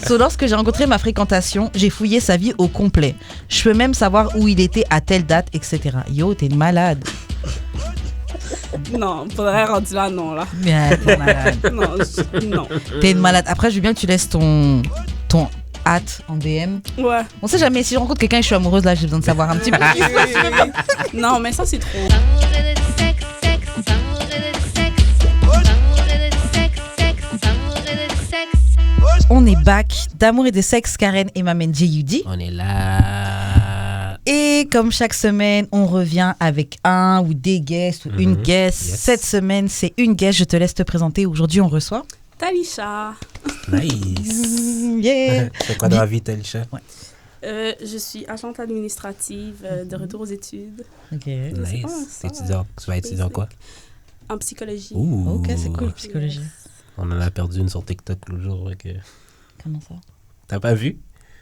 So, lorsque j'ai rencontré ma fréquentation, j'ai fouillé sa vie au complet. Je peux même savoir où il était à telle date, etc. Yo, t'es une malade. Non, faudrait rendu là, non, là. Yeah, t'es malade. Non. T'es une malade. Après, je veux bien que tu laisses ton hâte en DM. Ouais. On sait jamais, si je rencontre quelqu'un et je suis amoureuse, là, j'ai besoin de savoir un petit peu. Oui. Non, mais ça, c'est trop. On est back d'amour et de sexe, Karen et Mamen J.U.D. On est là. Et comme chaque semaine, on revient avec un ou des guests ou une guest. Yes. Cette semaine, c'est une guest. Je te laisse te présenter. Aujourd'hui, on reçoit... Talisha. Nice. Yeah. C'est quoi dans la vie, Talisha? Je suis agente administrative de retour aux études. Ok. Nice. Tu vas étudier en quoi? En psychologie. Ouh. Ok, c'est cool, psychologie. On en a perdu une sur TikTok l'autre jour. Comment ça? T'as pas vu?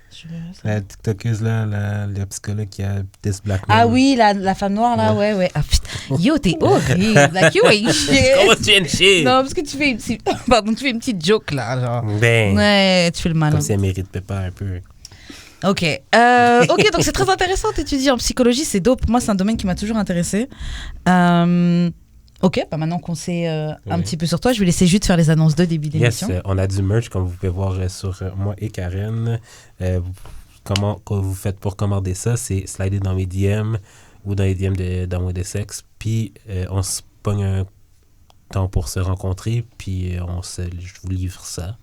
Je veux ça. La TikTokeuse, là, la psychologue qui a This Black Man. Ah oui, la femme noire, là, ouais. Ah putain. Yo, t'es horrible. Like, you ain't shit. Comment tu viens de chier? Non, parce que tu fais une petite... Pardon, tu fais une petite joke, là, genre. Ben, Ouais, tu fais le malin. comme si elle mérite pas un peu. Ok, donc c'est très intéressant d'étudier en psychologie, c'est dope. Moi, c'est un domaine qui m'a toujours intéressée. Ok, bah maintenant qu'on sait un petit peu sur toi, je vais laisser juste faire les annonces de début d'émission. Yes, on a du merch, comme vous pouvez voir sur moi et Karen. Comment vous faites pour commander ça? C'est slider dans mes DM ou dans les DM d'Amour et de sexe. Puis, on se pogne un temps pour se rencontrer. Puis, je vous livre ça.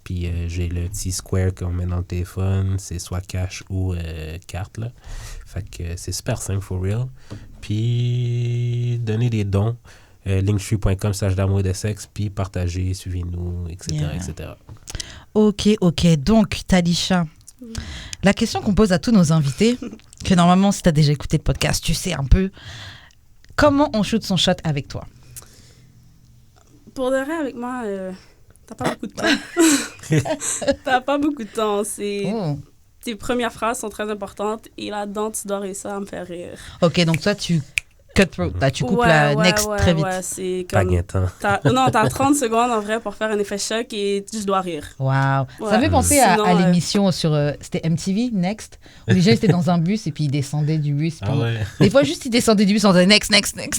Puis, j'ai le petit square qu'on met dans le téléphone. C'est soit cash ou carte, là. Fait que c'est super simple, for real. Puis, donnez des dons. linktree.com/d'amour et de sexe. Puis, partagez, suivez-nous, etc., etc. Ok. Donc, Talisha, la question qu'on pose à tous nos invités, que normalement, si tu as déjà écouté le podcast, tu sais un peu, comment on shoot son shot avec toi? Pour de vrai, avec moi, t'as pas beaucoup de temps. T'as pas beaucoup de temps. Tes premières phrases sont très importantes et là-dedans, tu dois réussir à me faire rire. Ok, donc toi, tu cutthroat, là, tu coupes la next très vite. Ouais, c'est Pas comme... gain de temps. T'as 30 secondes en vrai pour faire un effet choc et je dois rire. Wow. Ouais. Ça me fait penser Sinon, à l'émission sur... c'était MTV, Next, où les gens étaient dans un bus et puis ils descendaient du bus. Ah ouais. Des fois, juste ils descendaient du bus, on disait next.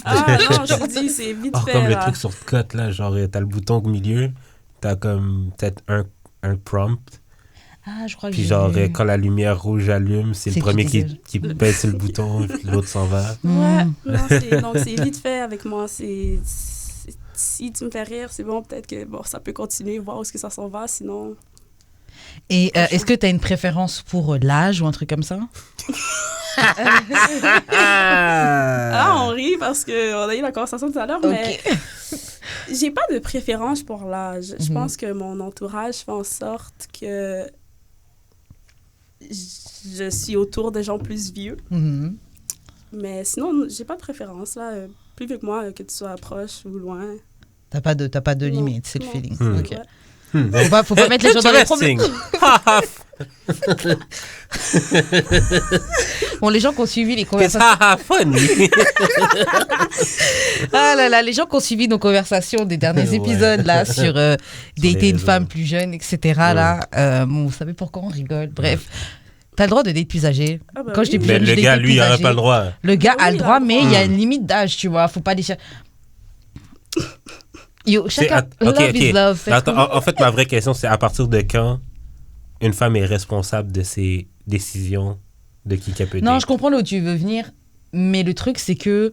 Ah non, je te dis, c'est vite fait. Comme le là. truc sur Cut, là, genre, t'as le bouton au milieu, t'as comme peut-être un prompt, Ah, je crois que puis j'ai genre, vu. quand la lumière rouge allume, c'est le C'est premier qui qui pèse sur le bouton, puis l'autre s'en va. Ouais, non, donc c'est vite fait avec moi. Si tu me fais rire, c'est bon, peut-être que ça peut continuer, voir où est-ce que ça s'en va, sinon... Et est-ce que tu as une préférence pour l'âge ou un truc comme ça? Ah, on rit parce qu'on a eu la conversation tout à l'heure, mais j'ai pas de préférence pour l'âge. Je pense que mon entourage fait en sorte que je suis autour de gens plus vieux. Mhm. Mais sinon, j'ai pas de préférence. Là. Plus vieux que moi, que tu sois proche ou loin. T'as pas de Non. limite, c'est le Non. feeling. Hmm. Ok. Faut pas mettre les gens dans les problèmes. Bon, les gens qui ont suivi les conversations. funny. Ah là là, les gens qui ont suivi nos conversations des derniers Ouais. épisodes là sur dater les une réseaux. femme plus jeune, etc. Là, bon, vous savez pourquoi on rigole. Bref, t'as le droit de date plus âgé. Ah bah Quand oui. j'étais plus Mais jeune, le je gars, datais lui, plus il n'aurait âgé. pas le droit. Le gars Ah a oui, le il a droit, le mais droit. il y a une limite d'âge, tu vois. Faut pas déchirer. Yo, chacun. Ok. Love is love. Fait Attends, en fait, ma vraie question, c'est à partir de quand une femme est responsable de ses décisions de qui qu'elle peut Non, date? je comprends là où tu veux venir, mais le truc, c'est que,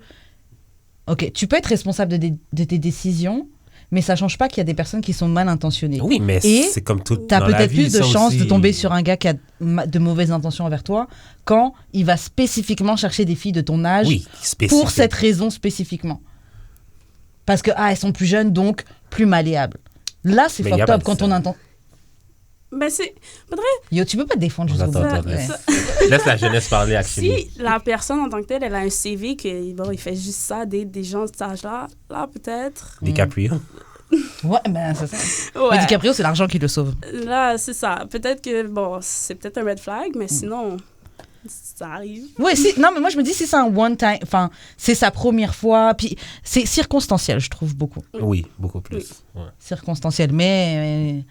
ok, tu peux être responsable de tes décisions, mais ça change pas qu'il y a des personnes qui sont mal intentionnées. Oui, mais Et c'est comme tout T'as dans la peut-être vie, plus de ça chances aussi. de tomber sur un gars qui a de mauvaises intentions envers toi quand il va spécifiquement chercher des filles de ton âge Oui, spécifique. pour cette raison spécifiquement. Parce que, elles sont plus jeunes, donc plus malléables. Là, c'est Mais y a fucked pas up de quand ça. on entend... Ben, c'est... Faudrait... Yo, tu peux pas te défendre jusqu'au bout. Attends, Ouais. Laisse la jeunesse parler, actually. Si la personne en tant que telle, elle a un CV que bon, il fait juste ça, des gens de cet âge-là, là peut-être. DiCaprio. Ouais, ben c'est ça. Ouais. Mais DiCaprio, c'est l'argent qui le sauve. Là, c'est ça. Peut-être que bon, c'est peut-être un red flag, mais sinon, ça arrive. Ouais, non, mais moi je me dis si c'est un one time, enfin, c'est sa première fois, puis c'est circonstanciel, je trouve beaucoup. Oui, beaucoup plus. Ouais. Circonstanciel, mais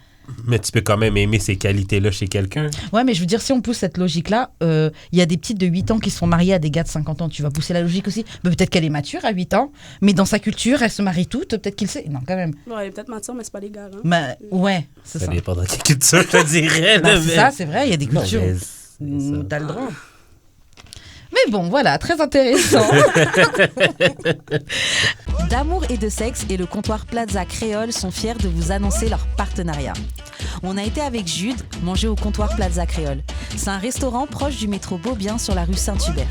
Mais tu peux quand même aimer ces qualités-là chez quelqu'un. Ouais, mais je veux dire, si on pousse cette logique-là, il y a des petites de 8 ans qui se sont mariées à des gars de 50 ans. Tu vas pousser la logique aussi. Mais peut-être qu'elle est mature à 8 ans, mais dans sa culture, elle se marie toute. Peut-être qu'il sait. Non, quand même. Ouais, elle est peut-être mature, mais c'est pas légal. Hein? Bah, ouais, c'est ça. Ça dépend de quelle culture, je te dirais. Bah, là, c'est mais- ça, c'est vrai, il y a des Non, cultures. mais c'est ça. T'as le droit. Mais bon, voilà, très intéressant. D'amour et de sexe et le comptoir Plaza Créole sont fiers de vous annoncer leur partenariat. On a été avec Jude manger au comptoir Plaza Créole. C'est un restaurant proche du métro Beaubien sur la rue Saint-Hubert.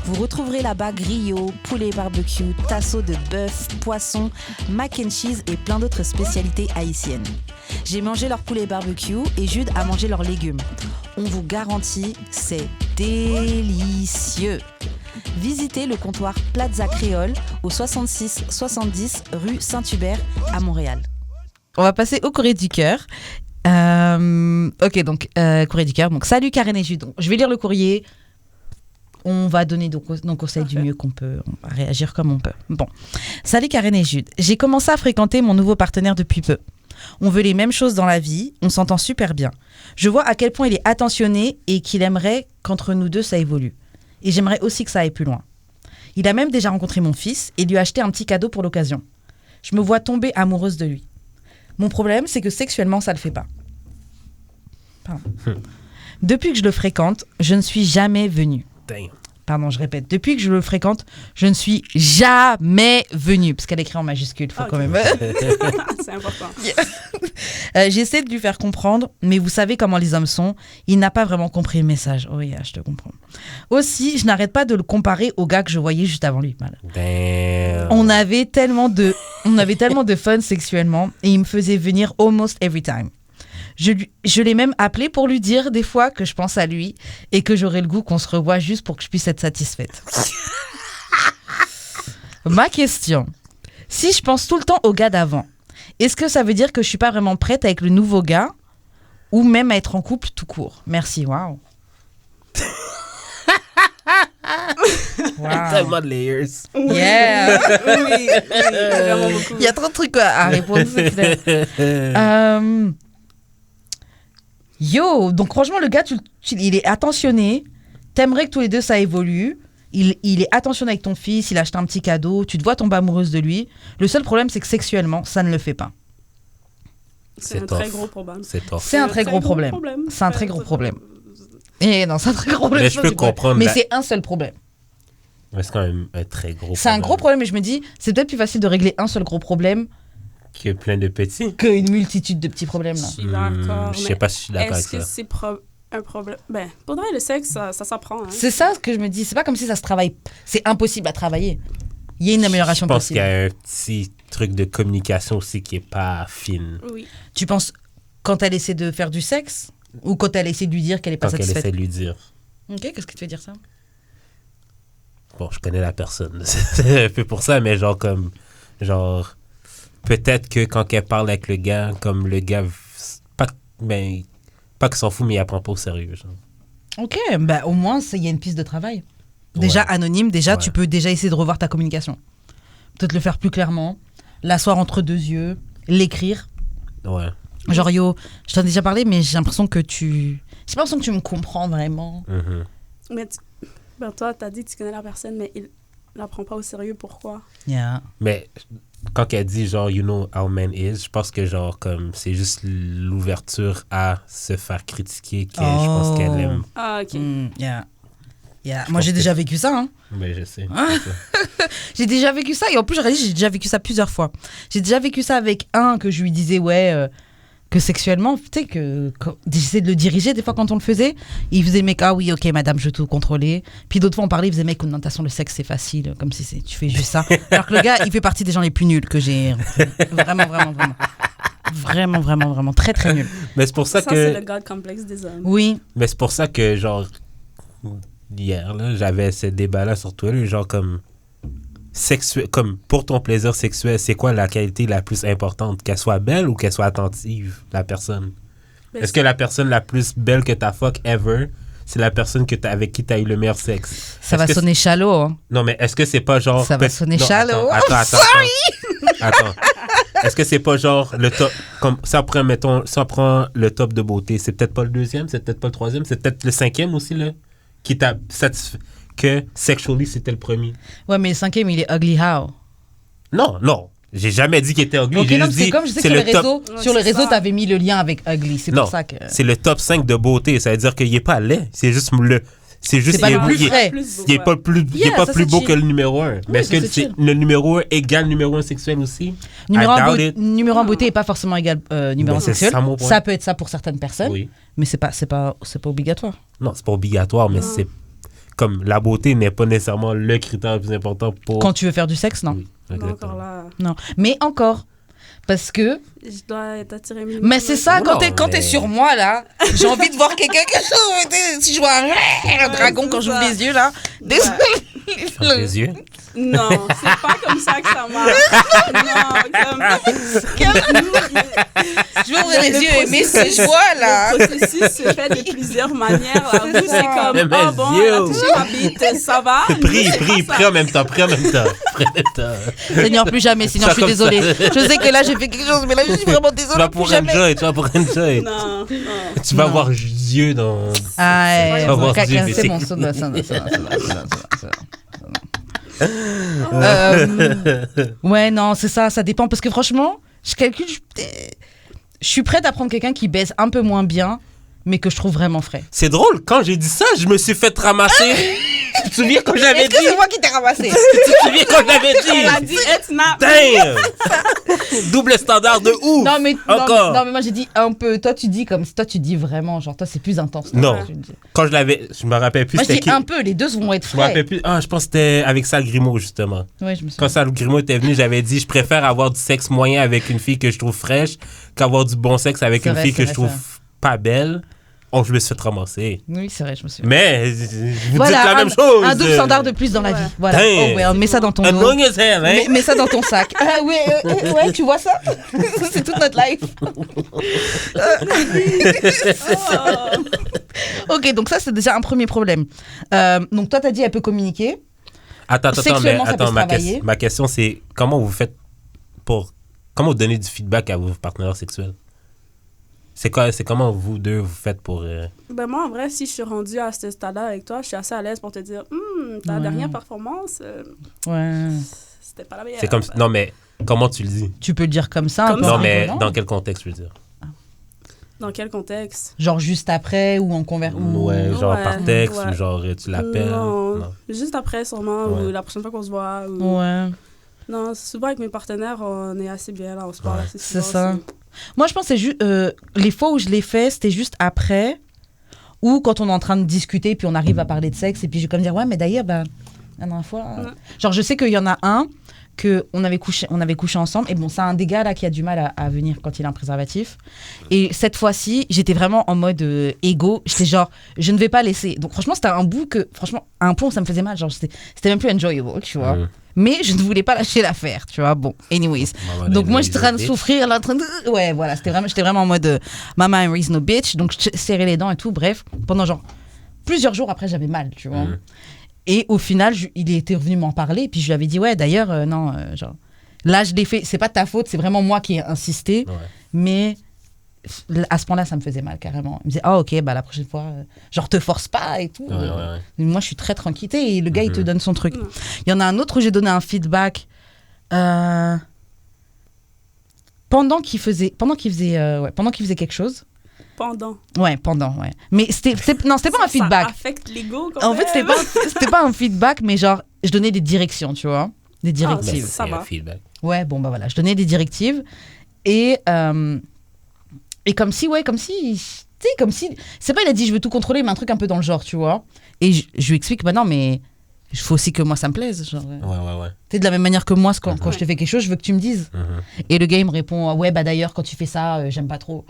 Vous retrouverez là-bas griot, poulet barbecue, tasseau de bœuf, poisson, mac and cheese et plein d'autres spécialités haïtiennes. J'ai mangé leur poulet barbecue et Jude a mangé leurs légumes. On vous garantit, c'est délicieux. Visitez le comptoir Plaza Créole au 66 70 rue Saint-Hubert à Montréal. On va passer au courrier du cœur. Ok, donc, courrier du cœur. Donc, salut Karen et Jude. Donc, je vais lire le courrier. On va donner nos conseils du mieux qu'on peut. On va réagir comme on peut. Bon. Salut Karen et Jude. J'ai commencé à fréquenter mon nouveau partenaire depuis peu. On veut les mêmes choses dans la vie. On s'entend super bien. Je vois à quel point il est attentionné et qu'il aimerait qu'entre nous deux, ça évolue. Et j'aimerais aussi que ça aille plus loin. Il a même déjà rencontré mon fils et lui a acheté un petit cadeau pour l'occasion. Je me vois tomber amoureuse de lui. Mon problème, c'est que sexuellement, ça le fait pas. Pardon. Depuis que je le fréquente, je ne suis jamais venue. Damn. Pardon, je répète. Depuis que je le fréquente, je ne suis jamais venue. Parce qu'elle écrit en majuscule, faut quand même... C'est important. J'essaie de lui faire comprendre, mais vous savez comment les hommes sont. Il n'a pas vraiment compris le message. Oui, je te comprends. Aussi, je n'arrête pas de le comparer au gars que je voyais juste avant lui. Mal. Damn. On avait tellement de fun sexuellement et il me faisait venir almost every time. Je l'ai même appelé pour lui dire des fois que je pense à lui et que j'aurais le goût qu'on se revoie juste pour que je puisse être satisfaite. Ma question, si je pense tout le temps au gars d'avant, est-ce que ça veut dire que je suis pas vraiment prête avec le nouveau gars ou même à être en couple tout court? Merci, waouh. Tellement de layers. Yeah. Oui, vraiment beaucoup. Il y a trop de trucs à répondre, c'est clair. Yo, donc franchement, le gars, il est attentionné. T'aimerais que tous les deux, ça évolue. Il est attentionné avec ton fils, il a acheté un petit cadeau, tu te vois tomber amoureuse de lui. Le seul problème, c'est que sexuellement, ça ne le fait pas. C'est un très gros problème. C'est tough. C'est un très gros problème. C'est un très gros problème. Et non, c'est un très gros problème. Mais je peux comprendre. Mais c'est un seul problème. Mais c'est quand même un très gros problème. C'est un gros problème et je me dis, c'est peut-être plus facile de régler un seul gros problème Qui est plein de petits. qu'une multitude de petits problèmes là. Je suis d'accord. Je sais pas si je suis d'accord avec Est-ce que ça. c'est un problème? Ben, pour vrai, le sexe, ça s'apprend. Hein. C'est ça ce que je me dis. C'est pas comme si ça se travaille. C'est impossible à travailler. Il y a une amélioration Je pense qu'il possible. y a un petit truc de communication aussi qui est pas fine. Oui. Tu penses quand elle essaie de faire du sexe ou quand elle essaie de lui dire qu'elle est pas Quand qu'elle satisfaite? essaie de lui dire. Ok, qu'est-ce qui te fait dire ça? Bon, je connais la personne. C'est un peu pour ça, mais genre, peut-être que quand elle parle avec le gars, comme le gars, pas qu'il s'en fout, mais il apprend pas au sérieux. Genre. Ok, bah au moins il y a une piste de travail. Déjà Ouais. anonyme, déjà Ouais. tu peux déjà essayer de revoir ta communication. Peut-être le faire plus clairement, l'asseoir entre deux yeux, l'écrire. Ouais. Genre yo, je t'en ai déjà parlé, mais j'ai l'impression que tu me comprends vraiment. Mhm. Mais ben, toi, t'as dit que tu connais la personne, mais il la prend pas au sérieux. Pourquoi? Yeah. Mais quand elle dit genre, you know how man is, je pense que genre, comme, c'est juste l'ouverture à se faire critiquer je pense qu'elle aime. Ah, OK. Yeah. Yeah. Je Moi pense j'ai que déjà vécu ça. Hein. Mais je sais. J'ai déjà vécu ça et en plus je réalise j'ai déjà vécu ça plusieurs fois. J'ai déjà vécu ça avec un que je lui disais que sexuellement, tu sais que j'essayais de le diriger des fois quand on le faisait, il faisait mec ah oui ok madame je veux tout contrôler. Puis d'autres fois on parlait il faisait mec non de toute façon le sexe c'est facile comme si tu fais juste ça. Alors que le gars il fait partie des gens les plus nuls que j'ai vraiment très très nul. Mais c'est pour ça Ça, c'est que... le God complexe des hommes. Oui. Mais c'est pour ça que, genre, hier, là, j'avais ce débat-là sur Twitter, genre, comme pour ton plaisir sexuel, c'est quoi la qualité la plus importante? Qu'elle soit belle ou qu'elle soit attentive, la personne? Mais Est-ce que la personne la plus belle que t'as fuck ever, c'est la personne avec qui t'as eu le meilleur sexe? Ça Est-ce va que sonner shallow. Hein. Non, mais est-ce que c'est pas genre... Ça va sonner Non, shallow. Attends. est-ce que c'est pas genre le top, comme ça prend, mettons, ça prend le top de beauté, c'est peut-être pas le deuxième, c'est peut-être pas le troisième, c'est peut-être le cinquième aussi, là, qui t'a satisfait, que sexually, c'était le premier. Ouais, mais le cinquième, il est ugly how? Non. J'ai jamais dit qu'il était ugly. Ok, J'ai non, juste c'est dit, comme je sais que c'est sur les le top. réseaux, sur les réseaux, t'avais mis le lien avec ugly. C'est Non, pour ça que. c'est le top 5 de beauté. Ça veut dire qu'il est pas laid. C'est juste C'est pas le plus frais. Il est pas plus, il est Yeah, pas ça, plus c'est beau chill. que le numéro 1. Mais est-ce ça, que c'est chill. le numéro 1 égale numéro 1 sexuel aussi? Numéro I un, doubt it. numéro en beauté n'est pas forcément égal numéro Ben, un c'est sexuel. ça, mon point. Ça peut être ça pour certaines personnes, Oui. mais c'est pas obligatoire. Non, c'est pas obligatoire, mais c'est comme la beauté n'est pas nécessairement le critère le plus important pour. Quand tu veux faire du sexe, non. Oui, Non, exactement. encore là. Non. Mais encore, parce que. Je dois être attirée Mais c'est ça, Non, quand t'es mais- sur moi, là, j'ai envie de voir quelqu'un si je vois un dragon c'est quand j'ouvre ça. les yeux, là. Désolé. Ferme les yeux. Non, c'est pas comme ça que ça marche. Je vais ouvrir les yeux, mais si je vois, là. Le processus se fait de plusieurs manières. Là. Vous, c'est comme, Mais ah bon, elle a touché ma bite, ça va? Prie en même temps. Seigneur, plus jamais, sinon Ça je suis comme désolée. ça. Je sais que là, j'ai fait quelque chose, mais là, je suis vraiment désolée. Tu vas plus pour jamais. enjoy. Non. Tu vas Non. voir Dieu dans. Ah, Tu vas voir Dieu, mais c'est c'est- bon, ça va. Ouais, non, c'est ça, ça dépend. Parce que franchement, je calcule, je suis prête à prendre quelqu'un qui baise un peu moins bien, mais que je trouve vraiment frais. C'est drôle, quand j'ai dit ça, je me suis fait ramasser. Tu te souviens quand j'avais Est-ce que dit? c'est moi qui t'ai ramassé? Tu te souviens quand j'avais Elle a dit? dit, it's not. Damn! Double standard de ouf! Non mais, Encore. non, mais moi j'ai dit un peu. Toi tu dis vraiment, genre toi c'est plus intense. toi, Non. tu me dis. Quand je l'avais, je me rappelle plus Moi je c'était dis qui. un peu, les deux vont être Je me rappelle frais. plus. Ah, je pense que c'était avec Sal Grimaud, justement. Ouais, je me Quand souviens. Sal Grimaud était venu, j'avais dit, je préfère avoir du sexe moyen avec une fille que je trouve fraîche qu'avoir du bon sexe avec C'est une vrai, fille c'est que je vrai, trouve pas belle. Oh, je me suis fait ramasser. Oui, c'est vrai, je me souviens. Mais, vous Voilà, dites la un, même chose. un double standard de plus dans la Ouais. vie. Voilà. Damn. Oh well, mets ça dans ton dos. Annoying as hell, hein? Mets ça dans ton sac. Ah ouais, tu vois ça? C'est toute notre life. Ok, donc ça c'est déjà un premier problème. Donc toi t'as dit elle peut communiquer. Attends, mais Sexuellement, ça peut se ma, travailler. ma question c'est comment vous faites comment vous donnez du feedback à vos partenaires sexuels? C'est comment vous deux vous faites pour Ben moi, en vrai, si je suis rendue à ce stade-là avec toi, je suis assez à l'aise pour te dire, ta Ouais. dernière performance, Ouais. c'était pas la meilleure. c'est comme non mais comment tu le dis? Tu peux le dire comme ça. Comme un peu ça. Non en mais rigolant. dans quel contexte je veux dire? Dans quel contexte? Genre juste après ou en conversation. Ouais, genre Ouais, par texte ouais. ou genre tu l'appelles? Non, Non. juste après sûrement, Ouais. ou la prochaine fois qu'on se voit. Ou... Ouais. Non, souvent avec mes partenaires, on est assez bien là, on se parle Ouais. assez C'est souvent. ça. Moi je pense que c'est juste les fois où je l'ai fait, c'était juste après ou quand on est en train de discuter puis on arrive à parler de sexe et puis je vais comme dire ouais mais d'ailleurs ben la dernière fois Ouais. genre je sais qu'il y en a un que on avait couché ensemble et bon c'est un des gars là qui a du mal à venir quand il a un préservatif et cette fois-ci j'étais vraiment en mode égo, j'étais genre je ne vais pas laisser, donc franchement c'était un bout que franchement à un point ça me faisait mal, genre c'était même plus enjoyable tu vois, mais je ne voulais pas lâcher l'affaire tu vois, bon anyways. Donc moi j'étais en train de souffrir là, en train de... ouais voilà, j'étais vraiment en mode mama I'm raising no bitch, donc je serrais les dents et tout, bref pendant genre plusieurs jours après j'avais mal tu vois. Et au final il était revenu m'en parler et puis je lui avais dit ouais d'ailleurs non genre là je l'ai fait, c'est pas de ta faute, c'est vraiment moi qui ai insisté, mais à ce point-là ça me faisait mal carrément. Il me disait ah ok bah la prochaine fois genre te force pas et tout. Ouais. Moi je suis très tranquille et le gars il te donne son truc. Ouais. Il y en a un autre où j'ai donné un feedback pendant qu'il faisait quelque chose. Pendant. Ouais, mais c'était pas un feedback. Ça affecte l'ego quand En fait, même. c'était pas un feedback, mais genre, je donnais des directions, tu vois. Des directives. ça va. Feedback. Ouais, bon, bah voilà, je donnais des directives. Et comme si, tu sais, comme si, c'est pas il a dit je veux tout contrôler, mais un truc un peu dans le genre, tu vois. Et je lui explique, bah non, mais il faut aussi que moi ça me plaise. Genre, Ouais. tu sais, de la même manière que moi, quand je te fais quelque chose, je veux que tu me dises. Et le gars, il me répond, ouais, bah d'ailleurs, quand tu fais ça, j'aime pas trop.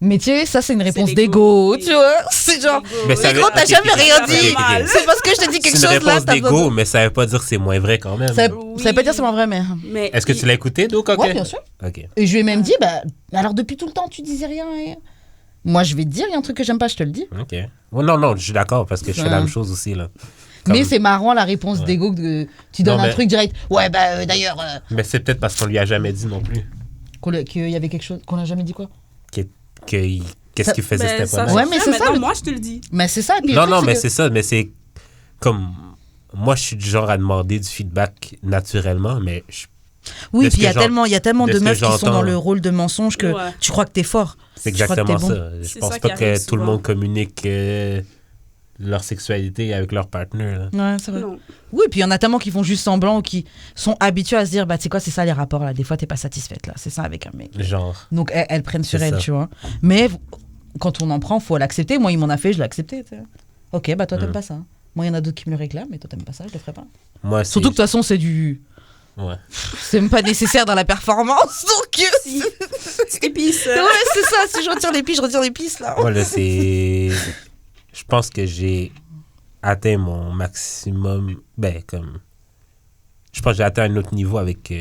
Mais tu sais, ça, c'est une réponse l'ego, d'égo, oui. tu vois. C'est genre, Mais ça mais veut- gros, t'as ok, jamais ok, rien ok, dit. ok, ok. C'est parce que je te dis quelque C'est une chose là. réponse t'as d'égo, besoin mais ça veut pas dire que c'est moins vrai quand même. Ça Oui. veut pas dire c'est moins vrai, mais. Mais Est-ce que tu l'as écouté, donc? Ouais, bien sûr. Ok. Et je lui ai même dit, bah, alors depuis tout le temps, tu disais rien. Moi, je vais te dire, il y a un truc que j'aime pas, je te le dis. Ok. Ouais, non, je suis d'accord parce que je fais la même chose aussi, là. Comme- Mais c'est marrant la réponse d'égo que tu donnes Non, un mais- truc direct. Ouais, bah d'ailleurs. Mais c'est peut-être parce qu'on lui a jamais dit non plus. Qu'il y avait quelque chose... Qu'on n'a jamais dit quoi? Qu'est-ce qu'il faisait, c'était pas Ouais, mais c'est ça. Moi, je te le dis. Mais c'est ça. Non, mais c'est ça. Mais c'est comme... Moi, je suis du genre à demander du feedback naturellement, mais... Oui, puis il y a tellement de meufs qui sont dans le rôle de mensonge que tu crois que t'es fort. C'est exactement ça. Je pense pas que tout le monde communique leur sexualité avec leur partenaire. Ouais, c'est vrai. Non. Oui, puis il y en a tellement qui font juste semblant ou qui sont habitués à se dire, bah, tu sais quoi, c'est ça les rapports, là. Des fois, t'es pas satisfaite, là. C'est ça avec un mec. Genre. Donc, elles prennent sur elles, tu vois. Mais quand on en prend, faut l'accepter. Moi, il m'en a fait, je l'ai accepté, tu sais. Ok, bah, toi, t'aimes pas ça. Moi, il y en a d'autres qui me le réclament, mais toi, t'aimes pas ça, je le ferai pas. Moi, surtout que de toute façon, c'est du... Ouais. C'est même pas nécessaire dans la performance, donc... C'est épice. Ouais, c'est ça. Si je retire l'épice, je retire l'épice, là. Voilà, c'est... Je pense que j'ai atteint mon maximum. Ben, comme. Je pense que j'ai atteint un autre niveau avec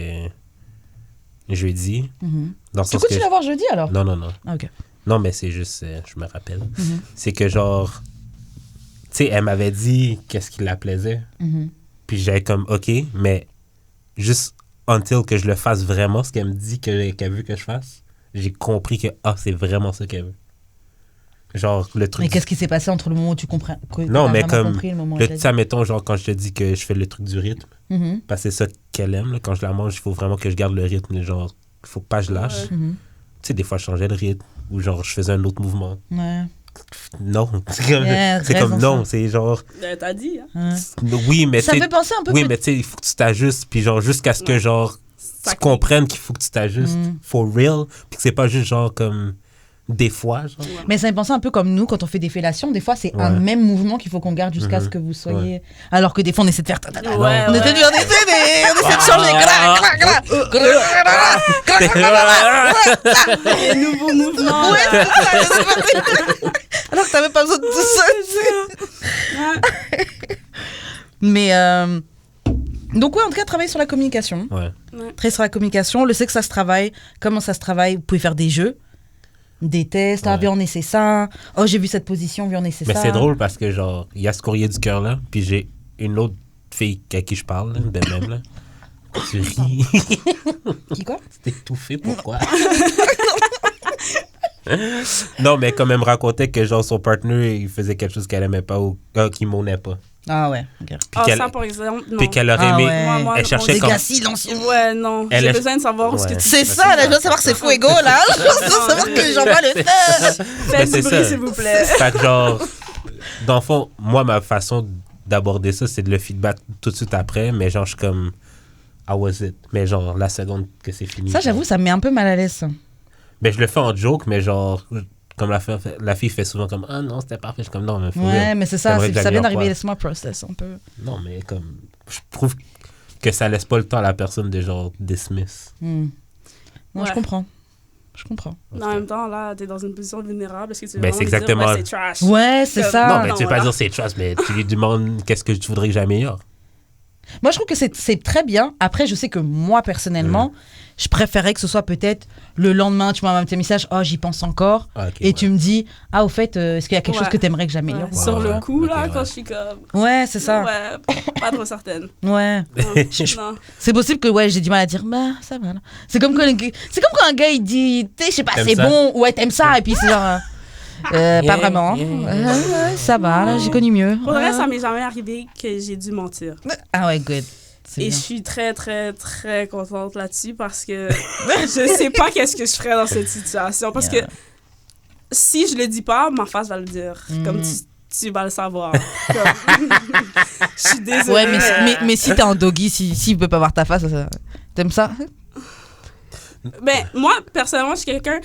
jeudi. Tu continues à voir jeudi alors? Non. Ah, ok. Non, mais c'est juste. Je me rappelle. C'est que genre. Tu sais, elle m'avait dit qu'est-ce qui la plaisait. Puis j'avais comme, OK, mais juste until que je le fasse vraiment, ce qu'elle me dit qu'elle veut que je fasse, j'ai compris que, c'est vraiment ça qu'elle veut. Genre, le truc... Mais qu'est-ce qui s'est passé entre le moment où tu comprends? Non, mais comme... Ça, mettons, genre, quand je te dis que je fais le truc du rythme, parce que c'est ça qu'elle aime, là, quand je la mange, il faut vraiment que je garde le rythme. Genre, il faut pas que je lâche. Tu sais, des fois, je changeais le rythme, ou genre, je faisais un autre mouvement. Ouais. Non, c'est comme non, c'est genre... T'as dit, hein? Oui, mais ça fait penser un peu... Oui, mais tu sais, il faut que tu t'ajustes, puis genre, jusqu'à ce que, genre, tu comprennes qu'il faut que tu t'ajustes for real, puis que c'est pas juste, genre, comme... Des fois, genre. Mais ça me pensait un peu comme nous, quand on fait des fellations, des fois, c'est un même mouvement qu'il faut qu'on garde jusqu'à ce que vous soyez... Alors que des fois, on essaie de faire... On essaie de changer. Les nouveaux mouvements. Alors que t'avais pas besoin de tout ça. Mais... Donc, ouais, en tout cas, travailler sur la communication. Travailler sur la communication. Le sexe, ça se travaille. Comment ça se travaille? Vous pouvez faire des jeux. Des tests, viens, on essaie ça. Oh, j'ai vu cette position, viens, on essaie ça. Mais c'est drôle parce que, genre, il y a ce courrier du cœur là, puis j'ai une autre fille à qui je parle, de même, là. Tu ris. Qui quoi? T'es étouffé, pourquoi? Non, mais quand même racontait que, genre, son partenaire, il faisait quelque chose qu'elle aimait pas ou qu'il m'aimait pas. Ah ouais, ok. Ça, par exemple, non. Puis qu'elle aurait aimé... Ouais. Elle cherchait comme... Des gars silencieux. Ouais, non. J'ai besoin de savoir ce que tu... C'est ça, là, je veux savoir que c'est fuego, là. Je veux savoir que j'envoie le feu. Faites du bruit, s'il vous plaît. Fait que genre... Dans le fond, moi, ma façon d'aborder ça, c'est de le feedback tout de suite après, mais genre, je suis comme... How was it? Mais genre, la seconde que c'est fini. Ça, j'avoue, ça me met un peu mal à l'aise. Ben, je le fais en joke, mais genre... Comme la fille fait souvent comme, non, c'était parfait. Je suis comme, non, mais ouais, mais c'est ça, ça vient d'arriver, laisse-moi process un peu. Non, mais comme, je trouve que ça laisse pas le temps à la personne de genre dismiss. Non, je comprends. En même temps, là, t'es dans une position vulnérable. Est-ce que tu veux c'est exactement... dire, c'est trash? Ouais, c'est ça. Non, mais tu veux pas dire c'est trash, mais tu lui demandes qu'est-ce que tu voudrais que j'améliore. Moi, je trouve que c'est très bien. Après, je sais que moi, personnellement, je préférais que ce soit peut-être le lendemain, tu m'envoies un petit message, j'y pense encore. Et tu me dis, au fait, est-ce qu'il y a quelque chose que tu aimerais que j'améliore? Sur le coup, là, quand je suis comme... Ouais, c'est ça. Ouais, pas trop certaine. Ouais. Non. C'est possible que j'ai du mal à dire, ça va. Là. C'est comme quand un gars, il dit, tu sais, je sais pas, c'est bon, ouais, t'aimes ça, et puis c'est genre... pas vraiment. Ça va, là, j'ai connu mieux. Pour le reste, ça m'est jamais arrivé que j'ai dû mentir. Ah ouais, good. Et je suis très, très, très contente là-dessus parce que je sais pas qu'est-ce que je ferais dans cette situation. Parce que si je le dis pas, ma face va le dire. Comme tu vas le savoir. Je suis désolée. Ouais, mais si t'es en doggy, s'il peut pas voir ta face, t'aimes ça? Ben, moi, personnellement, je suis quelqu'un...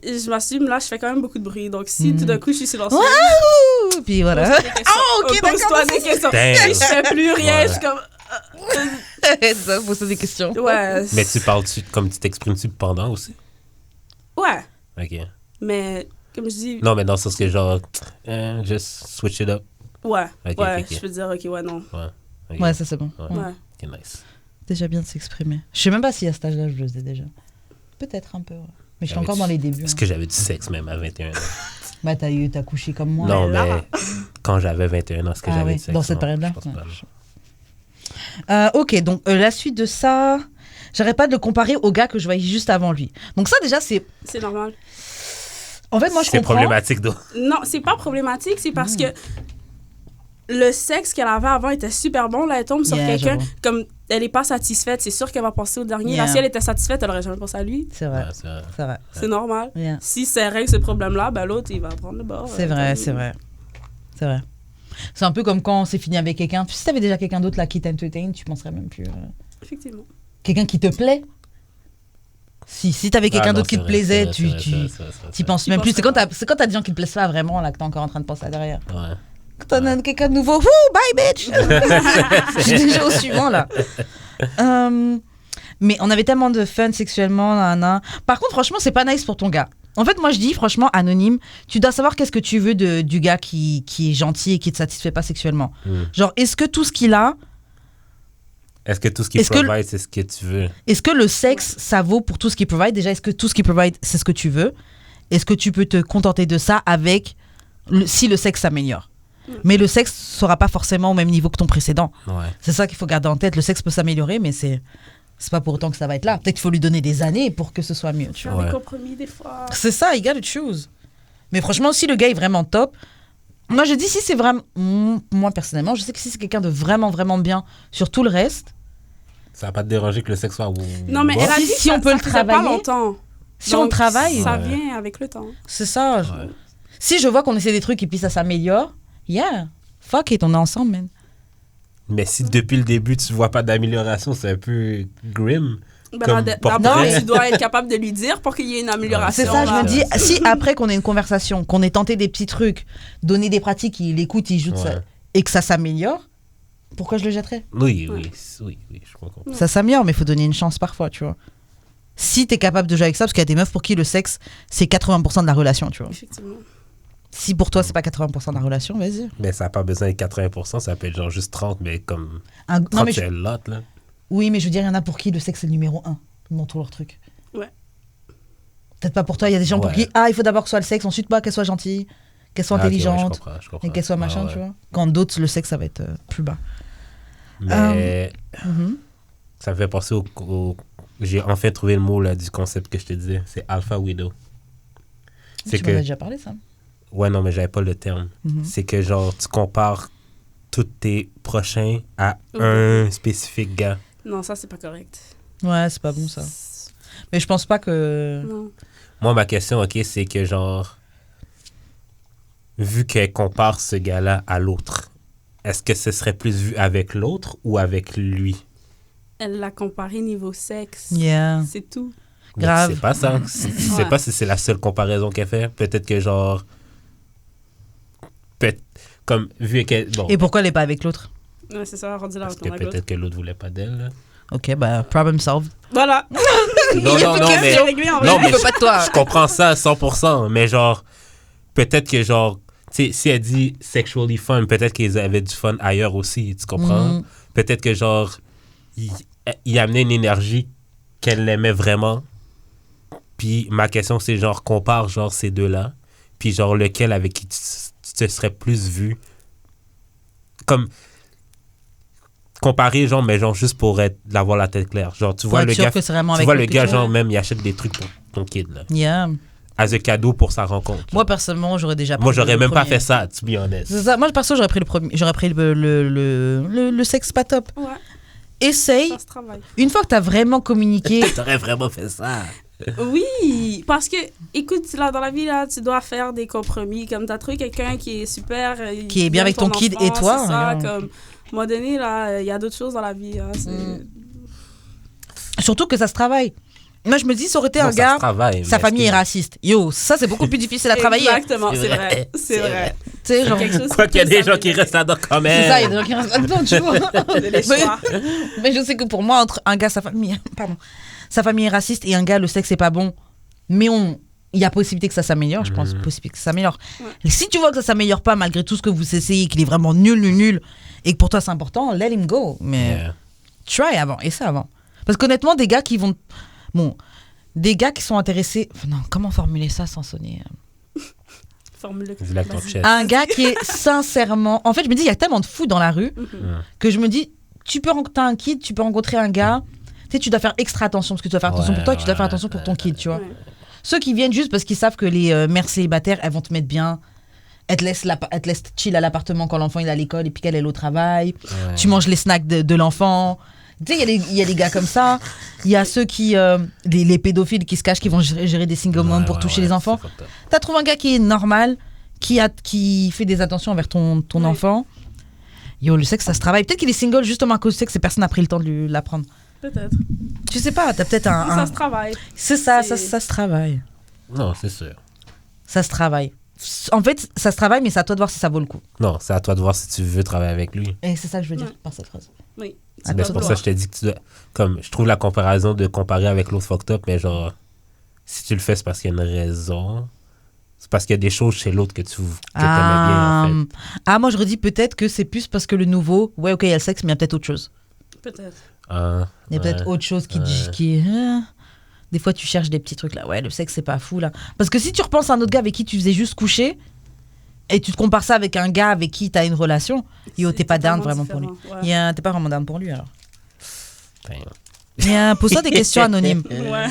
Je m'assume, là, je fais quand même beaucoup de bruit. Donc, si tout d'un coup, je suis silencieuse... Wow! Puis voilà. Ok, d'accord. Pose-toi des questions. Je fais plus rien, je suis comme... Ça, poser des questions. Ouais. Mais tu parles-tu comme tu t'exprimes-tu pendant aussi? Ouais. OK. Mais, comme je dis... Non, mais dans le sens que genre, just switch it up. Ouais. Okay. Je peux dire, OK, ouais, non. Ouais, ça c'est bon. Ouais. OK, nice. Déjà bien de s'exprimer. Je sais même pas si à cet âge-là, je le faisais déjà. Peut-être un peu, Mais je suis encore dans les débuts. Est-ce que j'avais du sexe même à 21 ans? Bah, t'as couché comme moi. Non, mais quand j'avais 21 ans, est-ce que j'avais du sexe? Dans cette période-là? Ok, donc la suite de ça, j'arrête pas de le comparer au gars que je voyais juste avant lui. Donc ça, déjà, c'est... C'est normal. En fait, moi, je C'est comprends. problématique, donc. Non, c'est pas problématique, c'est parce que le sexe qu'elle avait avant était super bon. Là, elle tombe sur Yeah, quelqu'un, j'avoue. comme elle est pas satisfaite, c'est sûr qu'elle va passer au dernier. Yeah. Là, si elle était satisfaite, elle aurait jamais pensé à lui. C'est vrai, Ouais, c'est vrai. c'est vrai. C'est normal. Yeah. Si ça règle ce problème-là, ben l'autre, il va prendre le bord. C'est vrai, c'est vrai. C'est vrai. C'est un peu comme quand c'est fini avec quelqu'un. Si t'avais déjà quelqu'un d'autre là qui t'entertain, tu penserais même plus. Effectivement. Quelqu'un qui te plaît. Si t'avais quelqu'un d'autre qui te plaisait, tu penses même penses plus. C'est pas. quand t'as des gens qui te plaisent pas vraiment là que t'es encore en train de penser à derrière. Ouais. Quand t'en as quelqu'un de nouveau, wouh, bye bitch. Je suis déjà au suivant là. Mais on avait tellement de fun sexuellement, nanana. Par contre, franchement, c'est pas nice pour ton gars. En fait, moi, je dis, franchement, anonyme, tu dois savoir qu'est-ce que tu veux du gars qui est gentil et qui te satisfait pas sexuellement. Genre, est-ce que tout ce qu'il a, Est-ce que tout ce qu'il Est-ce que provide, c'est ce que tu veux? est-ce que le sexe, ça vaut pour tout ce qu'il provide? Déjà, est-ce que tout ce qu'il provide, c'est ce que tu veux? Est-ce que tu peux te contenter de ça avec si le sexe s'améliore? Mais le sexe sera pas forcément au même niveau que ton précédent. Ouais. C'est ça qu'il faut garder en tête. Le sexe peut s'améliorer, mais c'est pas pour autant que ça va être là. Peut-être qu'il faut lui donner des années pour que ce soit mieux. Tu vois. Faire Ouais. des compromis des fois. C'est ça, il gotta choose. Mais franchement, si le gars est vraiment top, moi je dis si c'est vraiment... Moi personnellement, je sais que si c'est quelqu'un de vraiment, vraiment bien sur tout le reste, Ça va pas te déranger que le sexe soit... Non, mais elle a dit Si que on peut ça le faisait pas travailler, longtemps. si on Donc, travaille, Ça Ouais. vient avec le temps. c'est ça. Ouais. Si je vois qu'on essaie des trucs et puis ça s'améliore, yeah, fuck it, on est ensemble, man. Mais si depuis le début, tu vois pas d'amélioration, c'est un peu grim. Ben, Comme d'abord, portrait. tu dois être capable de lui dire pour qu'il y ait une amélioration. C'est ça, je là. me dis, ouais, si après qu'on ait une conversation, qu'on ait tenté des petits trucs, donné des pratiques, il écoute, il joue de ça, Ouais. et que ça s'améliore, pourquoi je le jetterais? Oui, je crois qu'on... Ça s'améliore, mais il faut donner une chance parfois, tu vois. Si t'es capable de jouer avec ça, parce qu'il y a des meufs pour qui le sexe, c'est 80% de la relation, tu vois. Effectivement. Si pour toi, c'est pas 80% de la relation, vas-y. Mais ça n'a pas besoin de 80%, ça peut être genre juste 30, mais comme... Non, 30, mais c'est lot, là. oui, mais je veux dire, il y en a pour qui le sexe, c'est le numéro 1 dans tout leur truc. Ouais. Peut-être pas pour toi, il y a des gens pour Ouais. qui, il faut d'abord que ce soit le sexe, ensuite pas qu'elle soit gentille, qu'elle soit Ah, ok, ouais, intelligente, je comprends. et qu'elle soit machin, Ah, ouais. tu vois. Quand d'autres, le sexe, ça va être plus bas. Mais Mhm. ça me fait penser au... J'ai enfin trouvé le mot là, du concept que je te disais. C'est Alpha Widow. C'est Tu m'en as que... déjà parlé, ça. Ouais, non, mais j'avais pas le terme. Mhm. C'est que genre, tu compares tous tes prochains à Ok. un spécifique gars. Non, ça, c'est pas correct. Ouais, c'est pas bon, ça. Mais je pense pas que... Non. Moi, ma question, OK, c'est que genre, vu qu'elle compare ce gars-là à l'autre, est-ce que ce serait plus vu avec l'autre ou avec lui? Elle l'a comparé niveau sexe. Yeah. C'est tout. Mais Grave. tu sais pas ça. Tu sais Ouais. pas si c'est la seule comparaison qu'elle fait. Peut-être que genre... Comme, vu qu'elle... Bon, Et pourquoi elle est pas avec l'autre? Ouais, c'est ça, rendu là, parce que retourne avec l'autre. peut-être que l'autre voulait pas d'elle. là. Ok, bah, problem solved. Voilà. Non, Il y a non, plus non, que mais... C'est réglé en Non, vrai. mais veut pas de toi. je comprends ça à 100%, mais genre, peut-être que genre, tu sais, si elle dit sexually fun, peut-être qu'ils avaient du fun ailleurs aussi, tu comprends? Mhm. Peut-être que genre, il amenait une énergie qu'elle aimait vraiment. Puis ma question, c'est genre, compare genre ces deux-là, puis genre lequel avec qui tu te serais plus vu. Comme, comparer genre, mais genre juste pour avoir la tête claire. Genre, tu Faut vois être le sûr gars... que c'est vraiment Tu avec vois l'autre le gars, que tu- genre, même, il achète des trucs pour ton kid, là. Yeah. As a cadeau pour sa rencontre. Moi, personnellement, j'aurais déjà pris Moi, j'aurais le même pas premier. fait ça, to be honest. C'est ça. Moi, perso, j'aurais pris le premier. J'aurais pris le sexe pas top. Ouais, Essaye. ça se travaille. Une fois que t'as vraiment communiqué. T'aurais vraiment fait ça. Oui, parce que, écoute, là, dans la vie, là, tu dois faire des compromis. Comme t'as trouvé quelqu'un qui est super. Qui est bien avec ton kid et toi, C'est ça, hein. comme, à un moment donné, là, il y a d'autres choses dans la vie. Hein, Surtout que ça se travaille. Moi, je me dis, ça aurait été Non, un ça gars. se travaille, Sa mais famille est est-ce que- raciste. Yo, ça, c'est beaucoup plus difficile à travailler. Exactement, C'est c'est vrai. vrai. C'est vrai. Tu sais, genre. Quelque chose Quoi qu'il y a qui des peut gens qui s'améliorer. restent là-dedans quand même. C'est ça, il y a des gens qui restent là-dedans, tu vois. De les choix. Mais je sais que pour moi, entre un gars, sa famille, pardon, sa famille est raciste et un gars, le sexe c'est pas bon, mais il y a possibilité que ça s'améliore, je pense, possibilité que ça s'améliore. Ouais. Si tu vois que ça s'améliore pas malgré tout ce que vous essayez, qu'il est vraiment nul, et que pour toi c'est important, let him go. Mais Yeah. try avant, et ça avant. Parce qu'honnêtement, des gars qui vont, bon, des gars qui sont intéressés, non, comment formuler ça sans sonner Formule. Dis-le avec ton Vas-y. chest. un gars qui est sincèrement, en fait, je me dis, il y a tellement de fous dans la rue Mhm. que je me dis, t'as un kid, tu peux rencontrer un gars. sais, tu dois faire extra attention parce que tu dois faire attention pour toi et tu dois faire attention pour ton kid, tu vois. Ouais. Ceux qui viennent juste parce qu'ils savent que les mères célibataires, elles vont te mettre bien. Elles te laissent chill à l'appartement quand l'enfant il est à l'école et puis qu'elle est au travail. Ouais. Tu manges les snacks de l'enfant. Tu sais, il y a les gars comme ça. Il y a ceux qui, les pédophiles qui se cachent, qui vont gérer des single moms pour toucher les enfants. T'as trouvé un gars qui est normal, qui fait des attentions envers ton enfant. Yo, le sexe, ça se travaille. Peut-être qu'il est single justement à cause du sexe et personne n'a pris le temps de l'apprendre. Peut-être. Tu sais pas, t'as peut-être un... Ça se travaille. C'est ça se travaille. Non, c'est sûr. Ça se travaille. En fait, ça se travaille, mais c'est à toi de voir si ça vaut le coup. Non, c'est à toi de voir si tu veux travailler avec lui. Et c'est ça que je veux dire Ouais. par cette phrase. Oui. Mais c'est pour ça que je t'ai dit que tu dois... Comme, je trouve la comparaison de comparer avec l'autre fucked up, mais genre, si tu le fais, c'est parce qu'il y a une raison. C'est parce qu'il y a des choses chez l'autre que t'aimais bien, en fait. Moi, je redis peut-être que c'est plus parce que le nouveau, ouais, ok, il y a le sexe, mais il y a peut-être autre chose. Peut-être. Il y a peut-être autre chose qui des fois, tu cherches des petits trucs là. Ouais, le sexe, c'est pas fou là. Parce que si tu repenses à un autre gars avec qui tu faisais juste coucher et tu te compares ça avec un gars avec qui tu as une relation, yo, t'es pas down vraiment pour lui. Ouais. T'es pas vraiment down pour lui alors. Damn. Pose-toi des questions anonymes. Ouais.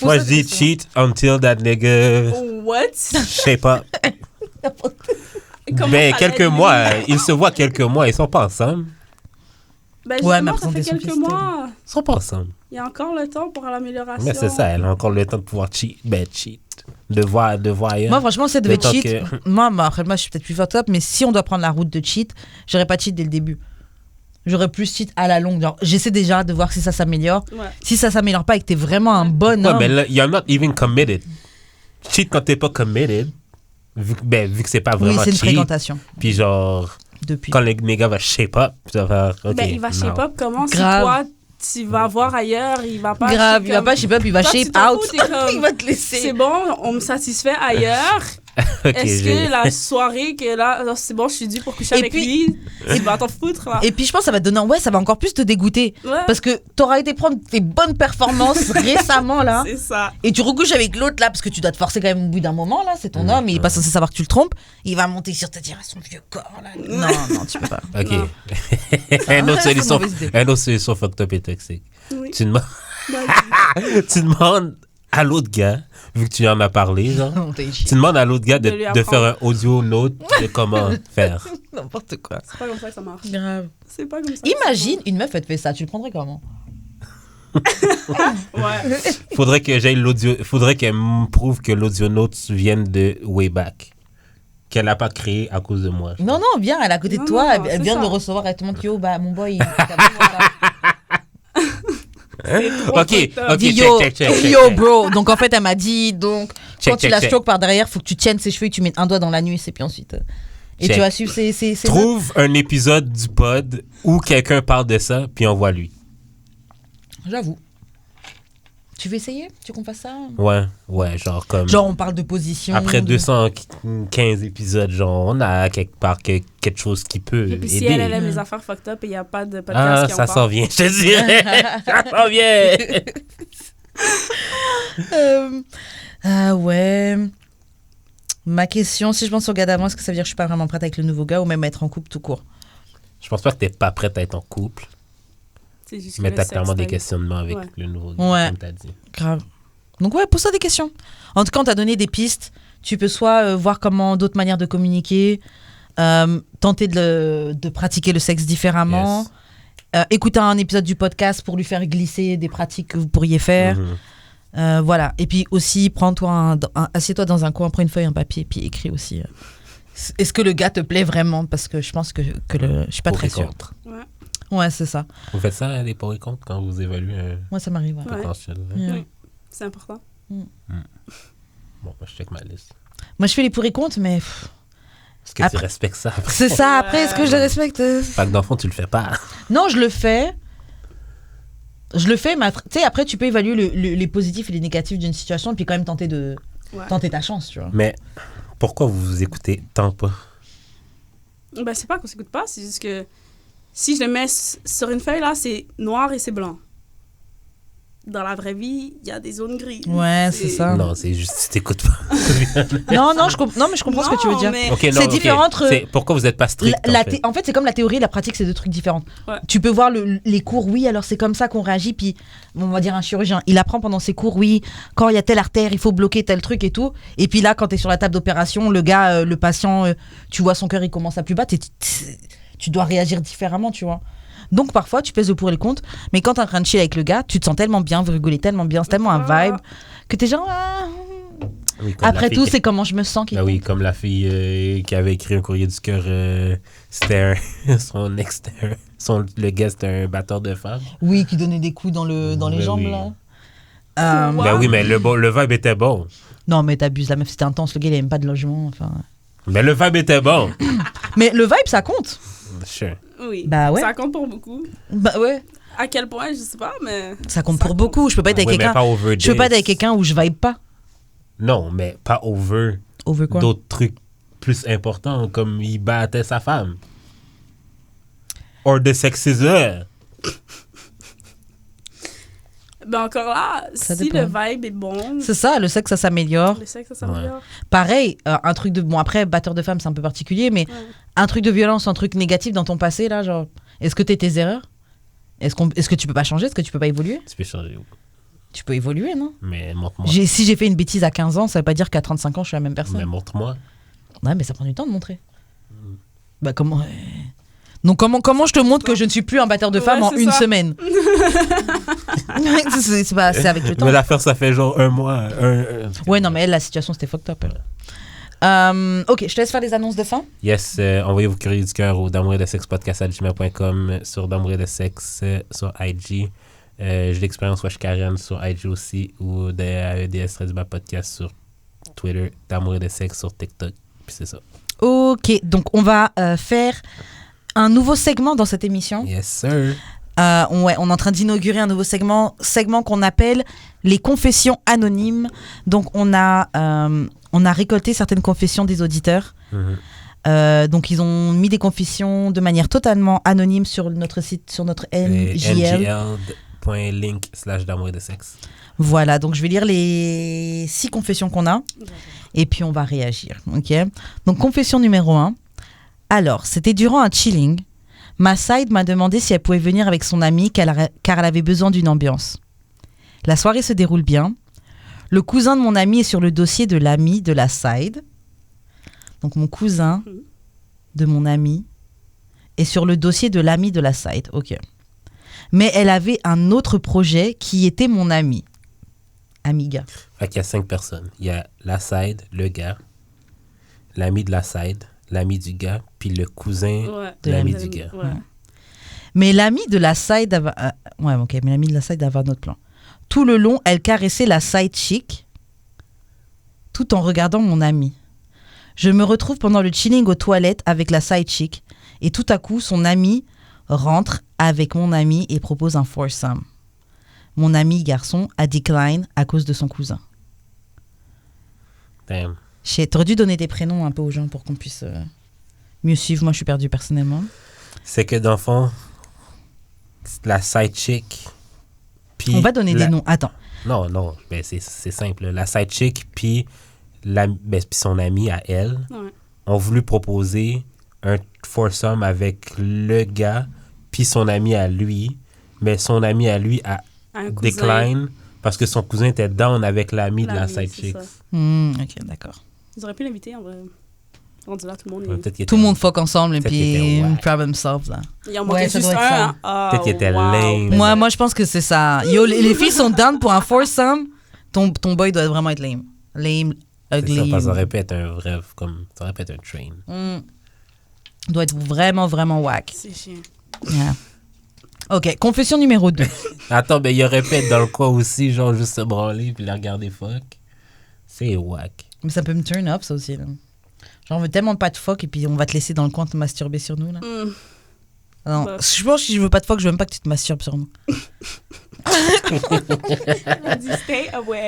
Moi, je dis cheat until that nigga What? shape up. Comment Mais ça quelques l'aide, mois, ils se voient quelques mois, ils sont pas ensemble. Ben Ouais, justement, mais ça fait présenter son quelques fils, mois. Ils sont pas ensemble. Il y a encore le temps pour l'amélioration. Mais c'est ça, elle a encore le temps de pouvoir cheat. Ben, cheat. De voir ailleurs. Moi, franchement, ça devait Le temps cheat. que- Moi, après, moi, je suis peut-être plus fucked up, mais si on doit prendre la route de cheat, j'aurais pas cheat dès le début. J'aurais plus cheat à la longue. Genre, j'essaie déjà de voir si ça s'améliore. Ouais. Si ça s'améliore pas et que t'es vraiment un bon Ouais, homme. mais là, you're not even committed. Cheat quand t'es pas committed, vu que c'est pas Oui, vraiment c'est une cheat. fréquentation. Puis genre, Depuis. quand les gars va shape up, tu vas faire, ok, Ben, il va shape non. up comment Grave. si toi, tu vas voir ailleurs, il va pas... Grave, c'est il va comme- pas shape up, il va Toi, tu shape t'en out. fous, t'es comme, Il va te laisser. C'est bon, on me satisfait ailleurs. Ok, Est-ce j'ai- que la soirée que là, c'est bon, je suis due pour coucher Et avec puis- lui, tu vas t'en foutre là. Et puis je pense que ça va te donner, ouais, ça va encore plus te dégoûter. Ouais. Parce que t'auras été prendre tes bonnes performances récemment là. C'est ça. Et tu recouches avec l'autre là, parce que tu dois te forcer quand même au bout d'un moment là, c'est ton homme, il est pas censé savoir que tu le trompes. Il va monter sur te dire à son vieux corps là. Non, tu peux pas. Ok. Non. une autre solution, mauvaise idée. une autre solution fucked up et toxique. Oui. Tu demandes, tu demandes à l'autre gars, vu que tu en as parlé, genre, On t'a tu demandes à l'autre gars De lui de apprendre. faire un audio note de comment faire. N'importe quoi. C'est pas comme ça que ça marche. Grave. C'est pas comme ça. que ça Imagine une meuf, elle te fait ça, tu le prendrais comment? marche. Ouais. Faudrait que j'aille l'audio, faudrait qu'elle me prouve que l'audio note vienne de way back. Qu'elle n'a pas créé à cause de moi. Non, viens, elle est à côté de Non, toi, non, elle c'est vient de ça. le recevoir, elle te montre, yo, bah, mon boy, il t'as besoin de ça. Ok, Elle dit, yo, bro. Donc, en fait, elle m'a dit, donc, quand tu la stroke par derrière, faut que tu tiennes ses cheveux et tu mets un doigt dans l'anus et puis ensuite. Et Check. tu vas suivre ses Trouve un épisode du pod où quelqu'un parle de ça, puis envoie-lui. J'avoue. Tu veux essayer? Tu veux qu'on fasse ça? Ouais, genre comme... Genre, on parle de position. Après de- 215 épisodes, genre, on a quelque part quelque chose qui peut Et puis si aider. elle aime les affaires fucked up et il n'y a pas de podcast Ah, qui en ça parle. s'en vient, je te dirais. Ça s'en vient. Ouais. Ma question, si je pense au gars d'avant, est-ce que ça veut dire que je suis pas vraiment prête avec le nouveau gars ou même être en couple tout court? Je pense pas que t'es pas prête à être en couple, C'est juste que mais le t'as sexe, clairement des t'as- questionnements avec Ouais. le nouveau gars, Ouais. comme t'as dit. Grave. Donc ouais, pose-toi des questions. En tout cas, on t'a donné des pistes. Tu peux soit voir comment d'autres manières de communiquer, tenter de pratiquer le sexe différemment, écouter un épisode du podcast pour lui faire glisser des pratiques que vous pourriez faire. Mhm. Voilà. Et puis aussi, assieds-toi dans un coin, prends une feuille, un papier, puis écris aussi. Est-ce que le gars te plaît vraiment? Parce que je pense que je suis pas Pour très et sûre. contre. Ouais, c'est ça. Vous faites ça, les pour et contre, quand vous évaluez un Moi, ça m'arrive. Ouais. Ouais. potentiel? Yeah. Oui. C'est important. Bon, moi, je check ma liste. Moi, je fais les pour et contre, mais Est-ce que Après- tu respectes ça? c'est ça. Après, est-ce que je le respecte? Fait que dans le fond, tu le fais pas. Non, je le fais. Mais tu sais, après, tu peux évaluer les positifs et les négatifs d'une situation et puis quand même tenter ta chance, tu vois. Mais pourquoi vous vous écoutez tant pas? Ben, c'est pas qu'on s'écoute pas, c'est juste que si je le mets sur une feuille, là, c'est noir et c'est blanc. dans la vraie vie, il y a des zones grises. Ouais, c'est ça. Non, c'est juste, tu t'écoutes pas. Non, mais je comprends ce que tu veux dire. Mais... Ok, non, C'est différent entre- Pourquoi vous êtes pas strict, En fait, c'est comme la théorie et la pratique, c'est deux trucs différents. Ouais. Tu peux voir les cours, oui, alors c'est comme ça qu'on réagit, puis on va dire un chirurgien, il apprend pendant ses cours, oui, quand il y a telle artère, il faut bloquer tel truc et tout. Et puis là, quand tu es sur la table d'opération, le gars, le patient, tu vois son cœur, il commence à plus battre, et tu dois réagir différemment, tu vois. Donc parfois, tu pèses le pour et le contre, mais quand t'es en train de chill avec le gars, tu te sens tellement bien, vous rigolez tellement bien, c'est tellement un vibe, que t'es genre... Ah. Oui, comme Après la tout, fille c'est comment je me sens qui Ben compte. oui, comme la fille qui avait écrit un courrier du cœur, c'était son ex, le gars, c'était un batteur de femmes. Oui, qui donnait des coups dans les Ben jambes, oui. là. Ouais. Ben oui, mais le vibe était bon. Non, mais t'abuses, la meuf, c'était intense, le gars, il avait même pas de logement, enfin... Mais le vibe était bon. Mais le vibe, ça compte. Sure. Oui. Bah ouais. Ça compte pour beaucoup. Bah ouais. À quel point, je sais pas, mais... Ça compte pour beaucoup. Je peux pas être avec Oui, mais quelqu'un. pas over Je peux pas être this. avec quelqu'un où je vibe pas. Non, mais pas over Over quoi? d'autres trucs plus importants, comme il battait sa femme. Or the sexism. Ben encore là, Ça si dépend. le vibe est bon, C'est ça, le sexe, ça s'améliore. le sexe, ça s'améliore. Pareil, un truc de. Bon, après, batteur de femme, c'est un peu particulier, mais Ouais. un truc de violence, un truc négatif dans ton passé, là, genre. Est-ce que t'es tes erreurs? Est-ce que tu peux pas changer? Est-ce que tu peux pas évoluer? Tu peux changer. Tu peux évoluer, non? Mais montre-moi. Si j'ai fait une bêtise à 15 ans, ça veut pas dire qu'à 35 ans, je suis la même personne. Mais montre-moi. Ouais, mais ça prend du temps de montrer. Bah, comment. Donc, comment je te montre que je ne suis plus un batteur de Ouais, femmes en c'est une ça. semaine? c'est avec le temps. Mais l'affaire, ça fait genre un mois. Ouais, non, mais elle, la situation, c'était fucked up. Ok, je te laisse faire les annonces de fin. Yes, envoyez vos courriers du cœur au d'amour-et-de-sexe-podcast@gmail.com, sur d'amour et de sexe sur IG. J'ai l'expérience Wesh Karen sur IG aussi, ou des podcast sur Twitter, d'amour et de sexe sur TikTok. Puis c'est ça. Ok, donc on va faire un nouveau segment dans cette émission. Yes, sir. On est en train d'inaugurer un nouveau segment qu'on appelle les confessions anonymes. Donc on a récolté certaines confessions des auditeurs. Mhm. Donc ils ont mis des confessions de manière totalement anonyme sur notre site, sur notre NGL. ngl.link/d'amour et de sexe. Voilà, donc je vais lire les 6 confessions qu'on a et puis on va réagir. Ok. Donc confession numéro 1. Alors, c'était durant un chilling. Ma side m'a demandé si elle pouvait venir avec son amie car elle avait besoin d'une ambiance. La soirée se déroule bien. Le cousin de mon ami est sur le dossier de l'ami de la side. Donc mon cousin de mon ami est sur le dossier de l'ami de la side. Ok. Mais elle avait un autre projet qui était mon ami. Amiga. Fait qu'il y a 5 personnes. Il y a la side, le gars, l'ami de la side, l'ami du gars, puis le cousin Ouais. de l'ami Ouais. du gars. Ouais. Mais l'ami de la side avait... ouais, ok, mais l'ami de la side avait un autre plan. Tout le long, elle caressait la side chick tout en regardant mon ami. Je me retrouve pendant le chilling aux toilettes avec la side chick et tout à coup, son ami rentre avec mon ami et propose un foursome. Mon ami garçon a decline à cause de son cousin. Damn. T'aurais dû donner des prénoms un peu aux gens pour qu'on puisse mieux suivre. Moi, je suis perdue personnellement. C'est que dans le fond, la side chick. Puis On va donner des noms. Attends. Non, ben c'est simple. La side chick, puis son ami à elle, Ouais. ont voulu proposer un foursome avec le gars, puis son ami à lui. Mais son ami à lui a Un cousin. decline parce que son cousin était down avec l'ami de la L'ami, side c'est chick. ça. Ok, d'accord. Ils auraient pu l'inviter, en vrai. Rendu là, tout le monde Ouais, est... peut-être qu'il Tout le était- monde fuck ensemble et Peut-être puis qu'il était whack. problem solved. Là. Il en Ouais, manquait ça juste doit être ça. un. Ah, Peut-être qu'il était wow. lame. Moi, je pense que c'est ça. Yo, les filles sont down pour un foursome. Ton boy doit vraiment être lame. Lame, C'est ça, ugly. parce que ça aurait pu être un vrai, comme, ça aurait pu être un train. Doit être vraiment, vraiment whack. C'est chiant. Yeah. Ok, confession numéro 2. Attends, mais il aurait pu être dans le coin aussi, genre juste se branler puis la regarder fuck. C'est whack. Mais ça peut me turn up, ça aussi. Là. Genre, on veut tellement pas de fuck et puis on va te laisser dans le coin te masturber sur nous. Là. Non, Bah. je pense que si je veux pas de fuck, je veux même pas que tu te masturbes sur nous. Elle a dit stay away.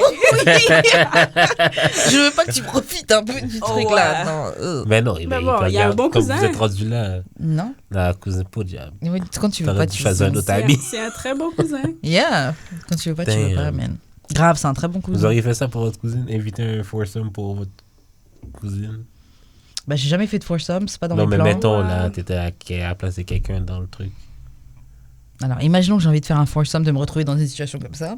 Je veux pas que tu profites un peu du truc là. Non. Mais non, Mais bon, il y a un bon comme cousin. vous êtes rendu là, Non. la cousine pas diable. Oui, quand tu veux T'aurais pas, dû tu choisir un autre ami. C'est un très bon cousin. Yeah. Quand tu veux pas, tu veux pas, Damn. man. Grave, c'est un très bon cousin. Vous auriez fait ça pour votre cousine? Inviter un foursome pour votre cousine? Bah, j'ai jamais fait de foursome, c'est pas dans Non, mes mais plans. mettons, Ouais. là, t'étais à la place de quelqu'un dans le truc. Alors, imaginons que j'ai envie de faire un foursome, de me retrouver dans une situation comme ça.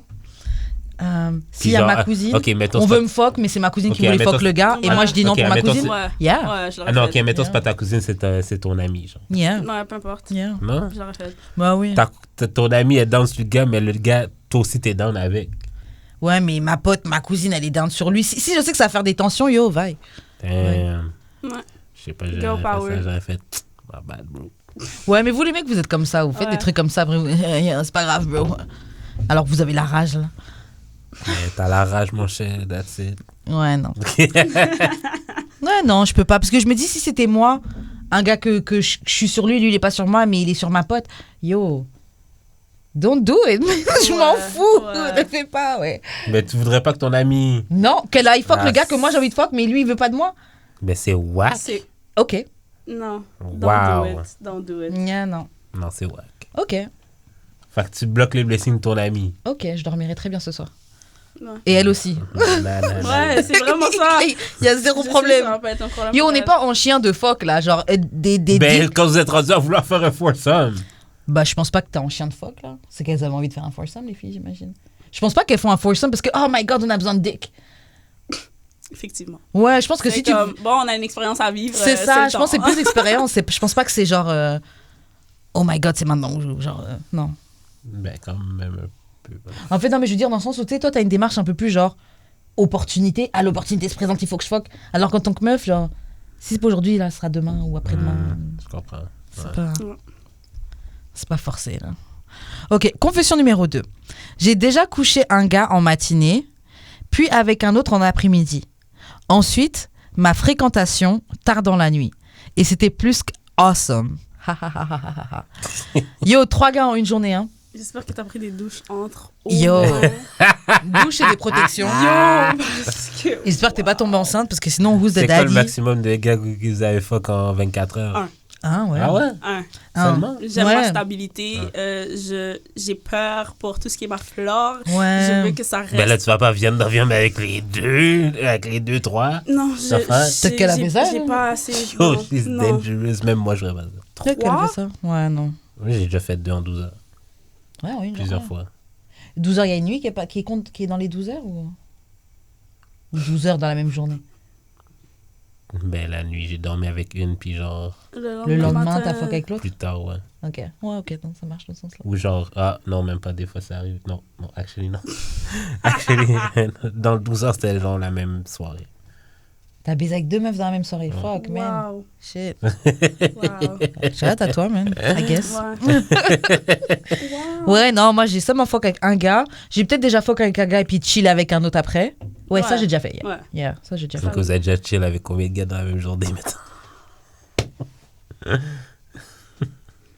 S'il y a genre, ma cousine, Ok, mettons, on c'est veut pas- me fuck, mais c'est ma cousine Ok, qui voulait admettons, fuck le gars, et Ouais. moi je dis non Ok, pour ma admettons, cousine. Ouais. Yeah. Ouais, je l'aurais Ah non, ok, fait. mettons, Yeah. c'est pas ta cousine, c'est ton ami, genre. Yeah. Ouais, peu importe. Yeah. Non? Je l'aurais fait. Bah oui. Ton ami est down sur le gars, mais le gars, toi aussi, t'es down avec. Ouais, mais ma pote, ma cousine, elle est down sur lui. Si je sais que ça va faire des tensions, yo, vaille. Damn. Ouais. Je sais pas, Girl j'aurais fait power. ça, j'aurais fait. My bad, bro. Ouais, mais vous les mecs, vous êtes comme ça, vous faites Ouais. des trucs comme ça, après, c'est pas grave, bro. Alors que vous avez la rage, là. Mais t'as la rage, mon cher, that's it. Ouais, non. Ouais, non, je peux pas. Parce que je me dis, si c'était moi, un gars que je suis sur lui, lui, il est pas sur moi, mais il est sur ma pote, yo, don't do it. Je m'en Ouais, fous. ouais. Ne fais pas, ouais. Mais tu voudrais pas que ton ami. Non, qu'elle aille fuck Ah, le gars que moi j'ai envie de fuck, mais lui, il veut pas de moi. Mais c'est whack. C'est... Ok. Non. Don't Wow. do it. Don't do it. Yeah, non. Non, c'est whack. Ok. Fait que tu bloques les blessings de ton ami. Ok, je dormirai très bien ce soir. Ouais. Et elle aussi. Ouais, c'est vraiment ça. Il y a zéro Je sais, problème. ça va pas être un problème Yo, on pour n'est elle. pas en chien de fuck là, genre des Ben, deals. quand vous êtes rendu à vouloir faire un foursome. Bah, je pense pas que t'es en chien de fuck là. C'est qu'elles avaient envie de faire un foursome, les filles, j'imagine. Je pense pas qu'elles font un foursome parce que, oh my god, on a besoin de dick. Effectivement. Ouais, je pense que C'est si tu. comme, bon, on a une expérience à vivre. C'est ça, le je pense que c'est temps. plus d'expérience. Je pense pas que c'est genre. Oh my god, c'est maintenant. Genre, non. Ben, quand même un peu. En fait, non, mais je veux dire, dans le sens où, tu sais, toi, t'as une démarche un peu plus genre opportunité. Ah, l'opportunité se présente, il faut que je fuck. Alors qu'en tant que meuf, genre, si c'est pas aujourd'hui, là, ce sera demain ou après-demain. Je comprends. C'est Ouais. pas... Ouais. c'est pas forcé, là. Ok, confession numéro 2. J'ai déjà couché un gars en matinée, puis avec un autre en après-midi. Ensuite, ma fréquentation tard dans la nuit. Et c'était plus qu'awesome. Yo, 3 gars en une journée, hein. J'espère que t'as pris des douches entre. Yo. Oh. Douche et des protections. Parce que. Et j'espère que t'es pas tombée enceinte parce que sinon, who's the C'est quoi le daddy? maximum de gars que vous avez fuck en 24 heures? Un. Ah ouais. Ah ouais? Un. Seulement? J'aime Ouais. la stabilité. J'ai peur pour tout ce qui est ma flore. Ouais. Je veux que ça reste. Ben là, tu vas pas viendre avec les deux, trois. Non, Ça fait- Peut-être qu'elle a fait ça, J'ai hein. pas assez. Yo, non, she's non. dangerous. Même moi, je ferais pas ça. Peut-être qu'elle 3? fait ça. Ouais, non. Oui, j'ai déjà fait 2 en 12 heures. Ouais, oui, Plusieurs ouais. fois. 12 heures, il y a une nuit qui est dans les 12 heures ou 12 heures dans la même journée? Ben, la nuit, j'ai dormi avec une, puis genre, Le lendemain, matin. t'as fuck avec l'autre? plus tard, ouais. Ok. Ouais, ok, donc ça marche dans ce sens-là. Ou genre, ah, non, même pas, des fois, ça arrive. Non, actually, non. Actually, dans le 12 heures, c'était genre la même soirée. T'as baisé avec 2 meufs dans la même soirée. Fuck, man. Wow. Shit. Wow. Shout à toi, man. I guess. Ouais. Wow. Ouais, non, moi, j'ai seulement fuck avec un gars. J'ai peut-être déjà fuck avec un gars et puis chill avec un autre après. Ouais, ça, Ouais. j'ai déjà fait. Yeah. Ouais. Yeah, ça, j'ai déjà Donc, fait. vous avez déjà chill avec combien de gars dans la même journée maintenant?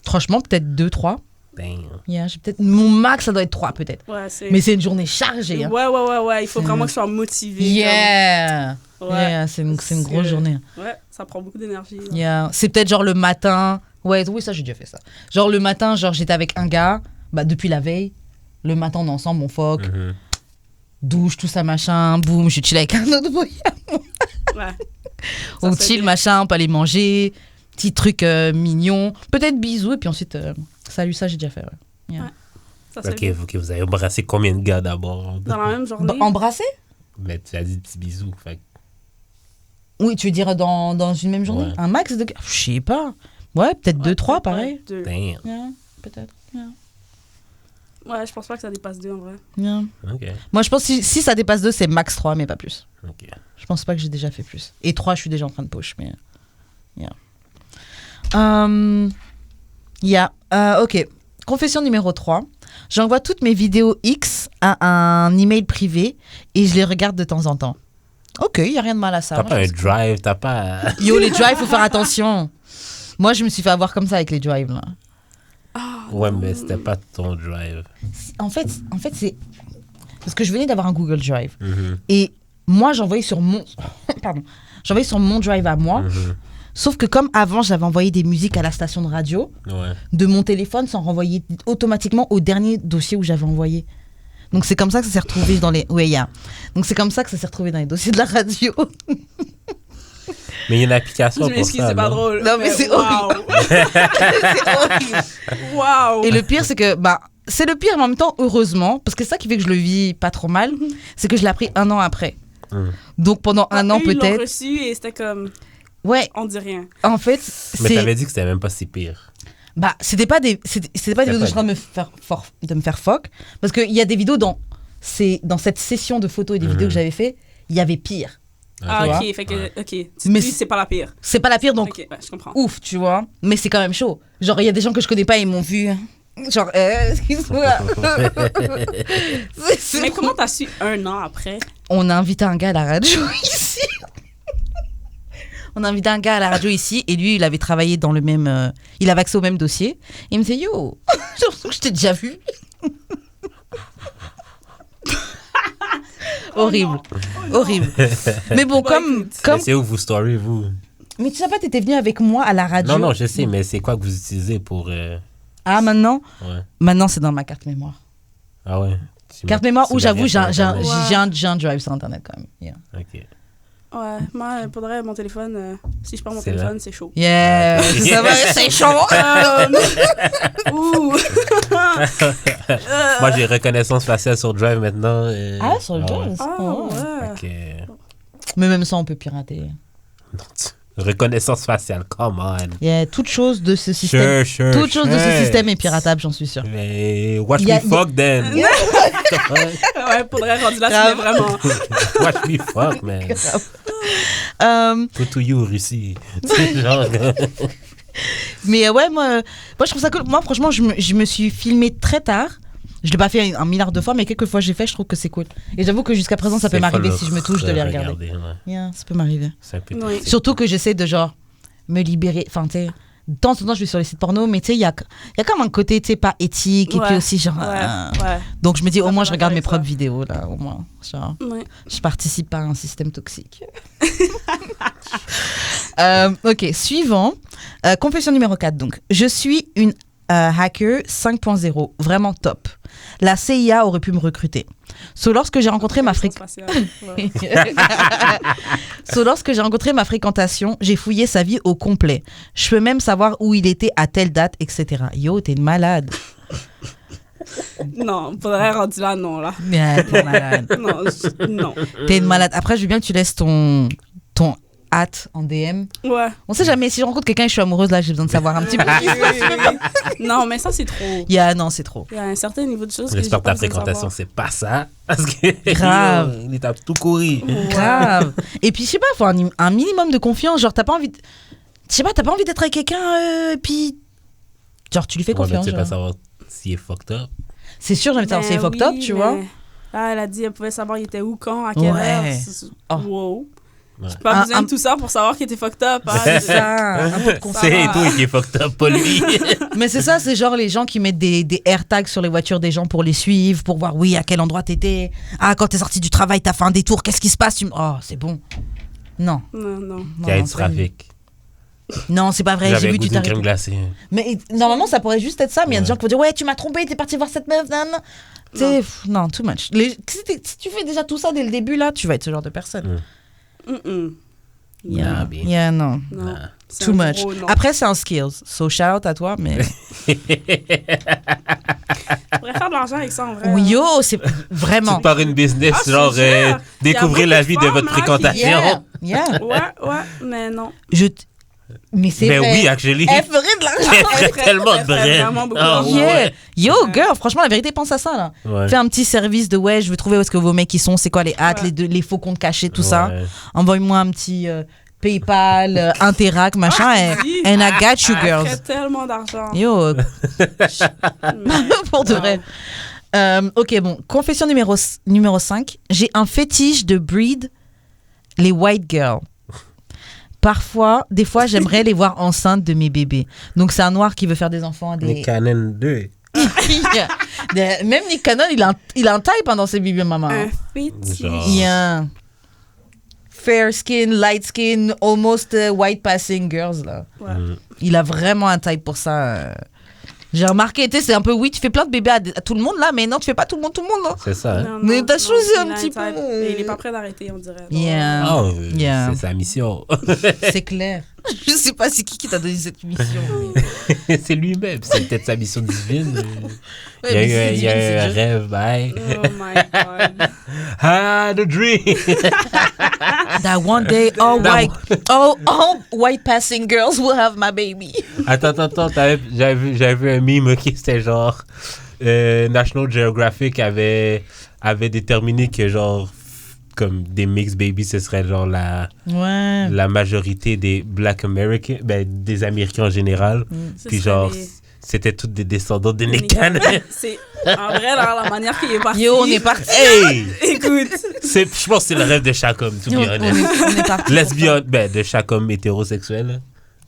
Franchement, peut-être 2, 3. Damn. Yeah, j'ai peut-être... Mon max, ça doit être 3, peut-être. Ouais, c'est. Mais c'est une journée chargée. Hein. Ouais. Il faut C'est- vraiment que je sois motivée. Yeah! comme- Ouais. Yeah, c'est une Parce grosse que- journée. Ouais, ça prend beaucoup d'énergie. là. Yeah. C'est peut-être genre le matin. Ouais, oui, ça, j'ai déjà fait ça. Genre le matin, genre j'étais avec un gars, bah depuis la veille. Le matin, on est ensemble, on fuck, Mhm. douche, tout ça, machin, boum, je chill avec un autre boy. Ouais. On c'est chill, bien. machin, on peut aller manger, petit truc mignon. Peut-être bisous, et puis ensuite, salut, ça, j'ai déjà fait. Ouais. Yeah. Ouais. Ça, c'est Ok, bien. ok, vous avez embrassé combien de gars d'abord? Dans la même journée. Embrasser? Ben, tu as dit petits bisous. Fait que- Oui, tu veux dire dans une même journée? Ouais. Un max de gars? Je sais pas. Ouais, peut-être Ouais, 2, 3, ouais, pareil. 2. Damn. Yeah, peut-être. Yeah. Ouais, je pense pas que ça dépasse 2 en vrai. Yeah. Ok. Moi, je pense que si ça dépasse 2, c'est max 3, mais pas plus. Ok. Je pense pas que j'ai déjà fait plus. Et 3, je suis déjà en train de push, mais... Yeah. Ok. Confession numéro 3. J'envoie toutes mes vidéos X à un email privé et je les regarde de temps en temps. Ok, il n'y a rien de mal à ça. T'as Moi, pas un je- drive, t'as pas. Yo, les drives, faut faire attention. Moi, je me suis fait avoir comme ça avec les drives, là. Ouais, mais c'était pas ton drive. En fait, c'est... Parce que je venais d'avoir un Google Drive. Mhm. Et moi, j'envoyais sur mon... Pardon. J'envoyais sur mon drive à moi. Mhm. Sauf que comme avant, j'avais envoyé des musiques à la station de radio, Ouais. de mon téléphone, ça renvoyait automatiquement au dernier dossier où j'avais envoyé. Donc c'est comme ça que ça s'est retrouvé dans les... Oui, Donc c'est comme ça que ça s'est retrouvé dans les dossiers de la radio. Mais il y a une application Je pour m'excuse, ça. c'est pas non? drôle. Non, mais c'est wow. C'est horrible. Wow. Et le pire, c'est que... c'est le pire, mais en même temps, heureusement, parce que c'est ça qui fait que je le vis pas trop mal, c'est que je l'ai appris 1 an après. Donc pendant un an Eux, ils l'ont peut-être... reçu et c'était comme, Ouais, on dit rien. en fait, Mais c'est... t'avais dit que c'était même pas si pire. C'était pas des vidéos où je suis en train de me faire fuck, parce qu'il y a des vidéos dans cette session de photos et des vidéos que j'avais fait, il y avait pire. Ah, vois. ok, fait que, ok. Tu Mais dis, c'est pas la pire. C'est pas la pire, donc Ok, ouais, je comprends. ouf, tu vois. Mais c'est quand même chaud. Genre, il y a des gens que je connais pas, ils m'ont vu. Genre, excuse-moi. Mais comment t'as su 1 an après? On a invité un gars à la radio ici. On a invité un gars à la radio ici et lui, il avait travaillé dans le même... il avait accès au même dossier. Il me dit, yo, j'ai l'impression que je t'ai déjà vu. Horrible. Horrible. Mais bon, comme... Mais c'est où vos stories, vous? Mais tu sais pas, t'étais venu avec moi à la radio. Non, je sais, mais c'est quoi que vous utilisez pour... Ah, maintenant? Ouais. Maintenant, c'est dans ma carte mémoire. Ah ouais? Carte mémoire où j'avoue, j'ai un... un drive sur Internet quand même. Yeah. Ok. Ouais, moi, pour de vrai, mon téléphone, si je prends mon C'est téléphone, c'est chaud. Yeah, ça va, c'est chaud. Ouh! Moi, j'ai reconnaissance faciale sur Drive maintenant. Ah, sur le drive? Ouais. Ah, Oh. ouais. Ok. Mais même ça, on peut pirater. Reconnaissance faciale, come on. Yeah, toute chose de ce système. Toute chose de ce système est piratable, j'en suis sûre. Mais watch Y a- me fuck then. Ouais, pour de vrai, rendu là, tu mets vraiment. Watch me fuck, man. Go to you, Russie. C'est genre... Mais ouais, moi, je trouve ça cool. Moi, franchement, je me suis filmée très tard. Je l'ai pas fait 1 milliard de fois, mais quelques fois j'ai fait, je trouve que c'est cool. Et j'avoue que jusqu'à présent, ça peut m'arriver si je me touche de les regarder. Ouais. Yeah, ça peut m'arriver. C'est un peu... Oui. Surtout que j'essaie de genre me libérer. Enfin, tu sais, de temps en temps, je vais sur les sites porno, mais tu sais, il y a comme un côté, tu sais, pas éthique. Et puis Ouais. aussi, genre. Ouais. Donc je me dis, au Ça moins, peut je regarde mes m'intéresser. propres vidéos, là, au moins. Genre, Ouais. je participe pas à un système toxique. Ok, suivant. Confession numéro 4. Donc, je suis une hacker 5.0, vraiment top. La CIA aurait pu me recruter. Lorsque j'ai rencontré ma lorsque j'ai rencontré ma fréquentation, j'ai fouillé sa vie au complet. Je peux même savoir où il était à telle date, etc. Yo, t'es une malade. Non, pour de vrai, rendu là, non, là. Yeah, t'es malade. Non, non. T'es une malade. Après, je veux bien que tu laisses ton hâte en DM. Ouais. On sait jamais, si je rencontre quelqu'un et je suis amoureuse, là, j'ai besoin de savoir un petit peu. Non, mais ça, c'est trop. Non, c'est trop. Il y a un certain niveau de choses que J'espère j'ai que ta pas besoin de fréquentation, savoir. c'est pas ça. Parce que... Grave. Il est à tout courir. Grave. Et puis, je sais pas, faut un minimum de confiance. Genre, t'as pas envie d'être avec quelqu'un, et puis. Genre, tu lui fais Ouais, mais confiance. tu sais pas genre. savoir s'il est fucked up. C'est sûr, j'ai envie de savoir si c'est Ben fucked up, oui, tu mais vois. Là, elle a dit, elle pouvait savoir il était où, quand, à quelle Ouais. heure. Oh. Wow. Ouais. J'ai pas besoin de tout ça pour savoir qu'il était fucked up. Hein. C'est ça, un peu de confiance. C'est toi qui est fucked up, pas lui. Mais c'est ça, c'est genre les gens qui mettent des AirTags sur les voitures des gens pour les suivre, pour voir, oui, à quel endroit t'étais. Ah, quand t'es sorti du travail, t'as fait un détour, qu'est-ce qui se passe? Oh, c'est bon. Non. Non. Il y a Non, du c'est- trafic. Non, c'est pas vrai, j'ai J'avais vu goût du d'une crème tarif. glacée. Mais normalement, ça pourrait juste être ça, mais il y a des gens qui vont dire, ouais, tu m'as trompé, t'es parti voir cette meuf, nan. Tu sais, non, too much. Si tu fais déjà tout ça dès le début, là, tu vas être ce genre de personne. Nah, bien. Yeah, non. Non. C'est Too un much. gros non. Après, c'est un skills. So, shout out à toi, mais. Je pourrais faire de l'argent avec ça en vrai. Oui, yo, c'est vraiment. Tu pars une business, Ah, genre c'est sûr. découvrir Il y a la beaucoup vie de de femmes, votre hein, qui- fréquentation. Yeah. Ouais, mais non. Mais c'est Mais vrai. oui, actually. Elle ferait de l'argent. Elle ferait tellement de elle ferait vrai. vraiment beaucoup Ah, d'argent. Yeah. ouais. Yo, girl, franchement, la vérité, pense à ça, là. Ouais. Fais un petit service de ouais, je veux trouver où est-ce que vos mecs ils sont, c'est quoi les hâtes, Ouais. les faux comptes cachés, tout ça. Ouais. Envoie-moi un petit PayPal, Interac, machin, oui. and I got you, Elle girls. ferait tellement d'argent. Yo, Mais- pour de vrai. Ok, bon, confession numéro 5. J'ai un fétiche de breed, les white girls. des fois, j'aimerais les voir enceintes de mes bébés. Donc, c'est un noir qui veut faire des enfants. Les Canon 2. Même Nick Cannon, il a un type dans ses bébés, maman. Un fétiche. Genre. Yeah. Fair skin, light skin, almost white passing girls, là. Ouais. Il a vraiment un type pour ça. J'ai remarqué, tu sais, c'est un peu, oui, tu fais plein de bébés à tout le monde, là, mais non, tu fais pas tout le monde, non. C'est ça, hein? Non, Mais non, t'as non, choisi il un a petit type. peu. Mais il est pas prêt d'arrêter, on dirait. Yeah. Oh, Yeah. c'est sa mission. C'est clair. Je sais pas c'est qui t'a donné cette mission. C'est lui-même. C'est peut-être sa mission divine. Ouais, il y a mais eu, c'est il y a divine, eu un c'est rêve, bye. Oh my God. Ah, the dream. That one day, all white passing girls will have my baby. Attends, j'avais vu un meme qui c'était genre National Geographic avait déterminé que genre comme des mixed babies ce serait genre la majorité des Black Americans, ben des Américains en général. Puis genre c'était toutes des descendants de Nick Cannon. C'est en vrai là, la manière qu'il est parti. Yo, on est parti. Hey, Écoute. je pense que c'est le rêve de chaque homme, to be honest. On est parti. Lesbian, ben de chaque homme hétérosexuel, là,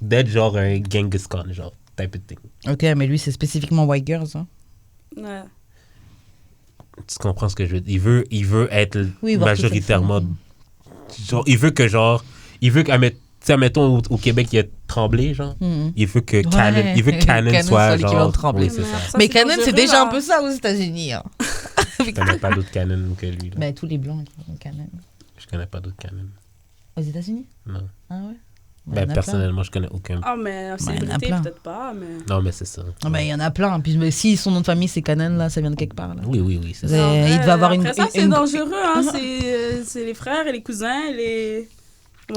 d'être genre un Genghis Khan, genre type of thing. Ok, mais lui, c'est spécifiquement white girls. Hein. Ouais. Tu comprends ce que je veux dire? Il veut être Oui, voir toutes les majoritairement. femmes. Genre, il veut que, mettons, au Québec, il y a Tremblay, genre. Il veut que Cannon, il veut que Cannon soit l'équivalent genre. de Tremblay. Oui, c'est ça. Mais Cannon, c'est dangereux, déjà là. un peu ça aux États-Unis. Hein. Je connais pas d'autres Cannon que lui. Là. Ben, tous les blancs, ils ont Cannon. Je connais pas d'autres Cannon. Aux États-unis? Non. Ah ouais? Ben, personnellement, je connais aucun. Ah, mais il y en a célébrité, plein. peut-être pas, mais. Non, mais c'est ça. Ben, il y en a plein. Puis si son nom de famille, c'est Cannon, là, ça vient de quelque part. Là. Oui, c'est ça. Ouais. Il devait avoir une- Après ça, c'est une- dangereux, hein. C'est les frères et les cousins, les.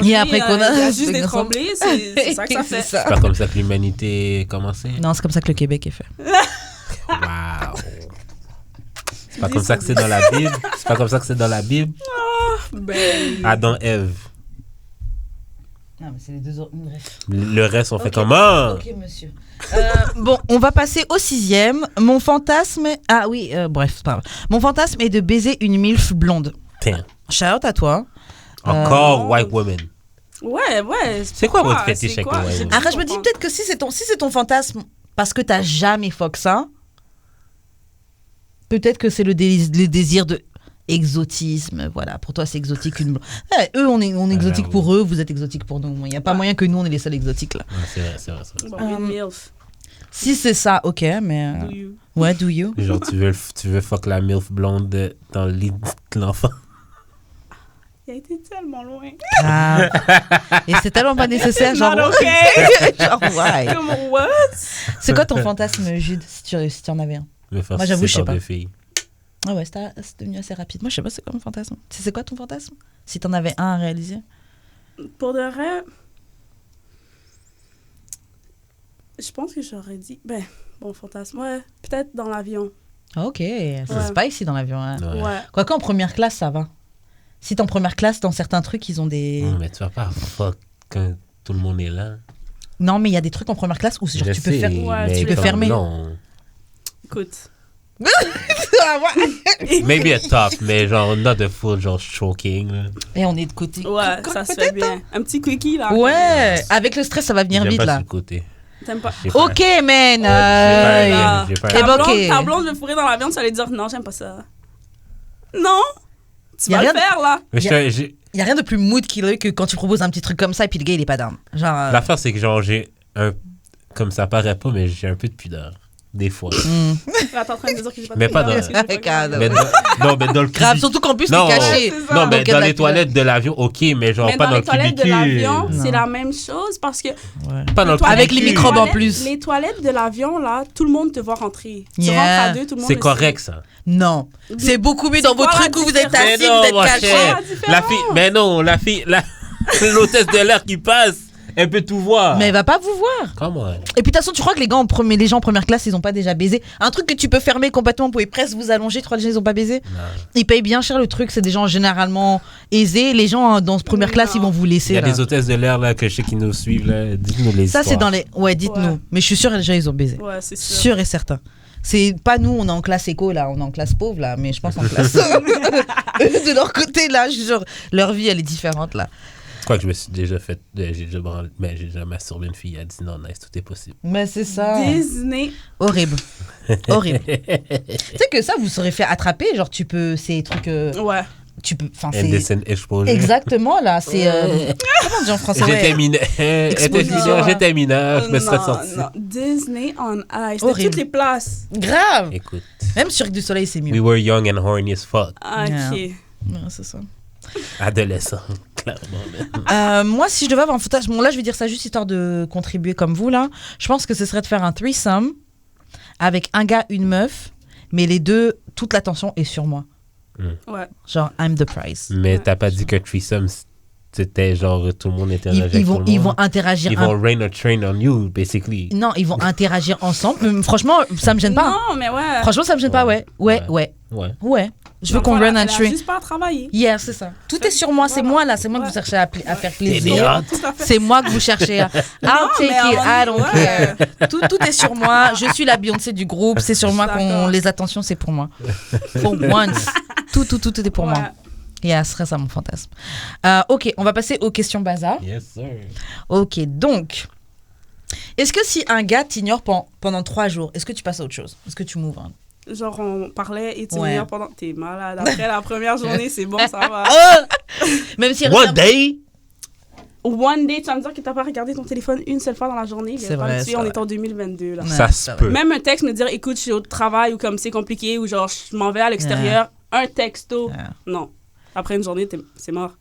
Et après qu'on a- Il y a juste c'est des comme ça. tremblés, c'est ça que ça fait. C'est pas comme ça que l'humanité a commencé. Non, c'est comme ça que le Québec est fait. Waouh. C'est pas comme ça que c'est dans la Bible. C'est pas comme ça que c'est dans la Bible. Ben. Adam, Ève. Non, mais c'est les deux autres. Bref. Le reste, on fait Ok. comment? Ok, monsieur. Bon, on va passer au 6e. Mon fantasme. Ah oui, bref, c'est pas grave. Mon fantasme est de baiser une MILF blonde. Tiens. Shout out à toi. Encore white woman. Ouais. C'est quoi votre fétiche avec quoi? les white J'ai women? pas Après, je me dis compris. peut-être que si c'est ton fantasme parce que t'as jamais fuck ça, peut-être que c'est le désir de exotisme. Voilà, pour toi, c'est exotique. Eux, on est exotique pour eux, vous êtes exotique pour nous. Il n'y a pas moyen que nous, on est les seuls exotiques là. Ouais, c'est vrai. Bon, une MILF. Si c'est ça, ok, mais. Do you? Ouais, do you? Genre, tu veux fuck la MILF blonde dans le lit de l'enfant. Il a été tellement loin. Ah. Et c'est tellement pas nécessaire, genre. Not okay. Genre, why? Comme, what? C'est quoi ton fantasme, Jude, si tu en avais un? Me faire Moi, j'avoue, je sais sucer par pas. deux filles. Ah ouais, c'est devenu assez rapide. Moi, je sais pas c'est quoi mon fantasme. C'est quoi ton fantasme? Si t'en avais un à réaliser? Pour de vrai, je pense que j'aurais dit, bon fantasme, ouais, peut-être dans l'avion. Ok, c'est Ouais. spicy dans l'avion. Hein. Ouais. Ouais. Quoique en première classe, ça va. Si t'es en première classe, dans certains trucs, ils ont des... Mais tu vas pas fuck quand tout le monde est là. Non, mais il y a des trucs en première classe où genre, Je tu peux sais, faire... Ouais, mais tu peux comme fermer. Non. Écoute. Maybe a top, mais genre not the full genre choking. Là. Et on est de côté. Ouais, ça se fait bien. Un petit quickie, là. Ouais, avec le stress, ça va venir J'aime vite pas là. sur le côté. T'aimes pas? J'ai pas- Ok, man. Ah. j'ai pas- Eh ben, ok. Ta blonde veut fourrer dans l'avion, tu vas lui dire, non, j'aime pas ça. Non? Tu Y a vas rien le faire, là. Mais Il y a rien de plus mood killer que quand tu proposes un petit truc comme ça et puis le gars il est pas down. Genre. L'affaire, c'est que genre, j'ai un. Comme ça paraît pas, mais j'ai un peu de pudeur. Des fois. Là, t'es en train de dire que j'ai pas de Mais pas pudeur, dans- parce que j'ai pas Regarde. grave. Mais non, mais dans le Grave, cubic- surtout qu'en plus Non. t'es caché. C'est ça. Non, mais Donc, dans la les pudeur. toilettes de l'avion, ok, mais genre Mais pas dans dans les le toilettes de cubicule. l'avion, Non. c'est la même chose parce que Pas dans le Avec cubicule. les microbes en toilettes- plus. Les toilettes de l'avion, là, tout le monde te voit rentrer. Tu Yeah. rentres à deux, tout le monde C'est le correct, ça. Non. C'est beaucoup mieux dans C'est vos quoi la trucs où vous êtes différence? assis, Mais vous non, êtes ma caché. chère. la différence. La fille, mais non, l'hôtesse de l'air qui passe, elle peut tout voir. Mais elle va pas vous voir. Comment? Et puis de toute façon, tu crois que les gens en première classe, ils ont pas déjà baisé? Un truc que tu peux fermer complètement, vous pouvez presque vous allonger, 3 gens ils ont pas baisé. Ils payent bien cher le truc, c'est des gens généralement aisés. Les gens dans première classe, ils vont vous Il laisser. y a là. des hôtesses de l'air là que je sais qui nous suivent là. Dites-nous les Ça, histoires. c'est dans les. Ouais, dites-nous. Ouais. Mais je suis sûre, les gens, ils ont baisé. Ouais, c'est sûr. Sûr et certain. C'est pas nous, on est en classe éco là, on est en classe pauvre là, mais je pense en classe. Eux, de leur côté là, je suis sûre, leur vie elle est différente là. Je crois que je me suis déjà fait... j'ai déjà masturbé une fille, elle a dit non, nice, tout est possible. Mais c'est ça. Disney. Horrible. Horrible. Tu sais que ça, vous serez fait attraper, genre tu peux, ces trucs... Ouais. Tu peux, enfin c'est... Indecent exposure. Exactement, là, c'est... comment on dit en français? J'étais mineur, je me serais sorti. Non, Disney on Ice. Horrible. C'était toutes les places. Grave. Écoute, Même Cirque du Soleil, c'est mieux. we were young and horny as fuck. Ok. Yeah. Ouais, c'est ça. Adolescent, clairement. Moi, si je devais avoir un fantasme, bon là, je vais dire ça juste histoire de contribuer comme vous, là. Je pense que ce serait de faire un threesome avec un gars, une meuf, mais les deux, toute l'attention est sur moi. Ouais. Genre, I'm the prize. Mais t'as pas dit que threesome, c'était genre tout le monde interagit Ils vont interagir. Ils vont rain a train on you, basically. Non, ils vont interagir ensemble. Franchement, ça me gêne pas. Non, mais ouais. Franchement, ça me gêne pas, ouais. Ouais. Je veux qu'on run un train. juste pas à travailler. Yeah, c'est ça. Tout est sur moi, c'est moi là, c'est moi que vous cherchez à faire plaisir. bien. Tout à fait. C'est moi que vous cherchez à... I'll take mais it, I don't ouais. care. Tout est sur moi, je suis la Beyoncé du groupe, c'est sur moi D'accord. les attentions, c'est pour moi. For once. Tout est pour moi. Yeah, ce serait ça mon fantasme. Ok, on va passer aux questions bazar. Yes, sir. Ok, donc... Est-ce que si un gars t'ignore pendant 3 jours, est-ce que tu passes à autre chose? Est-ce que tu m'ouvres? Genre, on parlait et tu Ouais. me pendant. T'es malade. Après la première journée, c'est bon, ça va. Même si... One day? One day, tu vas me dire que t'as pas regardé ton téléphone une seule fois dans la journée. C'est vrai, c'est On vrai. est en 2022, là. Ouais, Ça se ça peut. Même un texte me dire, écoute, je suis au travail ou comme c'est compliqué ou genre, je m'en vais à l'extérieur. Un texto. Ouais. Non. Après une journée, c'est mort.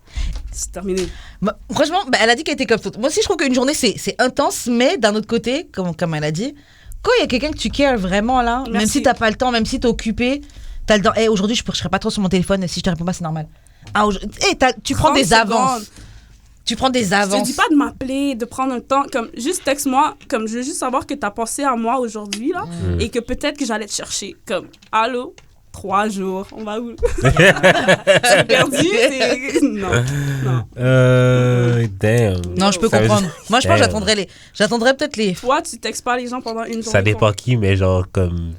C'est terminé. Bah, franchement, elle a dit qu'elle était comme toute. Moi aussi, je trouve qu'une journée, c'est intense, mais d'un autre côté, comme elle a dit, quand il y a quelqu'un que tu cares vraiment, là, Merci. même si t'as pas le temps, même si t'es occupé, t'as le temps. Hey, aujourd'hui, je serai pas trop sur mon téléphone, et si je te réponds pas, c'est normal. Tu prends 30 des avances. secondes. Tu prends des Je te avances. dis pas de m'appeler, de prendre un temps, comme juste texte-moi, comme je veux juste savoir que t'as pensé à moi aujourd'hui, là, et que peut-être que j'allais te chercher. Comme, allô, 3 jours, on va où? C'est perdu, c'est... Non. Damn. Non, je peux Ça veut comprendre. dire- Moi, je pense que Damn. j'attendrais peut-être les... Toi, tu textes pas les gens pendant une journée. Ça dépend qui, mais genre, comme.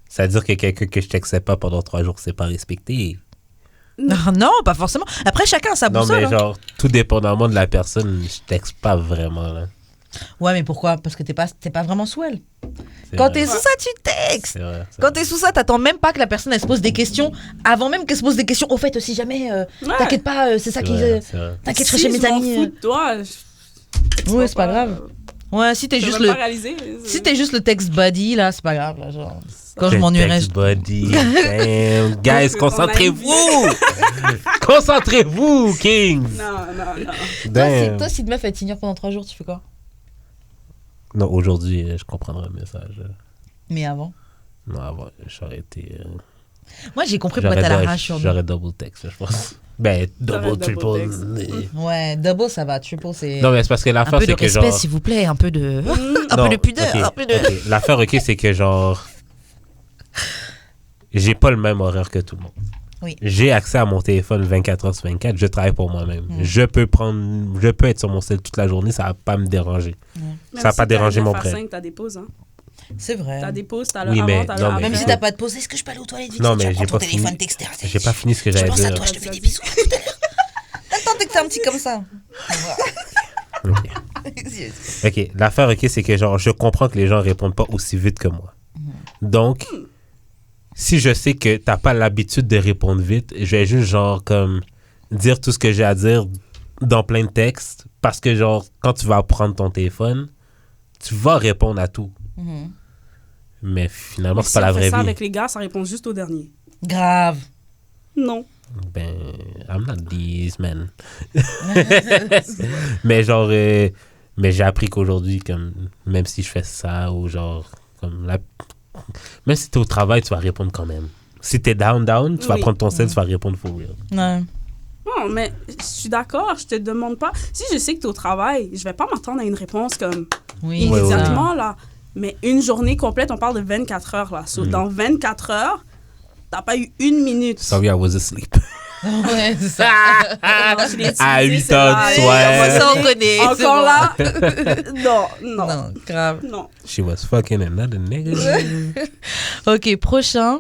Ça veut dire que quelqu'un que je textais pas pendant 3 jours, c'est pas respecté. Non, pas forcément. Après, chacun a sa Non, boussole. mais hein. genre, tout dépendamment de la personne, je texte pas vraiment, là. Ouais, mais pourquoi? Parce que t'es pas vraiment sous elle. C'est Quand vrai. t'es sous ça, tu textes. C'est vrai. Quand t'es sous ça, t'attends même pas que la personne elle se pose des questions avant même qu'elle se pose des questions. Au fait, si jamais, t'inquiète pas, c'est ça qui. T'inquiète, je serai chez mes amis. Si je m'en fous de toi, Oui, c'est pas grave. Ouais, si t'es Je juste vais le. pas réaliser. Si t'es juste le text buddy, là, c'est pas grave. Là, genre, quand je m'ennuierai. Text buddy. Damn. Guys, Donc, concentrez-vous. Concentrez-vous, Kings. Non. Damn. Toi, si une meuf elle t'ignore pendant 3 jours, tu fais quoi? Non, aujourd'hui, je comprendrai le message. Mais avant. Non, avant, j'aurais été. Moi, j'ai compris pourquoi t'as la rage sur nous. J'aurais double text, je pense. Ben, double, triple. text. Ouais, double, ça va. Triple, c'est. Non, mais c'est parce que un l'affaire, peu de c'est que respect, genre. s'il vous plaît. Un peu de. Un Non, peu de pudeur. ok, Un peu de. ok. L'affaire, ok, c'est que genre. J'ai pas le même horaire que tout le monde. Oui. J'ai accès à mon téléphone 24 heures sur 24. Je travaille pour moi-même. Je peux être sur mon cell toute la journée, ça va pas me déranger. Ça va pas déranger mon frère. T'as des pauses, hein. C'est vrai. T'as des pauses, t'as le Oui, mais- avant, t'as le non, après. mais- Même si t'as pas de pause, est-ce que je peux aller aux toilettes vite? Non, Tu mais vas j'ai prendre ton pas téléphone, fini. t'extères. J'ai pas fini ce que Je j'allais pense à dire. toi, je te fais des bisous. À tout à l'heure. Attends, t'es un petit comme ça. Ok. Ok, l'affaire, ok, c'est que genre, je comprends que les gens répondent pas aussi vite que moi. Donc, si je sais que t'as pas l'habitude de répondre vite, je vais juste genre comme dire tout ce que j'ai à dire dans plein de textes parce que genre, quand tu vas prendre ton téléphone, tu vas répondre à tout. Mais finalement, Mais c'est si pas la on fait vraie ça vie. avec les gars, ça répond juste au dernier. Grave. Non. Ben, I'm not these men. Mais genre, mais j'ai appris qu'aujourd'hui, comme, même si je fais ça, ou genre, comme même si t'es au travail, tu vas répondre quand même. Si t'es down, tu vas Oui. prendre ton sel, tu vas répondre for real. Ouais. Non, mais je suis d'accord, je te demande pas. Si je sais que tu es au travail, je vais pas m'attendre à une réponse comme Oui, Ouais, immédiatement, là. Mais une journée complète, on parle de 24 heures, là. So, dans 24 heures, t'as pas eu une minute. Sorry, I was asleep. Ouais, c'est ça. Alors, je l'ai utilisé, À 8 c'est heures là. du soir. Moi, ça, on connaît. c'est Encore bon. là? Non. Non, grave. Non. She was fucking another nigga. Ok, prochain.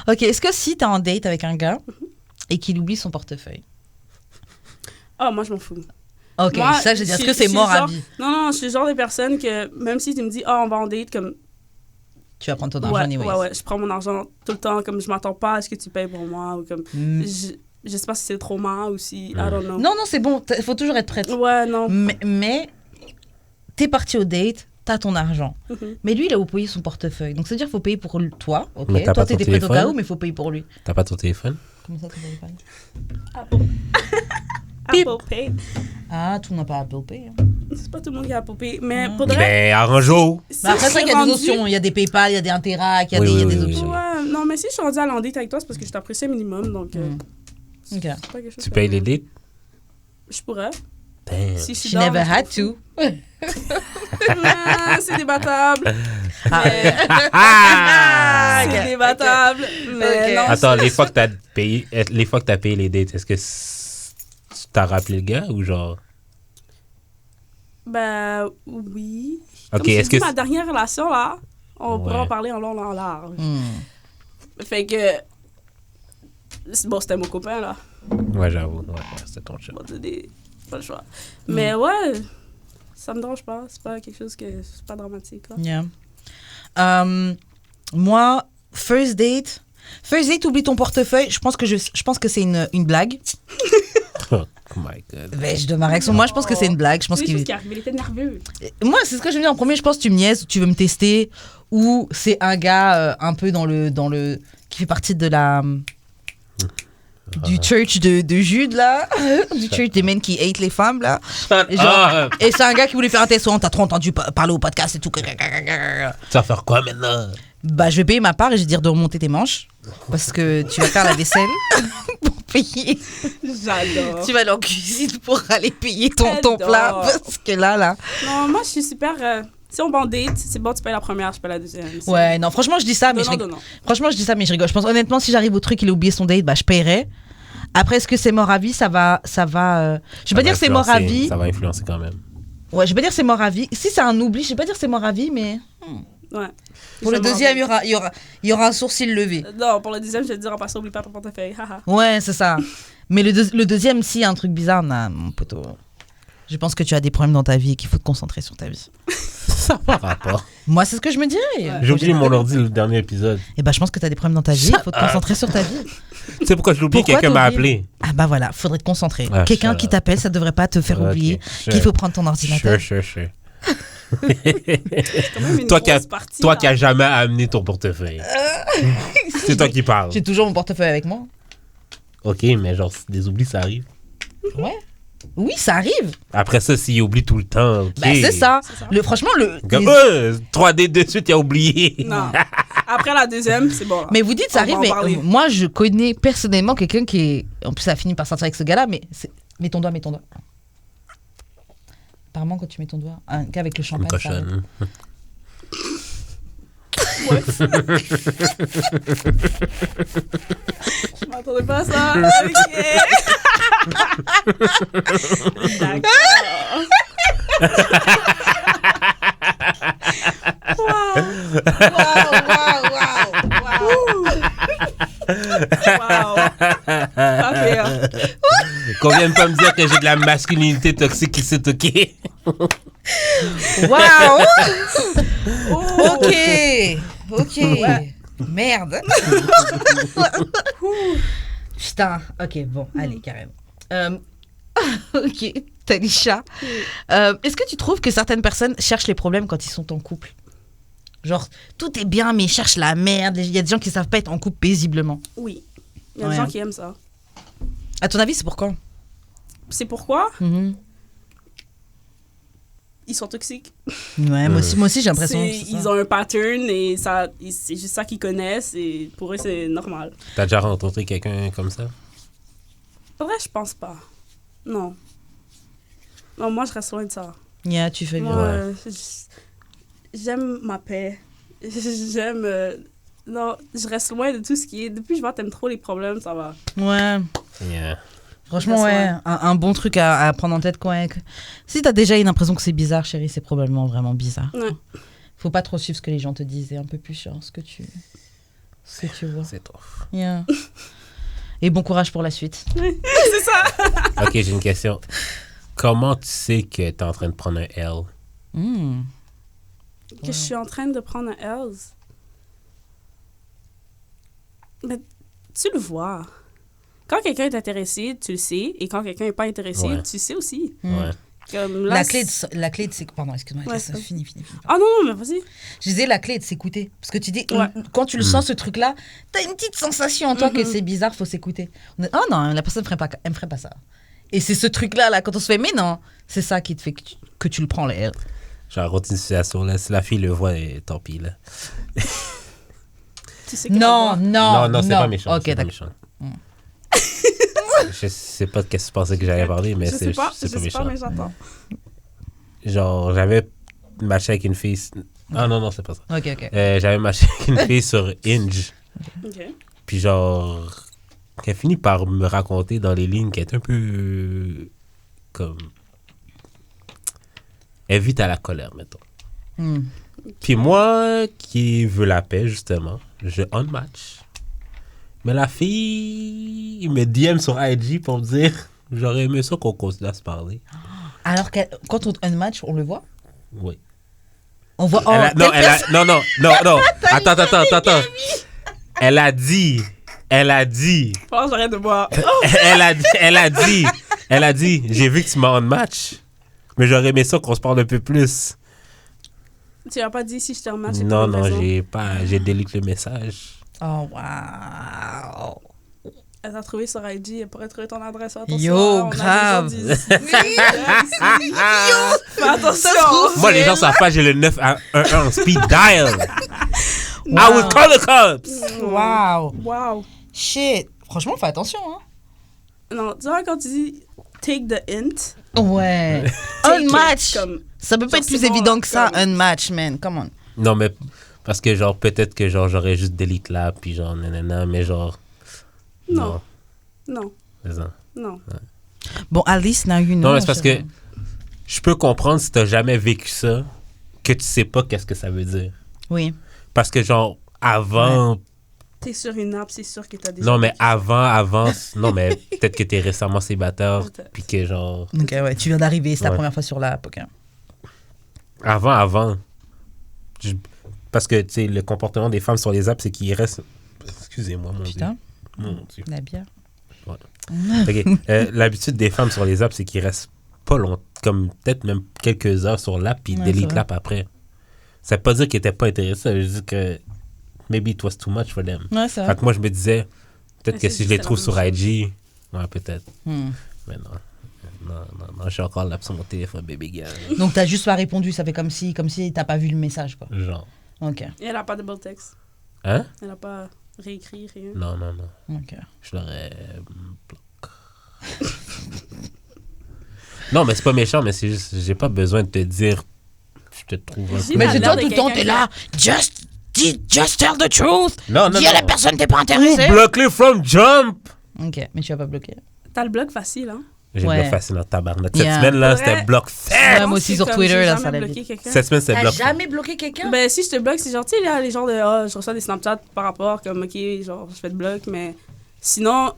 Ok, est-ce que si t'es en date avec un gars et qu'il oublie son portefeuille. Ah, moi, je m'en fous. Ok, Moi, ça, je veux dire, est-ce que je c'est suis mort à genre- vie? Non, je suis le genre de personne que même si tu me dis, on va en date, comme, Tu vas prendre ton argent ouais, anyways. ouais, je prends mon argent tout le temps, comme je m'attends pas à ce que tu payes pour moi, ou comme, Mm. je sais pas si c'est trop mal ou si, I don't know. Non, non, c'est bon, il faut toujours être prête. Ouais, non. Mais t'es parti au date, t'as ton argent. Mhm. Mais lui, il a payer son portefeuille. Donc, c'est-à-dire qu'il faut payer pour toi. Ok. Mais t'as Toi, pas ton t'étais prête au téléphone? cas où, mais il faut payer pour lui. T'as pas ton téléphone? Comment ça, ton téléphone? Apple Pay. Ah, tout le monde n'a pas Apple Pay. Hein. C'est pas tout le monde qui a Apple Pay, mais Non. pour de vrai, Ben, arrange-o! si Bah, après je ça, il y suis a des rendue- options. Il y a des PayPal, il y a des Interac, il y a Oui, des, il y a oui, des oui, options. Ouais, non, mais si je suis rendue à l'en date avec toi, c'est parce que je t'apprécie un minimum, donc Ok. c'est pas quelque chose Tu que- payes les dates? Je pourrais. Damn. Si je suis She down, never moi, je had m'en fous. to. Ah, c'est débattable. Ah. Mais- Ah! c'est ok, débattable. Mais Ok. non, Attends, c'est- les fois que t'as payé les dates, est-ce que tu t'as rappelé le gars ou genre... Ben oui. Ok, Comme je est-ce t'ai dit, que... ma dernière relation, là, on pourrait Ouais. en parler en long, en large. Hmm. Fait que... Bon, c'était mon copain, là. Ouais, j'avoue. Ouais, c'était ton chat. Bon, pas le choix. Mais ouais, ça me dérange pas. C'est pas quelque chose que... C'est pas dramatique, là. Yeah. Moi, first date, oublie ton portefeuille. Je pense que c'est une blague. Oh my God. Ben, je donne ma réaction. Moi, je pense que c'est une blague. Je pense C'est des qu'il... choses qui arrivent. Il était nerveux. Moi, c'est ce que je me dis en premier. Je pense que tu me niaises, ou tu veux me tester, ou c'est un gars un peu dans le qui fait partie de la du church de Jude là, du church des men qui hate les femmes là. Et, genre- Ah, et c'est un gars qui voulait faire un test. On t'a trop entendu parler au podcast et tout. tu vas faire quoi maintenant? Bah, je vais payer ma part et je vais dire de remonter tes manches parce que tu vas faire la vaisselle pour payer. J'adore. Tu vas aller en cuisine pour aller payer ton J'adore. plat parce que là. Non, moi, je suis super... si on va en date, c'est bon, tu payes la première, je paye la deuxième. C'est- Ouais, non, franchement, je dis ça, mais je Donnant, rigole. donnant. Franchement, je dis ça, mais je rigole. Je pense honnêtement, si j'arrive au truc, il a oublié son date, bah, je paierai. Après, est-ce que c'est mort à vie? Ça va. Je vais pas dire que c'est mort à vie. Ça va influencer quand même. Ouais, je vais pas dire que c'est mort à vie. Si c'est un oubli, je vais pas dire que c'est mort à vie, mais Ouais. pour le Je m'en deuxième, vais. il y aura un sourcil levé. Non, pour le deuxième, je vais te dire en passant, oublie pas ton portefeuille. Haha. Ouais, c'est ça. Mais le deuxième, s'il y a un truc bizarre, non, mon poteau. Je pense que tu as des problèmes dans ta vie et qu'il faut te concentrer sur ta vie. Ça par rapport. Moi, c'est ce que je me dirais. J'ai oublié mon ordi le dernier épisode. Et bah, je pense que tu as des problèmes dans ta vie. Il faut te concentrer sur ta vie. Tu sais pourquoi je l'ai oublié? Pourquoi Quelqu'un m'a t'oublies appelé. Ah bah voilà, faudrait te concentrer. Ah, Quelqu'un shut qui up. t'appelle, ça devrait pas te faire Ok, oublier sure. qu'il faut prendre ton ordinateur. Sure. C'est quand même une Toi qui grosse partie. Toi là. qui as jamais amené ton portefeuille. C'est toi qui parles. J'ai toujours mon portefeuille avec moi. Ok, mais genre, des oublis, ça arrive. Ouais. Oui, ça arrive. Après ça, s'il oublie tout le temps, ok. Bah, c'est ça. C'est ça. Franchement, Comme, 3D de suite, il a oublié. Non. Après la deuxième, c'est bon. Là. Mais vous dites ça On arrive, va en mais parler. moi, je connais personnellement quelqu'un qui est... En plus, ça a fini par sortir avec ce gars-là, mais... Mets ton doigt. Apparemment, quand tu mets ton doigt, un gars avec le Une champagne, ça arrive. cochonne. Je m'attendais pas à ça. Ok. D'accord. Wow. Wow. Pas pire. Qu'on vienne pas me dire que j'ai de la masculinité toxique qui s'est toquée. Waouh. Oh. Ok. Merde. Putain. Ok, bon, allez, carrément. Ok, Talisha. Est-ce que tu trouves que certaines personnes cherchent les problèmes quand ils sont en couple? Genre, tout est bien, mais ils cherchent la merde. Il y a des gens qui savent pas être en couple paisiblement. Oui. Il y a Ouais. des gens qui aiment ça. À ton avis, c'est pourquoi? C'est pourquoi Mhm. ils sont toxiques. Ouais, moi aussi j'ai l'impression. que c'est Ils ça. ont un pattern et c'est juste ça qu'ils connaissent et pour eux, c'est normal. T'as déjà rencontré quelqu'un comme ça? En vrai, je pense pas. Non. Non, moi, je reste loin de ça. Yeah, tu fais Moi, bien. j'aime ma paix. J'aime... non, je reste loin de tout ce qui est... Depuis que je vois t'aimes trop les problèmes, ça va. Ouais. Yeah. Franchement, Ça, ouais, un bon truc à prendre en tête. Quoi. Si t'as déjà une impression que c'est bizarre, chérie, c'est probablement vraiment bizarre. Ouais. Faut pas trop suivre ce que les gens te disent et un peu plus sur ce que tu vois. C'est trop. Yeah. Et bon courage pour la suite. C'est ça. Ok, j'ai une question. Comment tu sais que t'es en train de prendre un L? Que je suis en train de prendre un L's. Mais tu le vois. Quand quelqu'un est intéressé, tu le sais. Et quand quelqu'un n'est pas intéressé, Ouais. tu sais aussi. Ouais. Comme là, La clé, de c'est... Pardon, excuse-moi. Ouais, ça, ça. fini. Ah non, mais vas-y. Je disais la clé de s'écouter. Parce que tu dis, Ouais. quand tu le sens, ce truc-là, t'as une petite sensation en toi que Mhm. c'est bizarre, faut s'écouter. Oh non, la personne elle me ferait pas ça. Et c'est ce truc-là, là, quand on se fait, mais non, c'est ça qui te fait que tu le prends, l'air. Genre, continue une situation là. Si la fille le voit, tant pis, là. Tu sais que Non, Non, c'est pas méchant. Ok, c'est pas d'accord. méchant. Je sais pas de qu'est-ce que tu pensais que j'allais parler, mais je sais pas, c'est pas méchant. mais j'entends. Genre, j'avais matché avec une fille. Ah non, c'est pas ça. Ok. J'avais matché avec une fille sur Hinge. OK. Puis genre, elle finit par me raconter dans les lignes qu'elle est un peu comme... Elle vit à la colère, mettons. Puis moi, qui veux la paix, justement, je unmatch. Mais la fille, il me DM sur IG pour me dire, j'aurais aimé ça qu'on continue à se parler. Alors, quand on unmatch, on le voit. Oui. On voit. Non. Attends. Elle a dit. Faut que j'arrête de boire. Elle a dit, j'ai vu que tu m'as unmatch. Mais j'aurais aimé ça qu'on se parle un peu plus. Tu n'as pas dit si je te rematch. Non, j'ai délité le message. Oh, wow. Elle t'a trouvé sur IG, elle pourrait trouver ton adresse. Yo, grave. Fais attention. Moi, les gens savent pas, j'ai le 911 speed dial. Wow. I will call the cops. Wow. Wow. Shit. Franchement, fais attention, hein. Non, tu vois, quand tu dis take the hint, Ouais. take it, Unmatch. comme, Ça peut pas genre, être plus c'est bon, évident que ça, comme- unmatch, man. Come on. Non, mais parce que genre, peut-être que genre, j'aurais juste delete là, puis genre, nanana, mais genre... Non. C'est ça. Non. Bon, at least now you know. Non, mais c'est parce que je peux comprendre si t'as jamais vécu ça, que tu sais pas qu'est-ce que ça veut dire. Oui. Parce que genre, avant... T'es sur une app, c'est sûr que t'as déjà... Non, mais avant... Non, mais peut-être que t'es récemment célibataire, Peut-être. puis que genre... Ok, ouais, tu viens d'arriver, c'est la Ouais. première fois sur l'app, ok. Avant. Parce que, tu sais, le comportement des femmes sur les apps, c'est qu'ils restent... Excusez-moi, mon Putain, Dieu. Mon Dieu. la bière. Ok. L'habitude des femmes sur les apps, c'est qu'ils restent pas longtemps, comme peut-être même quelques heures sur l'app, puis ils Ouais, c'est délitent vrai. l'app après. Ça veut pas dire qu'ils étaient pas intéressés, ça veut dire que maybe it was too much for them. Ouais, c'est Fait vrai. que moi, je me disais, peut-être Mais que c'est si je juste les la trouve même sur chose. IG, ouais, peut-être. Hmm. Mais non. Non, j'ai encore l'app sur mon téléphone, baby girl. Donc, t'as juste pas répondu, ça fait comme si t'as pas vu le message, quoi. Genre. Ok, Et elle a pas de double text. Hein? Elle a pas réécrit, rien. Non. ok. Je l'aurais bloqué. Non, mais c'est pas méchant, mais c'est juste, j'ai pas besoin de te dire, je te trouve un peu. J'ai Mais la c'est l'air toi de tout le temps, quelqu'un t'es là. Just tell the truth. Non, Dis à la personne, t'es pas intéressé. Bloqué from jump! Ok, mais tu vas pas bloquer. T'as le bloc facile, hein? J'ai Ouais. bloqué facile dans tabarnak. Cette Yeah. semaine-là, Ouais. c'était bloc Ouais, fait. moi aussi, sur Twitter, là, ça allait bloqué vite. quelqu'un. Cette semaine, c'était bloc fait. bloqué quelqu'un? Ben, si je te bloque, c'est genre, tu sais, là, les gens de, je reçois des Snapchat par rapport, comme, ok, genre, je fais de bloc, mais sinon,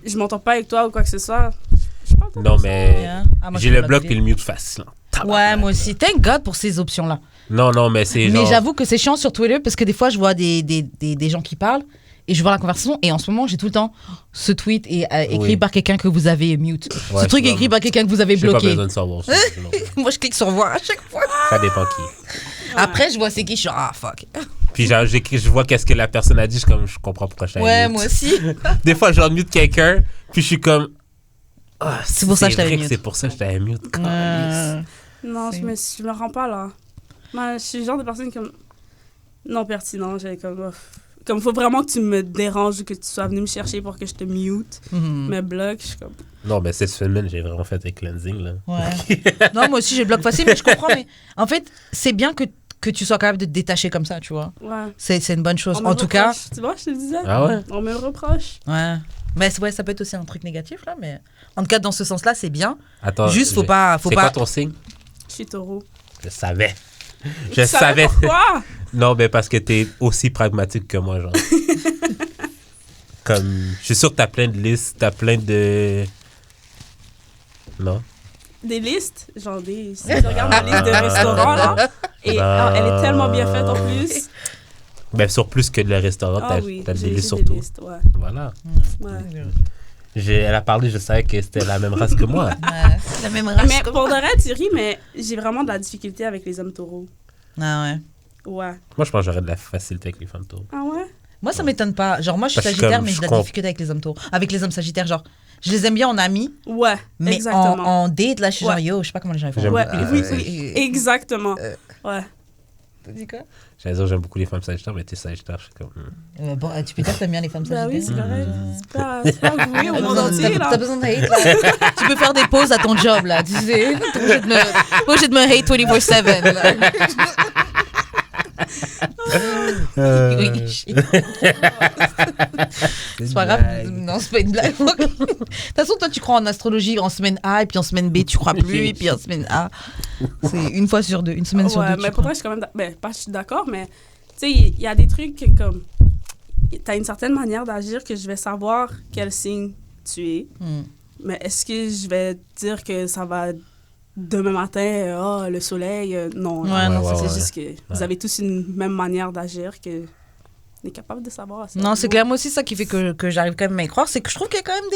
je m'entends pas avec toi ou quoi que ce soit. Je suis pas en train de Non, faire mais Yeah. Ah, moi, j'ai je le peux bloc bloquer. et le mute facile. Ouais, moi aussi. Thank God pour ces options-là. Non, mais c'est Mais genre... j'avoue que c'est chiant sur Twitter parce que des fois, je vois des gens qui parlent et je vois la conversation. Et en ce moment, j'ai tout le temps ce tweet écrit Oui. par quelqu'un que vous avez mute. Ouais, ce truc je sais écrit pas. par quelqu'un que vous avez J'ai pas bloqué. besoin de savoir ça. Non. Moi, je clique sur voir à chaque fois. Ça dépend qui. Après, je vois c'est qui. Je suis ah, fuck. Puis genre, je vois qu'est-ce que la personne a dit, je suis comme, je comprends pourquoi je t'avais Ouais, mute. moi aussi. Des fois, je mute quelqu'un, puis je suis comme... Ah, C'est pour ça que je t'avais vrai mute. C'est pour ça que je t'avais mute. Non, je me rends pas là. Moi, je suis le genre de personne comme. Non pertinent. J'ai comme faut vraiment que tu me déranges, que tu sois venu me chercher pour que je te mute. Mhm. Me bloque, je suis comme. Non, mais cette semaine, j'ai vraiment fait un cleansing, là. Ouais. Non, moi aussi, j'ai bloqué facile, mais je comprends. Mais en fait, c'est bien que tu sois capable de te détacher comme ça, tu vois. Ouais. C'est une bonne chose. On me En tout cas, reproche. Tu vois, je te le disais. Ah ouais? On me le reproche. ouais. Mais ouais, ça peut être aussi un truc négatif, là. Mais en tout cas, dans ce sens-là, c'est bien. Attends. Juste, faut pas. C'est quoi ton signe? Je suis taureau. Je savais. Je Tu savais savais. pourquoi? Non, mais parce que t'es aussi pragmatique que moi, genre. Comme, je suis sûr que t'as plein de listes, t'as plein de... Non? Des listes, genre si tu regardes ma liste de restaurants, là, et elle est tellement bien faite en plus. Ben, sur plus que le restaurant, t'as des listes sur tout. Listes, ouais. Voilà. Ouais. Elle a parlé, je savais que c'était la même race que moi. La même race. Mais pour de vrai, tu ris, mais j'ai vraiment de la difficulté avec les hommes taureaux. Ah ouais. Ouais. Moi, je pense que j'aurais de la facilité avec les femmes taureaux. Ah ouais? Moi, ça m'étonne pas. Genre, moi, je suis Parce que sagittaire, comme mais j'ai de je la difficulté avec les hommes taureaux. Avec les hommes sagittaires, genre, je les aime bien en amis, Ouais, mais exactement. en date, là, je suis genre, Ouais. yo, je sais pas comment les gens font. J'aime Ouais, beaucoup oui, les oui, exactement. Ouais. T'as dit quoi? J'allais dire, j'aime beaucoup les femmes sagittaires, mais t'es sagittaire, je suis comme... Bon, tu peux dire que t'aimes bien les femmes Bah oui, sagittaires. c'est correct. C'est pas avoué au monde entier, T'as là. besoin de hate, là. Tu peux faire des pauses à ton job, là. Tu sais, t'es obligé de me hate 24/7, là. Oui. C'est pas grave. Non, c'est pas une blague. De toute façon, toi, tu crois en astrologie en semaine A, et puis en semaine B, tu crois plus, et puis en semaine A. C'est une fois sur deux, une semaine sur deux. Ouais, mais pour moi, je suis quand même... pas je suis d'accord, mais tu sais, il y a des trucs que, comme... T'as une certaine manière d'agir que je vais savoir quel signe tu es. Mais est-ce que je vais dire que ça va demain matin, le soleil, non. Ouais, non, c'est juste que vous avez tous une même manière d'agir que on est capable de savoir. Ça. Non, c'est clairement aussi ça qui fait que j'arrive quand même à y croire, c'est que je trouve qu'il y a quand même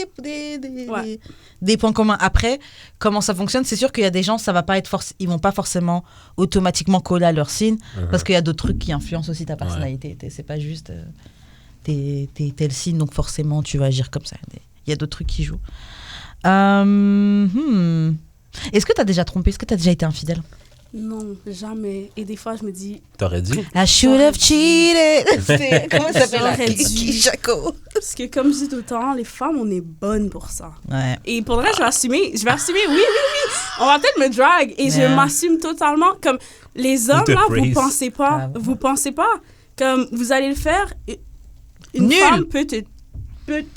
des points communs. Après, comment ça fonctionne, c'est sûr qu'il y a des gens, ça va pas être ils vont pas forcément automatiquement coller à leur signe, parce qu'il y a d'autres trucs qui influencent aussi ta personnalité. C'est pas juste t'es tel signe, donc forcément tu vas agir comme ça. Il y a d'autres trucs qui jouent. Est-ce que tu as déjà trompé? Est-ce que tu as déjà été infidèle? Non, jamais. Et des fois, je me dis... T'aurais dû? I should have cheated. Comment ça s'appelle? Jaco. Parce que comme je dis tout le temps, les femmes, on est bonnes pour ça. Ouais. Et pour le reste, je vais assumer, oui. On va peut-être me drag. Et je m'assume totalement. Comme les hommes, là, vous pensez pas. Comme vous allez le faire. Une femme peut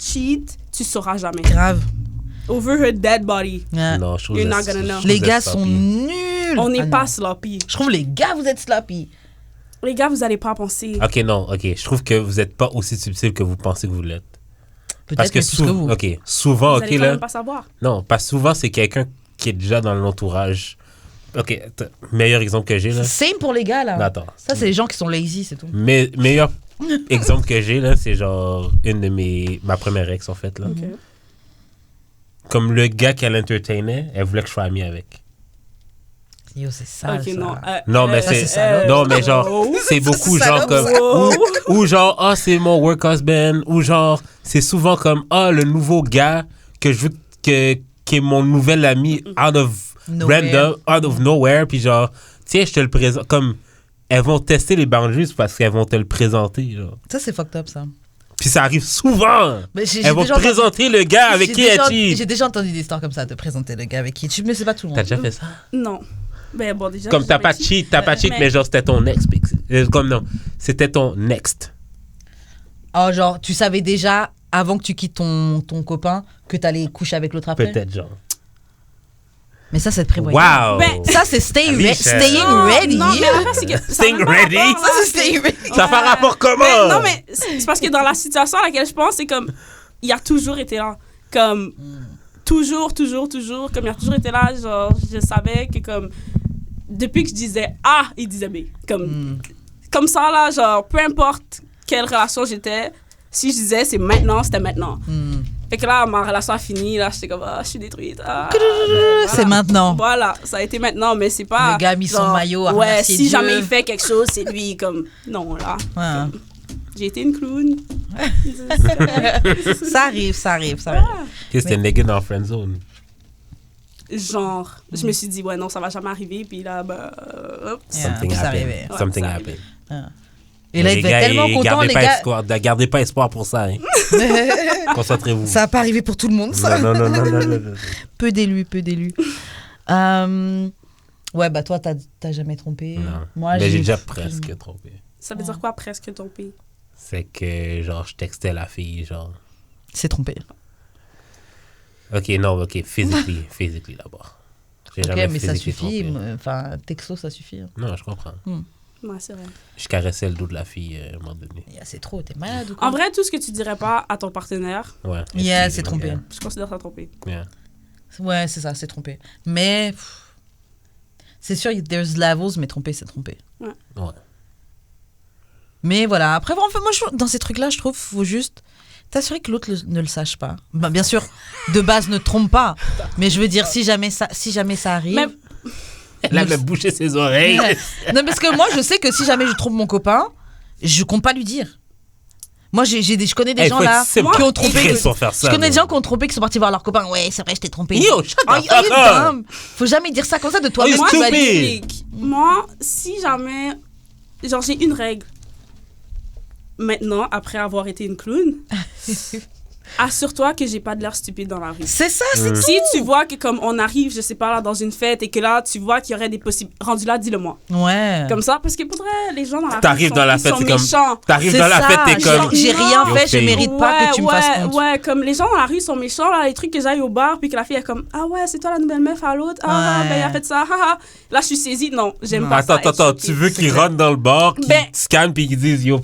cheat, tu sauras jamais. Grave. Over her dead body. Yeah. Non, je trouve You're not gonna know. Les gars sont nuls. On n'est pas sloppy. Je trouve les gars, vous êtes sloppy. Les gars, vous allez pas penser. Ok, non, ok. Je trouve que vous n'êtes pas aussi subtil que vous pensez que vous l'êtes. Peut-être Parce que, plus que vous. ok, souvent, Vous ok, allez quand là. même pas savoir. Non, parce que souvent, c'est quelqu'un qui est déjà dans l'entourage. Ok, meilleur exemple que j'ai, là. Same pour les gars, là. Non, attends. Ça, c'est les gens qui sont lazy, c'est tout. Mais meilleur exemple que j'ai, là, c'est genre ma première ex, en fait, là. Ok. Comme le gars qu'elle entertainait, elle voulait que je sois ami avec. Yo, c'est sale, Ok, ça. non. Non, mais c'est salope. non, mais genre, c'est beaucoup C'est genre salope, comme... ça. Ou genre, c'est mon work husband. Ou genre, c'est souvent comme, le nouveau gars que je veux qui est mon nouvel ami out of nowhere. Puis genre, tiens, je te le présente. Comme, elles vont tester les boundaries parce qu'elles vont te le présenter. Genre. Ça, c'est fucked up, ça. Puis ça arrive souvent. Mais j'ai Elles vont déjà présenter le gars avec qui elle cheat. J'ai déjà entendu des histoires comme ça, de présenter le gars avec qui tu mais c'est pas tout le monde. T'as déjà fait ça? Non. Ben bon, déjà. Comme t'as pas cheat, mais genre c'était ton ex. Comme non, c'était ton next. Oh, genre, tu savais déjà, avant que tu quittes ton copain, que t'allais coucher avec l'autre après? Peut-être genre. Mais ça, c'est prévoyant. Wow! Ben, Ça, c'est staying Non, ready. Non, mais l'affaire, c'est que. Staying ready? Ça, c'est staying ready. Ça fait rapport comment? Mais non, mais c'est parce que dans la situation à laquelle je pense, c'est comme. Il a toujours été là. Comme. Toujours. Comme il a toujours été là. Genre, je savais que, comme. Depuis que je disais A, il disait B. Comme ça, là, genre, peu importe quelle relation j'étais, si je disais c'est maintenant, c'était maintenant. Fait que là, ma relation a fini, là, j'étais comme, je suis détruite. C'est maintenant. Voilà, ça a été maintenant, mais c'est pas. Le gars a mis son maillot à Ouais, remercier si Dieu. jamais il fait quelque chose, c'est lui, comme. Non, là. Ouais. J'ai été une clown. Ça arrive. Que c'était nigga dans friend zone. Genre, je me suis dit, ouais, non, ça va jamais arriver. Puis là, hop. Something ça happened. arrivait. Ouais, Something ça happened. Et là, il devait être tellement content, les gars. Gardez pas espoir pour ça. Hein. Concentrez-vous. Ça va pas arriver pour tout le monde, ça. Non. Peu d'élus. Ouais, bah toi, t'as jamais trompé. Non. Moi, Mais j'ai déjà presque trompé. Ça veut dire quoi, presque trompé? C'est que, genre, je textais la fille, genre... C'est trompé. Ok, physically d'abord. J'ai Ok, jamais mais ça physiquement suffit. trompé. Enfin, texto, ça suffit. Non, je comprends. Ouais, c'est vrai. Je caressais le dos de la fille à un moment donné. Yeah, c'est trop, t'es malade ou quoi? En vrai, tout ce que tu dirais pas à ton partenaire, Ouais. Yeah, excusez-moi, c'est trompé. yeah. je considère ça trompé. Yeah. Ouais, c'est ça, c'est trompé. Mais c'est sûr, there's levels, mais tromper, c'est tromper. Ouais. Mais voilà, après, enfin, moi, dans ces trucs-là, je trouve faut juste t'assurer que l'autre ne le sache pas. Bah, bien sûr, de base, ne te trompe pas. Mais je veux dire, si jamais ça arrive... Mais Elle a même bouché ses oreilles. Non, parce que moi, je sais que si jamais je trompe mon copain, je compte pas lui dire. Moi, je connais des gens là qui ont trompé. Je connais des gens qui ont trompé, qui sont partis voir leur copain. Ouais, c'est vrai, je t'ai trompé. Yo, shut Oh, the fuck up. Faut jamais dire ça comme ça de toi. Oh, moi, stupid. je t'explique. Moi, si jamais... Genre, j'ai une règle. Maintenant, après avoir été une clown, assure-toi que j'ai pas de l'air stupide dans la rue. C'est ça, c'est tout. Si tu vois que comme on arrive, je sais pas, là, dans une fête et que là, tu vois qu'il y aurait des possibles... Rendu là, dis-le-moi. Ouais. Comme ça, parce que pour vrai, les gens dans la T'arrives rue dans la ils fête, sont c'est comme- méchants. T'arrives C'est dans la ça, fête, t'es genre, comme. j'ai rien Yo, fait, je fille. mérite pas que tu me fasses honte. Ouais, comme les gens dans la rue sont méchants, là, les trucs que j'aille au bar, puis que la fille est comme, ah ouais, c'est toi la nouvelle meuf à l'autre, ah, Ouais. ben il a fait ça, haha. Là, je suis saisie, non, j'aime pas ça. Attends, être choquée. tu veux qu'ils rentrent dans le bar, qu'ils Ben- scannent puis qu'ils disent yo,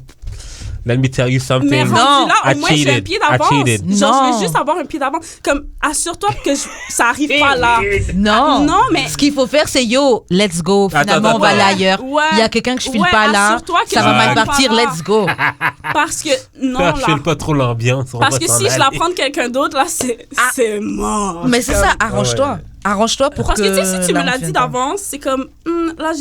let me tell you Mais something. rendu Non, là, I au moins, j'ai un cheated. pied I d'avance. cheated. Genre, je Non. vais juste avoir un pied d'avance. Comme, assure-toi que ça arrive pas là. Non. Non, mais- Ce qu'il faut faire, c'est yo, let's go. Finalement, Attends, on va ouais, aller ailleurs. ouais. Il y a quelqu'un que je file Ouais, pas là. assure-toi que Ça je va file mal pas partir, là. let's go. Parce que, non, Ça là. file pas trop l'ambiance. on Parce va que s'en si je la aller. prends de quelqu'un d'autre, là, c'est mort. Mais c'est Comme- ça, arrange-toi. Ouais. Arrange-toi pour Parce que, tu sais, si tu me là, on l'as finisse dit pas. d'avance, c'est comme, là,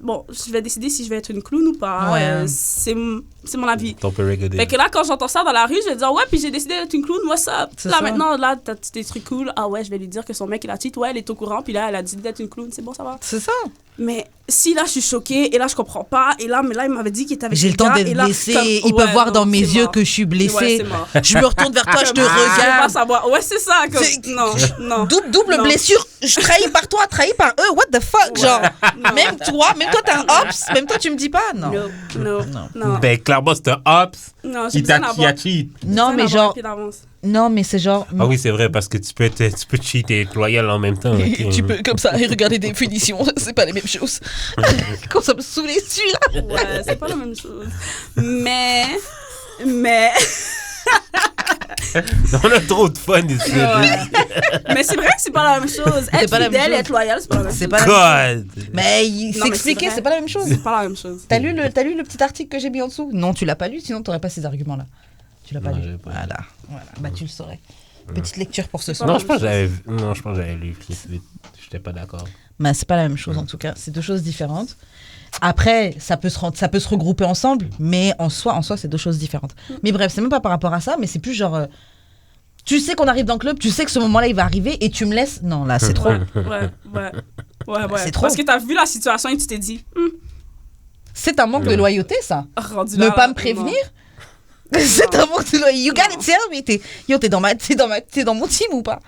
bon, je vais décider si je vais être une clown ou pas. Ouais. C'est mon avis. Ton peu regarder. Fait que là, quand j'entends ça dans la rue, je vais dire, ouais, puis j'ai décidé d'être une clown, moi, ça. C'est Là, ça. maintenant, là, t'as des trucs cool. Ah ouais, je vais lui dire que son mec, il a cheat. Ouais, elle est au courant, puis là, elle a décidé d'être une clown. C'est bon, ça va. C'est ça. Mais si là, je suis choquée, et là, je comprends pas, et là, mais là, il m'avait dit qu'il était avec J'ai le ce temps gars, d'être et là, blessée. comme, Ils ouais, peuvent voir non, dans mes c'est yeux mort. que je suis Ouais, blessée. c'est mort. Je me retourne vers toi, je te Je veux pas regarde. savoir. Ouais, c'est ça. Comme, C'est- non, non. Double Non. blessure. Je trahis par toi, trahi par eux. What the fuck, Ouais. genre. Non. Même toi, t'as un ops. Même toi, tu me dis pas. Non. Non, non. Ben, clairement, c'est un ops. Non, j'ai Il besoin t'a d'avoir... cheat. Non, mais genre. Non, mais c'est genre. Ah oui, c'est vrai, parce que tu peux cheat et être loyal en même temps. ok. Tu peux comme ça et regarder des punitions, c'est pas les mêmes choses. Comme ça me saoulait celui-là. Ouais, c'est pas la même chose. Mais... On a trop de fun ici. Mais c'est vrai que c'est pas la même chose. Être pas la même fidèle et chose. être loyal, c'est pas la même C'est chose. pas la même chose. God! Mais il Non, mais s'expliquait, c'est vrai. c'est pas la même chose. C'est pas la même chose. T'as lu le petit article que j'ai mis en dessous? Non, tu l'as pas lu, sinon t'aurais pas ces arguments-là. Tu l'as pas Non, lu. j'ai pas lu. Voilà. Bah tu le saurais. Petite lecture pour ce soir. Non, je pense que j'avais lu. J'étais pas d'accord. Mais c'est pas la même chose en tout cas. C'est deux choses différentes. Après, ça peut se regrouper ensemble, mais en soi, c'est deux choses différentes. Mais bref, c'est même pas par rapport à ça, mais c'est plus genre. Tu sais qu'on arrive dans le club, tu sais que ce moment-là il va arriver et tu me laisses. Non, là c'est trop. Ouais. C'est trop. Parce que t'as vu la situation et tu t'es dit, C'est un manque de loyauté, ça. rendu Ne là, pas là, me prévenir. C'est un manque de loyauté. You gotta tell me. T'es dans mon team ou pas?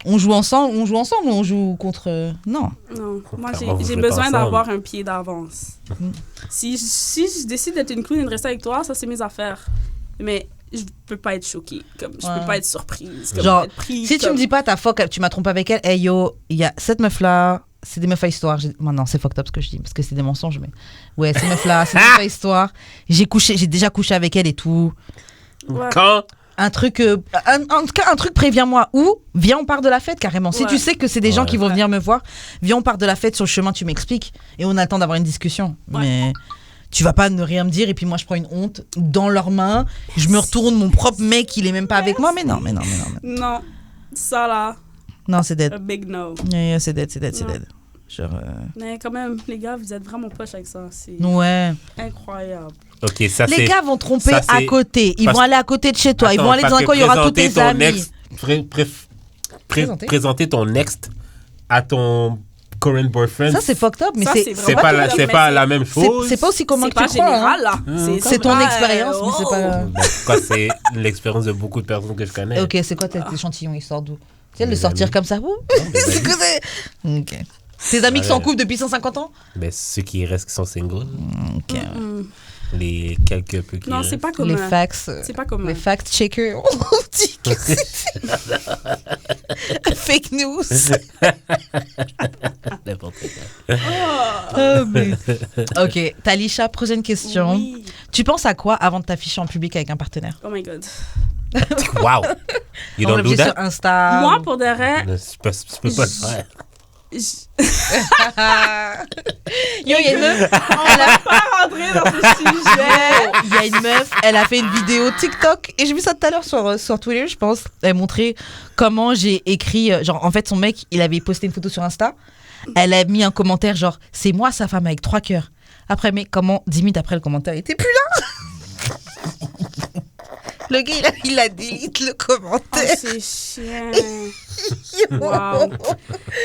On joue ensemble ou on joue contre. Non. Non, moi Clairement, vous j'ai jouez besoin pas ensemble. d'avoir un pied d'avance. Si je décide d'être une clown et de rester avec toi, ça c'est mes affaires. Mais je peux pas être choquée, comme je Ouais. peux pas être surprise, comme Genre, être prise, si tu comme- me dis pas ta fuck, tu m'as trompé avec elle, hey yo, il y a cette meuf là, c'est des meufs à histoire. Bon, non, c'est fucked up ce que je dis parce que c'est des mensonges, mais ouais, ces meufs là, c'est des meufs à histoire. J'ai déjà couché avec elle et tout. Ouais. Quand? Un truc, en tout cas, un truc, préviens-moi. Ou viens, on part de la fête carrément. Si Ouais. tu sais que c'est des gens Ouais. qui vont venir me voir, viens, on part de la fête sur le chemin, tu m'expliques et on a le temps d'avoir une discussion. Ouais. Mais tu vas pas ne rien me dire et puis moi je prends une honte dans leurs mains. Je me retourne, mon propre mec, il est même pas avec moi. Mais non. Non, ça là, Non, c'est dead. a big no. Yeah, c'est dead. Non. Genre, Mais quand même, les gars, vous êtes vraiment poches avec ça. C'est ouais. incroyable. Ok, ça c'est. Les gars vont tromper ça, à c'est- côté. Ils parce- vont aller à côté de chez toi. Ils Attends, vont aller dans parce un que coin, il y aura tous présenter tes ton amis. Présenter ton next à ton current boyfriend. Ça, c'est fucked up, mais Ça, c'est c'est c'est vraiment pas, pas c'est pas la même chose. c'est pas aussi commun C'est que pas tu crois. général Hein. là. C'est ton comme, expérience, mais c'est pas. Ben, quoi, c'est l'expérience de beaucoup de personnes que je connais. Ok, c'est quoi cet échantillon? Il sort d'où? Tu sais, de Mes le sortir amis. comme ça. Ouh. des C'est amis. que c'est. Ok. Tes amis qui sont en couple depuis 150 ans? Ben, ceux qui restent qui sont singles, Ok. les quelques peu qui Non, restent. c'est pas Les commun. facts. C'est pas commun. Les fact checkers. On dit que c'est- Fake news. N'importe quoi. Ok, Talisha, prochaine question. Oui. Tu penses à quoi avant de t'afficher en public avec un partenaire? Oh my God. Wow! You don't do sur that? Insta. Moi, pour de vrai, Tu peux pas le faire. Yo, il y a une meuf. Elle a pas rentrer dans ce sujet. Il y a une meuf, elle a fait une vidéo TikTok et j'ai vu ça tout à l'heure sur Twitter, je pense. Elle montrait comment j'ai écrit, genre en fait son mec, il avait posté une photo sur Insta. Elle a mis un commentaire genre c'est moi sa femme avec 3 cœurs. Après mais comment 10 minutes après le commentaire était plus là. Le gars il a delete le Oh, commentaire. c'est chiant. Yo. Wow.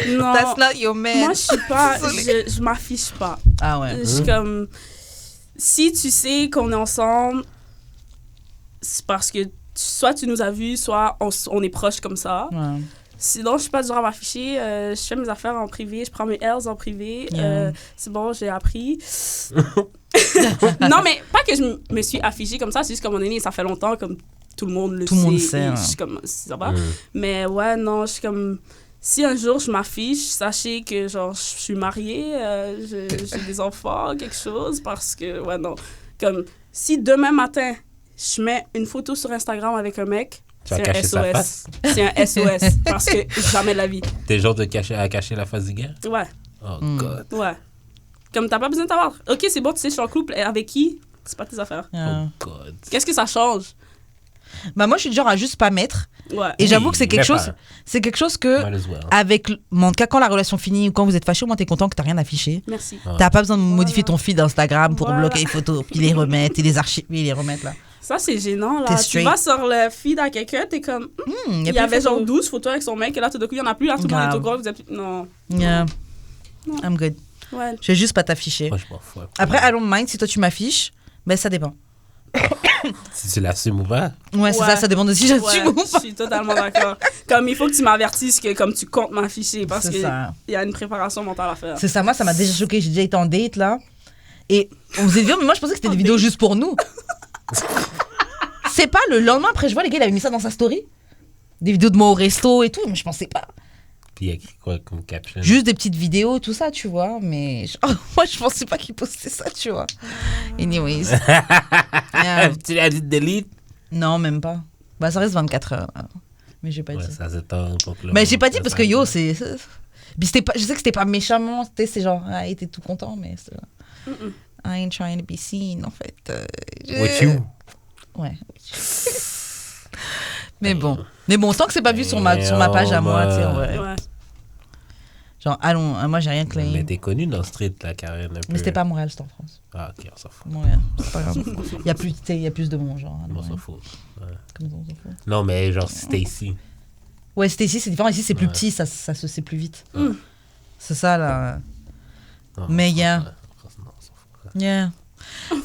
Non. That's not your man. Moi, je suis pas. Désolée. Je m'affiche pas. Ah ouais. Je suis comme. Si tu sais qu'on est ensemble, c'est parce que soit tu nous as vus, soit on est proches comme ça. Ouais. Sinon, je suis pas du genre à m'afficher. Je fais mes affaires en privé. Je prends mes L's en privé. Yeah. C'est bon, j'ai appris. Non, mais pas que je me suis affichée comme ça. C'est juste comme on est né, ça fait longtemps, comme tout le monde le Tout le monde sait. sait, Et ouais. je suis comme, ça va. Mais ouais, non, je suis comme... Si un jour je m'affiche, sachez que genre je suis mariée, j'ai des enfants, quelque chose, parce que, ouais, non. Comme, si demain matin, je mets une photo sur Instagram avec un mec, Tu vas c'est un cacher sa SOS. face? C'est un SOS, parce que jamais de la vie. T'es le genre de cacher la face du gars? Ouais, Oh, God. ouais. Comme t'as pas besoin de savoir. Ok, c'est bon, tu sais, je suis en couple, avec qui? C'est pas tes affaires. Yeah. Oh, God. Qu'est-ce que ça change? Bah moi je suis du genre à juste pas mettre. Ouais. Et Oui, j'avoue que c'est quelque mais chose. pas. C'est quelque chose que Might as well. avec en tout cas quand la relation finit ou quand vous êtes fâché, au moins t'es content que t'as rien affiché. Merci. Ouais. T'as pas besoin de modifier ton feed Instagram pour Voilà. bloquer les photos, puis les remettre et les archiver, les remettre là. Ça, c'est gênant, là. T'es Tu straight. vas sur le feed à quelqu'un, t'es comme... Il y avait genre 12 photos avec son mec, et là, tout d'un coup, il y en a plus. Là, tout le monde est au Grave. gros. Vous êtes... Non. Yeah. Non. I'm good. Ouais. Je vais juste pas t'afficher. Moi, je m'en fous. Après, I don't mind si toi tu m'affiches, mais ça dépend. Si tu l'assumes ou pas. Ouais, c'est Ouais. ça dépend de si j'assume Ouais, ou je pas. suis totalement d'accord. Comme, il faut que tu m'avertisses que comme tu comptes m'afficher, parce C'est qu'il ça. y a une préparation mentale à faire. C'est ça, moi ça m'a déjà choqué. J'ai déjà été en date là. Et on faisait des vidéos, mais moi je pensais que c'était des vidéos juste pour nous. C'est pas le lendemain après, je vois les gars, il avait mis ça dans sa story. Des vidéos de moi au resto et tout, mais je pensais pas. Puis il y a écrit quoi comme caption? Juste des petites vidéos, tout ça, tu vois. Mais moi je pensais pas qu'il postait ça, tu vois. Anyways. Yeah. Tu l'as dit de delete? Non, même pas. Bah ça reste 24 heures. Là. Mais j'ai pas Ouais, dit. ça c'est tard pour que le Mais monde j'ai pas dit fasse parce que ça. yo, c'est. Puis c'était pas, je sais que c'était pas méchamment, c'est genre, ah, il était tout content, mais c'est genre, I ain't trying to be seen, en fait. With you? Ouais. Mais bon, tant que c'est pas vu sur ma page à moi, tu sais, en vrai. Ouais. Genre, allons, moi j'ai rien claim. Mais t'es connu dans le street, la Karen, un peu. Mais c'était pas à Montréal, c'était en France. Ah, ok, on s'en fout. Montréal, c'est pas grave. Il y a plus, tu sais, il y a plus de mon genre. à On s'en Montréal. fout. Ouais. Comme ça, on s'en fout. Non, mais genre, si t'es ici. Ouais, c'était ici, c'est différent. Ici, c'est plus Ouais. petit, ça se sait plus vite. Mm. C'est ça, là. Non, Mais on s'en yeah. fout. Non, on s'en fout. Yeah.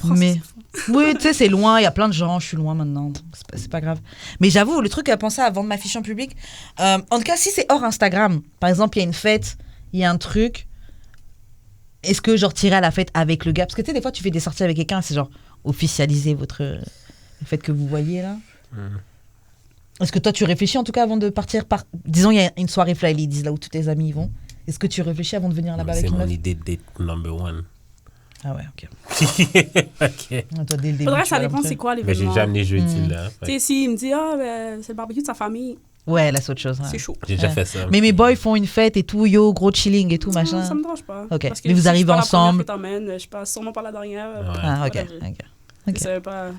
Mais oui, tu sais, c'est loin, il y a plein de gens, je suis loin maintenant, donc c'est pas grave. Mais j'avoue, le truc à penser avant de m'afficher en public, en tout cas, si c'est hors Instagram, par exemple, il y a une fête, il y a un truc, est-ce que genre tirer à la fête avec le gars? Parce que tu sais, des fois, tu fais des sorties avec quelqu'un, c'est genre officialiser le fait que vous voyez là. Est-ce que toi, tu réfléchis en tout cas avant de partir disons, il y a une soirée Fly Ladies là où tous tes amis y vont. Est-ce que tu réfléchis avant de venir là-bas avec C'est une mon meuf? idée de date number one. Ah ouais, ok. Ok. Ouais, toi, dès le début, Faudrait, tu ça vas dépend montrer. c'est quoi Mais j'ai l'événement. déjà amené jeudi, là. Tu sais, s'il me dit, ben, c'est le barbecue de sa famille, Ouais, là, c'est autre chose. Ouais. c'est chaud. J'ai déjà Ouais. fait ça. Mais mes boys font une fête et tout, yo, gros chilling et tout, Non, machin. ça me dérange pas. Ok. Parce que Mais vous si je suis arrivez pas la première ensemble. que t'emmènes, je suis pas sûrement pas la dernière. Ouais. Ah, ok. Whatever. Ok. Ok. C'est pas...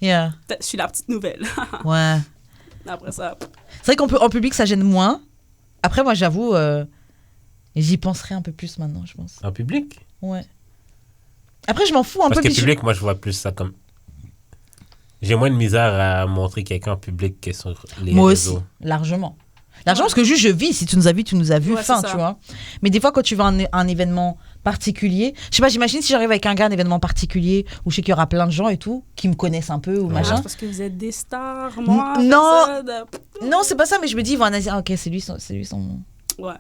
Yeah. Peut-être je suis la petite nouvelle. Ouais. Après ça, C'est vrai qu'en public, ça gêne moins. Après, moi, j'avoue, j'y penserai un peu plus maintenant, je pense. En public? Ouais. Après, je m'en fous un Parce peu. que puis je- public, moi, je vois plus ça comme... J'ai moins de misère à montrer quelqu'un en public que sur les Moi aussi, réseaux. largement. Largement, parce que juste, je vis. Si tu nous as vus, tu nous as vus. Ouais, Fin, c'est ça. tu vois. Mais des fois, quand tu vas à un événement particulier, je sais pas, j'imagine si j'arrive avec un gars à un événement particulier où je sais qu'il y aura plein de gens et tout, qui me connaissent un peu ou Ouais. machin. c'est parce que vous êtes des stars, moi, Non. personne. Non, c'est pas ça, mais je me dis, ils vont analyser. Ah, ok, c'est lui son. Ouais.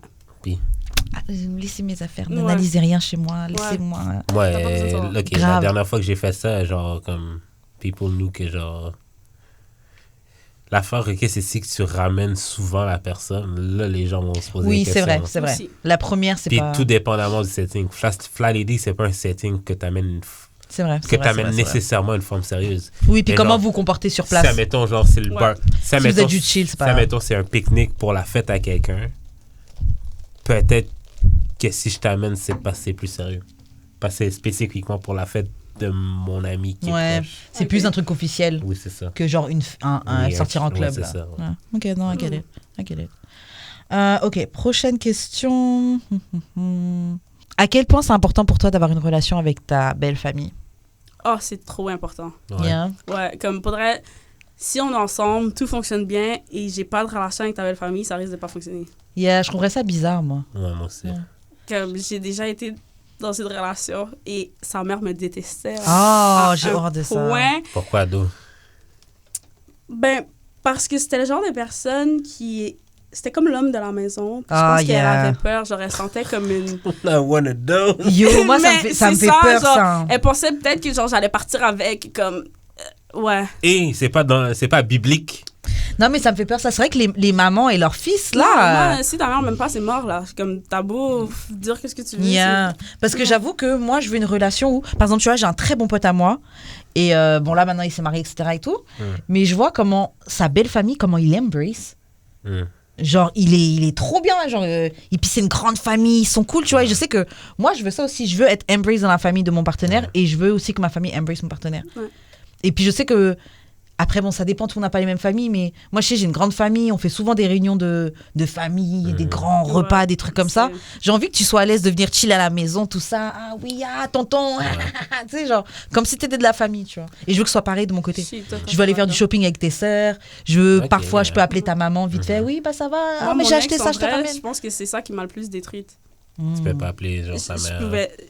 Ah, laissez mes affaires, Ouais. n'analysez rien chez moi, laissez-moi. Ouais, T'as pas besoin de savoir. ok, la Grave. dernière fois que j'ai fait ça, genre, comme, people knew que, genre, L'affaire, ok, c'est si que tu ramènes souvent la personne. Là, les gens vont se poser des Oui, questions. c'est vrai. Aussi. La première, c'est Puis pas... tout dépendamment du setting. Fly Lady, c'est pas un setting que t'amènes C'est vrai. nécessairement une forme sérieuse. Oui, puis Mais comment genre, vous comportez sur place. Ça, mettons, genre, c'est le Ouais. bar. Ça, Si vous êtes du chill, c'est pas Ça, grave. mettons, c'est un pique-nique pour la fête à quelqu'un. Peut-être que si je t'amène, c'est plus sérieux. Parce que c'est spécifiquement pour la fête de mon ami qui est proche. C'est Ok. plus un truc officiel Oui, c'est ça. que genre un Oui, sortir en ouais, club. c'est là. ça, ouais. Ouais. Ok, non, I get it. Ok, prochaine question. À quel point c'est important pour toi d'avoir une relation avec ta belle famille? Oh, c'est trop important. Ouais. Yeah. Ouais, comme faudrait... Si on est ensemble, tout fonctionne bien et j'ai pas de relation avec ta belle famille, ça risque de pas fonctionner. Yeah, je trouverais ça bizarre, moi. Ouais, moi aussi. Ouais. Comme j'ai déjà été dans une relation et sa mère me détestait. Oh, à j'ai un horreur de ça. point. Pourquoi, d'où? Ben, parce que c'était le genre de personne qui... C'était comme l'homme de la maison. Puis Ah, je pense qu'elle yeah. avait peur. Je ressentais comme une... I wanna know. Yo, moi, ça me Mais ça me c'est fait peur, genre, ça. Elle pensait peut-être que genre j'allais partir avec, comme... ouais. Et c'est pas biblique. Non, mais ça me fait peur, ça. C'est vrai que les mamans et leurs fils, Non, là... moi, si ta mère m'aime pas, c'est mort, là. Comme, t'as beau dire qu'est-ce que tu veux. Yeah. Parce que j'avoue que moi, je veux une relation où, par exemple, tu vois, j'ai un très bon pote à moi. Et bon, là, maintenant, il s'est marié, etc. et tout. Mais je vois comment sa belle famille, comment il embrace. Genre, il est trop bien. Genre, et puis, c'est une grande famille. Ils sont cool, tu vois. Et je sais que moi, je veux ça aussi. Je veux être embrace dans la famille de mon partenaire. Et je veux aussi que ma famille embrace mon partenaire. Ouais. Et puis, je sais que... Après, bon, ça dépend, tout le monde n'a pas les mêmes familles, mais moi, je sais, j'ai une grande famille, on fait souvent des réunions de famille, des grands repas, des trucs comme ça. J'ai envie que tu sois à l'aise de venir chill à la maison, tout ça. Ah oui, tonton, tu sais, genre, comme si t'étais de la famille, tu vois. Et je veux que ce soit pareil de mon côté. Je veux aller faire du shopping avec tes sœurs. Je veux, Ok, parfois, je peux ouais. appeler ta maman vite fait. Oui, bah ça va. Moi, Ah, mais mon j'ai ex, acheté en ça, je te vrai, ramène. Je pense que c'est ça qui m'a le plus détruite. Tu peux pas appeler genre sa mère.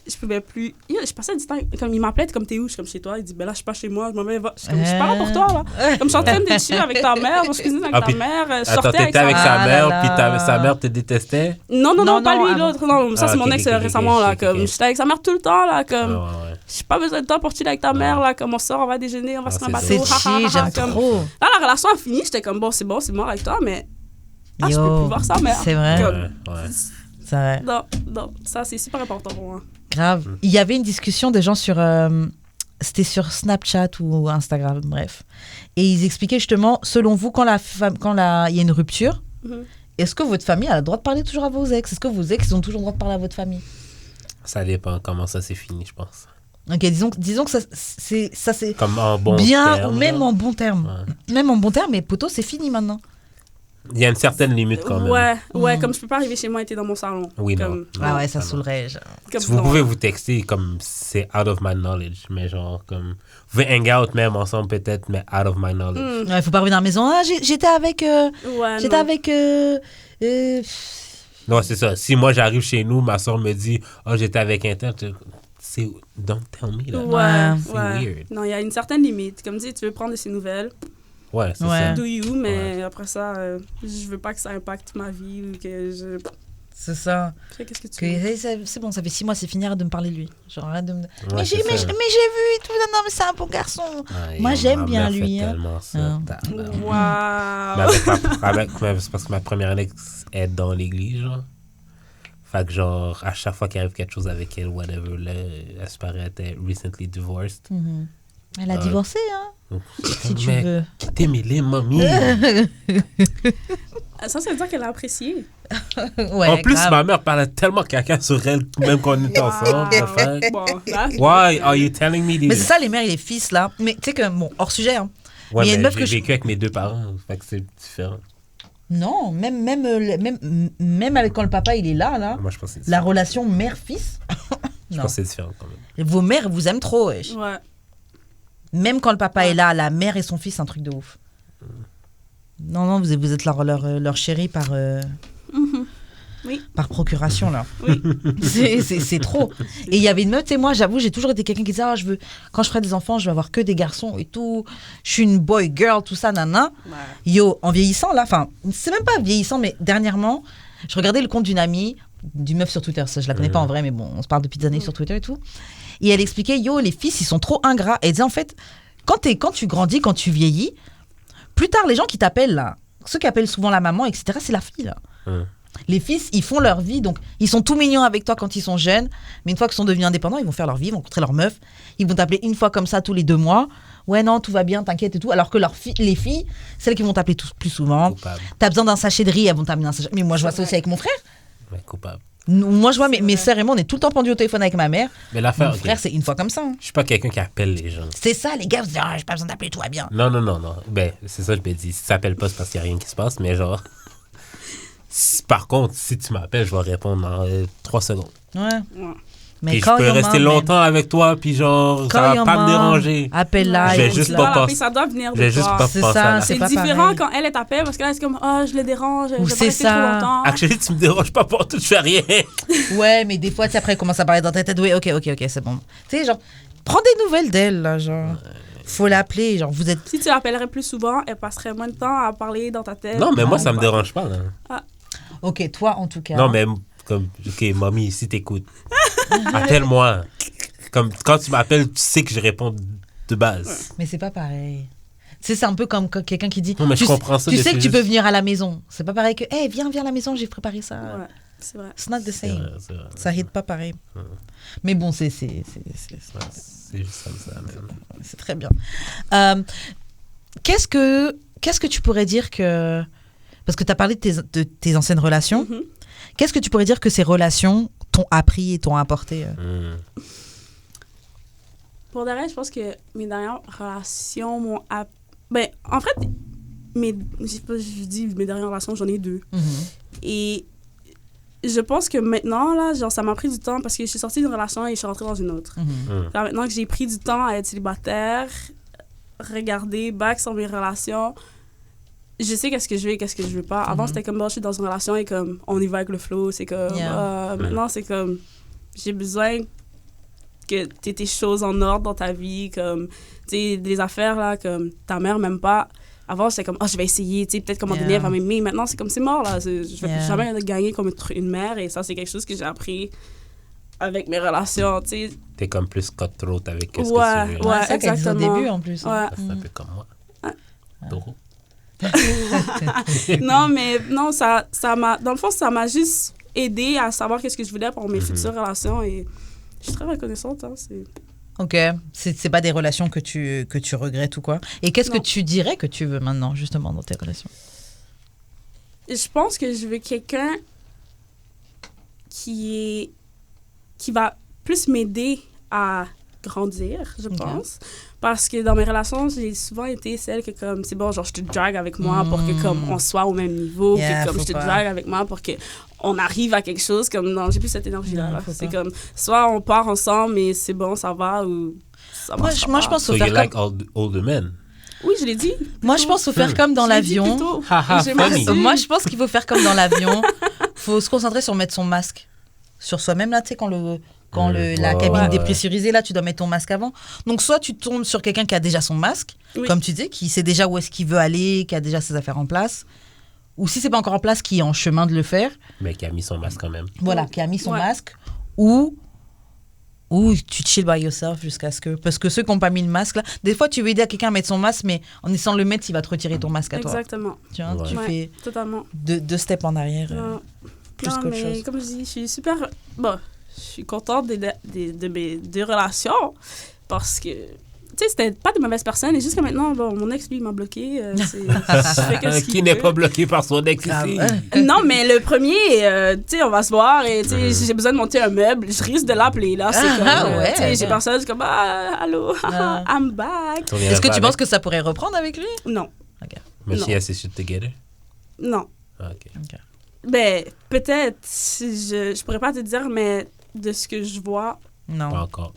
Je pouvais plus. Je passais du temps. Comme il m'appelait, comme t'es où? Je suis comme chez toi. Il dit, ben là, je suis pas chez moi. Je m'en vais. Je suis comme, je suis pas là pour toi, là. Comme je suis en train de chill avec ta mère, je cuisine avec ta puis- mère. Je Attends, sortais t'étais avec sa- sa Ah mère, là puis là. sa mère te détestait? Non, Non, pas non, lui, avant. l'autre. Non, ça, Ah, c'est mon ok, ex ok, récemment, là. ok, Comme, ok. j'étais avec sa mère tout le temps, là. Comme, Ouais. j'ai pas besoin de temps pour chiller avec ta mère, là. Comme, on sort, on va déjeuner, on va Ah, se faire un c'est bateau. C'est ha, ha, ha, chill, ha, j'aime comme- trop. Là, la relation a fini. J'étais comme, bon, c'est mort avec toi, mais. Ah, je peux Yo, plus voir sa mère. c'est vrai. Comme, Ouais. C'est vrai. Non, ça, c'est super important pour moi. Grave. Il y avait une discussion des gens sur... c'était sur Snapchat ou Instagram, bref. Et ils expliquaient justement, selon vous, quand il y a une rupture, Mhm. est-ce que votre famille a le droit de parler toujours à vos ex? Est-ce que vos ex ils ont toujours le droit de parler à votre famille? Ça dépend comment ça c'est fini, je pense. Ok, disons que ça c'est Comme en bon bien, terme, même là. en bon terme. Ouais. Même en bon terme, mais poteau, c'est fini maintenant. Il y a une certaine limite quand même. Ouais, comme je peux pas arriver chez moi et t'es dans mon salon. Oui, non. Comme, Ah ouais, ça non. saoulerait. comme Vous non. pouvez vous texter comme c'est out of my knowledge, mais genre comme vous pouvez hang out même ensemble peut-être, mais out of my knowledge. Ouais, faut pas revenir à la maison. Ah, j'étais avec... Ouais, j'étais non. avec... Non, c'est ça. Si moi j'arrive chez nous, ma soeur me dit oh j'étais avec un tel, c'est don't tell me that. Ouais, C'est ouais. weird. Non, il y a une certaine limite. Comme dit, tu veux prendre de ses nouvelles, Ouais, c'est Ouais. ça. do you, mais après ça, je veux pas que ça impacte ma vie ou que je... C'est ça. Fais qu'est-ce que tu Que, veux. hey, c'est bon, ça fait 6 mois, c'est fini, arrête de me parler de lui. Genre, arrête de me... Ouais, mais j'ai c'est vu ça. et tout. Non, mais c'est un bon garçon. Ouais, Moi, j'aime ma bien mère fait lui, hein. tellement ça. Ah. tabarnak. Waouh! C'est parce que ma première ex est dans l'église, genre. Fait que, genre, à chaque fois qu'il arrive quelque chose avec elle, whatever, là, elle se paraît être recently divorced. Mhm. Elle a Ouais. divorcé, hein, si tu Mais veux. quittez mes liens, mamie. Ça veut dire qu'elle a apprécié. Ouais, En plus, grave. ma mère parlait tellement caca sur elle, même quand on était ensemble. Wow. Fait que, Bon, là, why are you telling me this? Mais c'est ça, les mères et les fils, là. Mais tu sais que, bon, hors sujet, hein. Ouais, il y a une mais meuf j'ai que je- vécu avec mes deux parents, fait que c'est différent. Non, même avec quand le papa, il est là, Moi, je pense que c'est la différent. relation mère-fils, Je non. pense que c'est différent quand même. Vos mères vous aiment trop, wesh. ouais. Même quand le papa est là, la mère et son fils, c'est un truc de ouf. Non, vous êtes leur chéri par, Oui. par procuration, là. Oui. C'est trop. Et il y avait une meuf, tu sais, moi, j'avoue, j'ai toujours été quelqu'un qui disait, ah, quand je ferai des enfants, je vais avoir que des garçons et tout. Je suis une boy girl, tout ça, nana. Ouais. Yo, en vieillissant, là, enfin, c'est même pas vieillissant, mais dernièrement, je regardais le compte d'une amie, d'une meuf sur Twitter, ça, je la connais pas en vrai, mais bon, on se parle depuis des années sur Twitter et tout. Et elle expliquait, yo, les fils, ils sont trop ingrats. Et elle disait, en fait, quand tu grandis, quand tu vieillis, Plus tard, les gens qui t'appellent, là, ceux qui appellent souvent la maman, etc., c'est la fille, là. Les fils, ils font leur vie, donc ils sont tout mignons avec toi quand ils sont jeunes, mais une fois qu'ils sont devenus indépendants, ils vont faire leur vie, ils vont rencontrer leur meuf, ils vont t'appeler une fois comme ça tous les 2 mois. Ouais, non, tout va bien, t'inquiète et tout. Alors que les filles, celles qui vont t'appeler plus souvent, Coupable. t'as besoin d'un sachet de riz, elles vont t'amener un sachet. Mais moi, je vois ça aussi avec mon frère. Ouais, coupable. Moi, je vois mes sœurs et moi, on est tout le temps pendus au téléphone avec ma mère. Mais l'affaire, Mon frère, c'est une fois comme ça. je suis pas quelqu'un qui appelle les gens. C'est ça, les gars, vous dites, j'ai pas besoin d'appeler, tout va bien. Non. Ben, c'est ça, je me dis. Si tu t'appelles pas, c'est parce qu'il n'y a rien qui se passe, mais genre. Par contre, si tu m'appelles, je vais répondre dans 3 secondes. Ouais. Mais Puis je peux rester longtemps avec toi, puis genre, ça va pas me déranger. Appelle-là. Je vais juste pas penser. Ça doit venir Je vais de juste toi. pas C'est penser ça, à la... c'est C'est pas différent pareil. quand elle t'appelle parce que là, c'est comme, je le dérange, je Ou vais c'est pas rester trop ça. longtemps. Actually, tu me déranges pas pour tout, je fais rien. Ouais, mais des fois, tu sais, après, elle commence à parler dans ta tête. Oui, ok, c'est bon. Tu sais, genre, prends des nouvelles d'elle, là, genre. Faut l'appeler, genre, vous êtes. Si tu l'appellerais plus souvent, elle passerait moins de temps à parler dans ta tête. Non, mais moi, ça me dérange pas, là. Ok, toi, en tout cas. Non, mais comme, ok, mamie, si t'écoutes, appelle-moi. Comme, quand tu m'appelles, tu sais que je réponds de base. Mais c'est pas pareil. Tu sais, c'est un peu comme quelqu'un qui dit. Non, mais je tu comprends ça. Tu mais sais que c'est tu peux juste- venir à la maison. C'est pas pareil que, viens à la maison, j'ai préparé ça. Ouais, c'est vrai. It's not the C'est same. vrai, c'est vrai. Ça hit pas pareil. Mais bon, c'est Ouais, c'est juste comme ça, man. c'est très bien. Qu'est-ce que tu pourrais dire que. Parce que tu as parlé de tes anciennes relations. Mhm. Qu'est-ce que tu pourrais dire que ces relations t'ont appris et t'ont apporté Pour de vrai, je pense que mes dernières relations m'ont... Ben, en fait, je dis mes dernières relations, j'en ai 2. Et je pense que maintenant, là, genre, ça m'a pris du temps parce que je suis sortie d'une relation et je suis rentrée dans une autre. Alors, maintenant que j'ai pris du temps à être célibataire, regarder back sur mes relations, je sais qu'est-ce que je veux et qu'est-ce que je veux pas. Avant, c'était comme, bon, je suis dans une relation et comme, on y va avec le flow. C'est comme, maintenant, c'est comme, j'ai besoin que tu aies tes choses en ordre dans ta vie, comme, tu sais, des affaires, là, comme, ta mère m'aime pas. Avant, j'étais comme, je vais essayer, tu sais, peut-être qu'à un moment donné, elle va m'aimer. Maintenant, c'est comme, c'est mort, là. Je vais jamais gagner comme une mère. Et ça, c'est quelque chose que j'ai appris avec mes relations, tu sais. T'es comme plus cutthroat avec ce que tu veux. Ouais, c'est ça qu'elle disait au exactement. début en plus. Ouais. C'est un peu comme moi. Doro. Non, mais non, ça m'a... Dans le fond, ça m'a juste aidé à savoir qu'est-ce que je voulais pour mes futures relations. Et je suis très reconnaissante, hein, c'est... Ok, c'est pas des relations que tu regrettes ou quoi. Et qu'est-ce que tu dirais que tu veux maintenant, justement, dans tes relations? Je pense que je veux quelqu'un qui va plus m'aider à grandir, je pense. Parce que dans mes relations, j'ai souvent été celle que comme, c'est bon, genre, je te drague avec moi pour que comme on soit au même niveau, que comme je te drague avec moi pour que on arrive à quelque chose. Comme, non, j'ai plus cette énergie-là. Là. C'est comme, soit on part ensemble, mais c'est bon, ça va, ou ça marche Moi, je pense So qu'il you faut like faire older men? Oui, je l'ai dit. Moi, je pense qu'il faut faire comme dans Je l'ai dit l'avion. plutôt. Haha, J'ai funny. mal su. Moi, je pense qu'il faut faire comme dans l'avion. Faut se concentrer sur mettre son masque sur soi-même, là, tu sais, quand la cabine dépressurisée, là, tu dois mettre ton masque avant. Donc, soit tu tombes sur quelqu'un qui a déjà son masque, comme tu dis, qui sait déjà où est-ce qu'il veut aller, qui a déjà ses affaires en place. Ou si c'est pas encore en place, qui est en chemin de le faire. Mais qui a mis son masque quand même. Voilà, qui a mis son masque. Ou tu chill by yourself jusqu'à ce que... Parce que ceux qui n'ont pas mis le masque, là, des fois, tu veux aider à quelqu'un à mettre son masque, mais en essayant de le mettre, il va te retirer ton masque à toi. Exactement. Tu vois, tu fais totalement. deux steps en arrière. Plus non, qu'autre mais chose. comme je dis, je suis super... Bon, je suis contente de mes 2 relations parce que, tu sais, c'était pas de mauvaises personnes. Et jusqu'à maintenant, bon, mon ex, lui, il m'a bloqué. Je fais que ce qu'il Qui n'est veut. pas bloqué par son ex ici? Non, mais le premier, tu sais, on va se voir et, tu sais, j'ai besoin de monter un meuble. Je risque de l'appeler, là. C'est comme, tu sais, j'ai personne, c'est comme, allô, I'm back. Est-ce que tu penses que ça pourrait reprendre avec lui? Non. Mais Non. she has his shit together? Non. Ah, ok. Ben, peut-être, je pourrais pas te dire, mais de ce que je vois, Non. Pas encore.